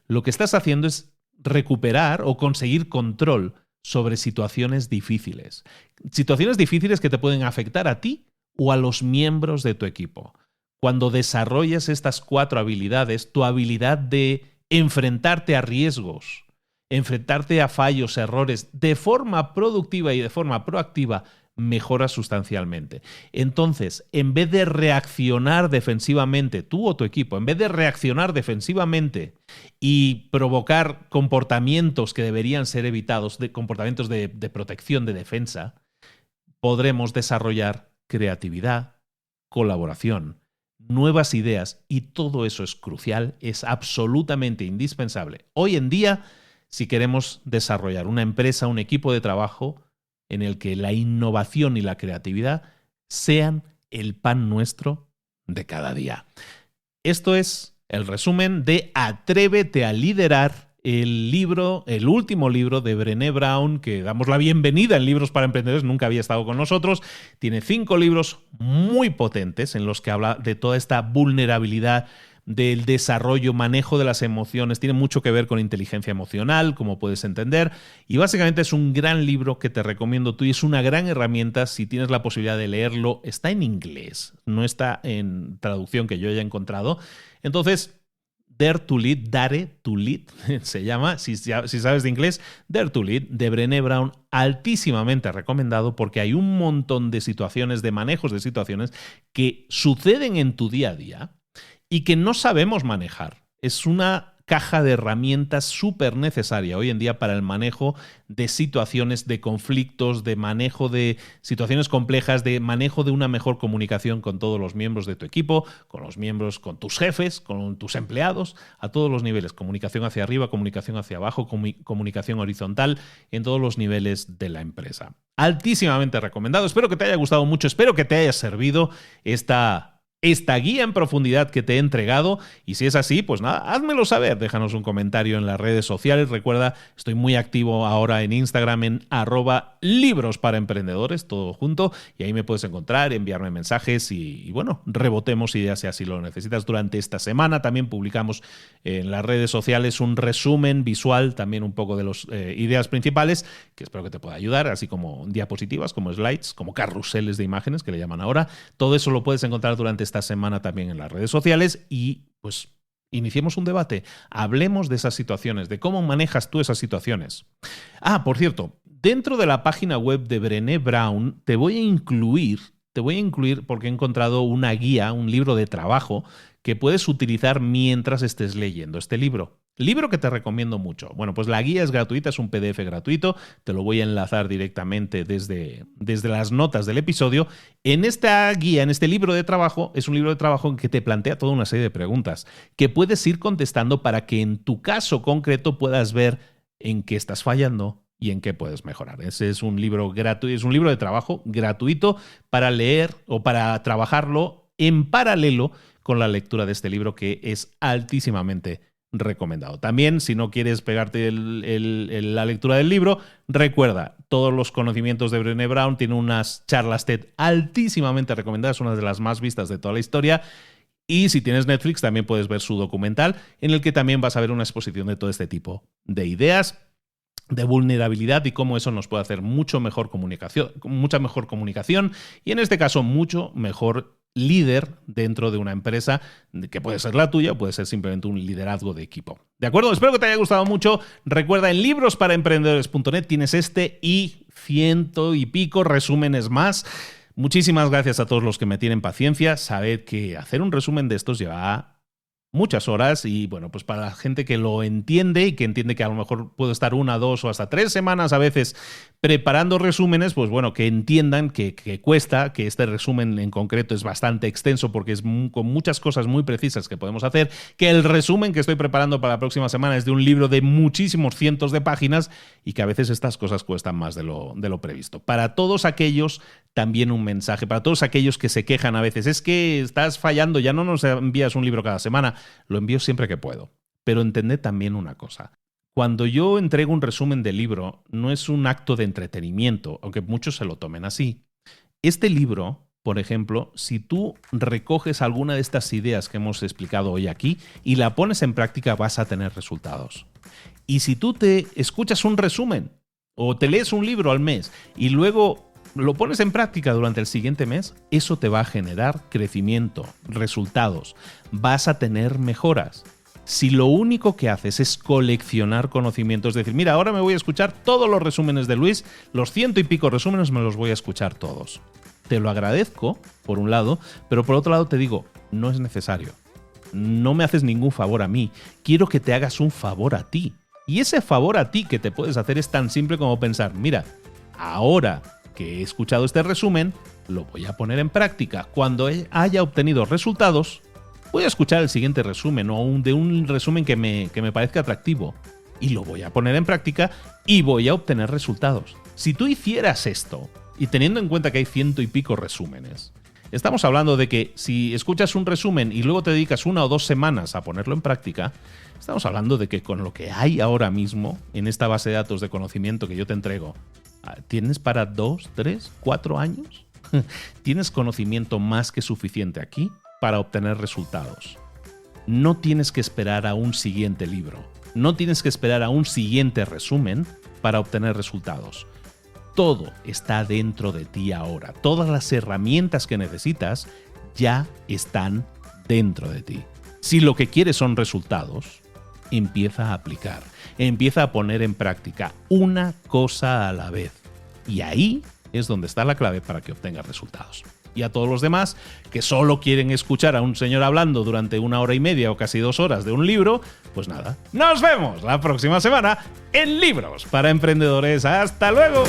lo que estás haciendo es recuperar o conseguir control sobre situaciones difíciles. Situaciones difíciles que te pueden afectar a ti o a los miembros de tu equipo. Cuando desarrollas estas 4 habilidades, tu habilidad de enfrentarte a riesgos, enfrentarte a fallos, errores, de forma productiva y de forma proactiva, mejora sustancialmente. Entonces, en vez de reaccionar defensivamente, tú o tu equipo, en vez de reaccionar defensivamente y provocar comportamientos que deberían ser evitados, comportamientos de protección, de defensa, podremos desarrollar creatividad, colaboración, nuevas ideas, y todo eso es crucial, es absolutamente indispensable hoy en día si queremos desarrollar una empresa, un equipo de trabajo en el que la innovación y la creatividad sean el pan nuestro de cada día. Esto es el resumen de Atrévete a liderar, el último libro de Brené Brown, que damos la bienvenida en Libros para Emprendedores, nunca había estado con nosotros. Tiene 5 libros muy potentes en los que habla de toda esta vulnerabilidad, del desarrollo, manejo de las emociones. Tiene mucho que ver con inteligencia emocional, como puedes entender, y básicamente es un gran libro que te recomiendo tú y es una gran herramienta si tienes la posibilidad de leerlo. Está en inglés, no está en traducción que yo haya encontrado. Entonces, Dare to Lead, se llama, si sabes de inglés, Dare to Lead, de Brené Brown, altísimamente recomendado porque hay un montón de situaciones, de manejos de situaciones que suceden en tu día a día y que no sabemos manejar. Es una caja de herramientas súper necesaria hoy en día para el manejo de situaciones, de conflictos, de manejo de situaciones complejas, de manejo de una mejor comunicación con todos los miembros de tu equipo, con los miembros, con tus jefes, con tus empleados, a todos los niveles. Comunicación hacia arriba, comunicación hacia abajo, comunicación horizontal en todos los niveles de la empresa. Altísimamente recomendado. Espero que te haya gustado mucho, espero que te haya servido esta guía en profundidad que te he entregado, y si es así, pues nada, házmelo saber, déjanos un comentario en las redes sociales. Recuerda, estoy muy activo ahora en Instagram en @librosparaemprendedores, todo junto, y ahí me puedes encontrar, enviarme mensajes y bueno, rebotemos ideas si así lo necesitas. Durante esta semana también publicamos en las redes sociales un resumen visual, también un poco de las ideas principales, que espero que te pueda ayudar, así como diapositivas, como slides, como carruseles de imágenes que le llaman ahora. Todo eso lo puedes encontrar durante esta semana también en las redes sociales y pues iniciemos un debate, hablemos de esas situaciones, de cómo manejas tú esas situaciones. Por cierto, dentro de la página web de Brené Brown te voy a incluir porque he encontrado una guía, un libro de trabajo que puedes utilizar mientras estés leyendo este libro. Libro que te recomiendo mucho. Bueno, pues la guía es gratuita, es un PDF gratuito, te lo voy a enlazar directamente desde las notas del episodio. En esta guía, en este libro de trabajo, es un libro de trabajo en que te plantea toda una serie de preguntas que puedes ir contestando para que en tu caso concreto puedas ver en qué estás fallando y en qué puedes mejorar. Ese es un libro gratuito, es un libro de trabajo gratuito para leer o para trabajarlo en paralelo con la lectura de este libro, que es altísimamente recomendado. También, si no quieres pegarte la lectura del libro, recuerda, todos los conocimientos de Brené Brown, tiene unas charlas TED altísimamente recomendadas, una de las más vistas de toda la historia. Y si tienes Netflix, también puedes ver su documental, en el que también vas a ver una exposición de todo este tipo de ideas, de vulnerabilidad y cómo eso nos puede hacer mucha mejor comunicación y en este caso mucho mejor líder dentro de una empresa, que puede ser la tuya o puede ser simplemente un liderazgo de equipo. ¿De acuerdo? Espero que te haya gustado mucho. Recuerda, en librosparaemprendedores.net tienes este y 100 y pico resúmenes más. Muchísimas gracias a todos los que me tienen paciencia. Sabed que hacer un resumen de estos lleva muchas horas y bueno, pues para la gente que lo entiende y que entiende que a lo mejor puedo estar 1, 2 o hasta 3 semanas a veces preparando resúmenes, pues bueno, que entiendan que cuesta, que este resumen en concreto es bastante extenso porque es con muchas cosas muy precisas que podemos hacer, que el resumen que estoy preparando para la próxima semana es de un libro de muchísimos cientos de páginas y que a veces estas cosas cuestan más de lo previsto. Para todos aquellos, también un mensaje, para todos aquellos que se quejan a veces, es que estás fallando, ya no nos envías un libro cada semana, lo envío siempre que puedo. Pero entended también una cosa. Cuando yo entrego un resumen de libro, no es un acto de entretenimiento, aunque muchos se lo tomen así. Este libro, por ejemplo, si tú recoges alguna de estas ideas que hemos explicado hoy aquí y la pones en práctica, vas a tener resultados. Y si tú te escuchas un resumen o te lees un libro al mes y luego lo pones en práctica durante el siguiente mes, eso te va a generar crecimiento, resultados, vas a tener mejoras. Si lo único que haces es coleccionar conocimiento, es decir, mira, ahora me voy a escuchar todos los resúmenes de Luis, los 100 y pico resúmenes me los voy a escuchar todos. Te lo agradezco, por un lado, pero por otro lado te digo, no es necesario. No me haces ningún favor a mí, quiero que te hagas un favor a ti. Y ese favor a ti que te puedes hacer es tan simple como pensar, mira, ahora que he escuchado este resumen, lo voy a poner en práctica. Cuando haya obtenido resultados, voy a escuchar el siguiente resumen o de un resumen que me parezca atractivo y lo voy a poner en práctica y voy a obtener resultados. Si tú hicieras esto, y teniendo en cuenta que hay 100 y pico resúmenes, estamos hablando de que si escuchas un resumen y luego te dedicas 1 o 2 semanas a ponerlo en práctica, estamos hablando de que con lo que hay ahora mismo en esta base de datos de conocimiento que yo te entrego, ¿tienes para 2, 3, 4 años? Tienes conocimiento más que suficiente aquí para obtener resultados. No tienes que esperar a un siguiente libro. No tienes que esperar a un siguiente resumen para obtener resultados. Todo está dentro de ti ahora. Todas las herramientas que necesitas ya están dentro de ti. Si lo que quieres son resultados, empieza a aplicar. Empieza a poner en práctica una cosa a la vez. Y ahí es donde está la clave para que obtengas resultados. Y a todos los demás que solo quieren escuchar a un señor hablando durante 1 hora y media o casi 2 horas de un libro, pues nada, nos vemos la próxima semana en Libros para Emprendedores. ¡Hasta luego!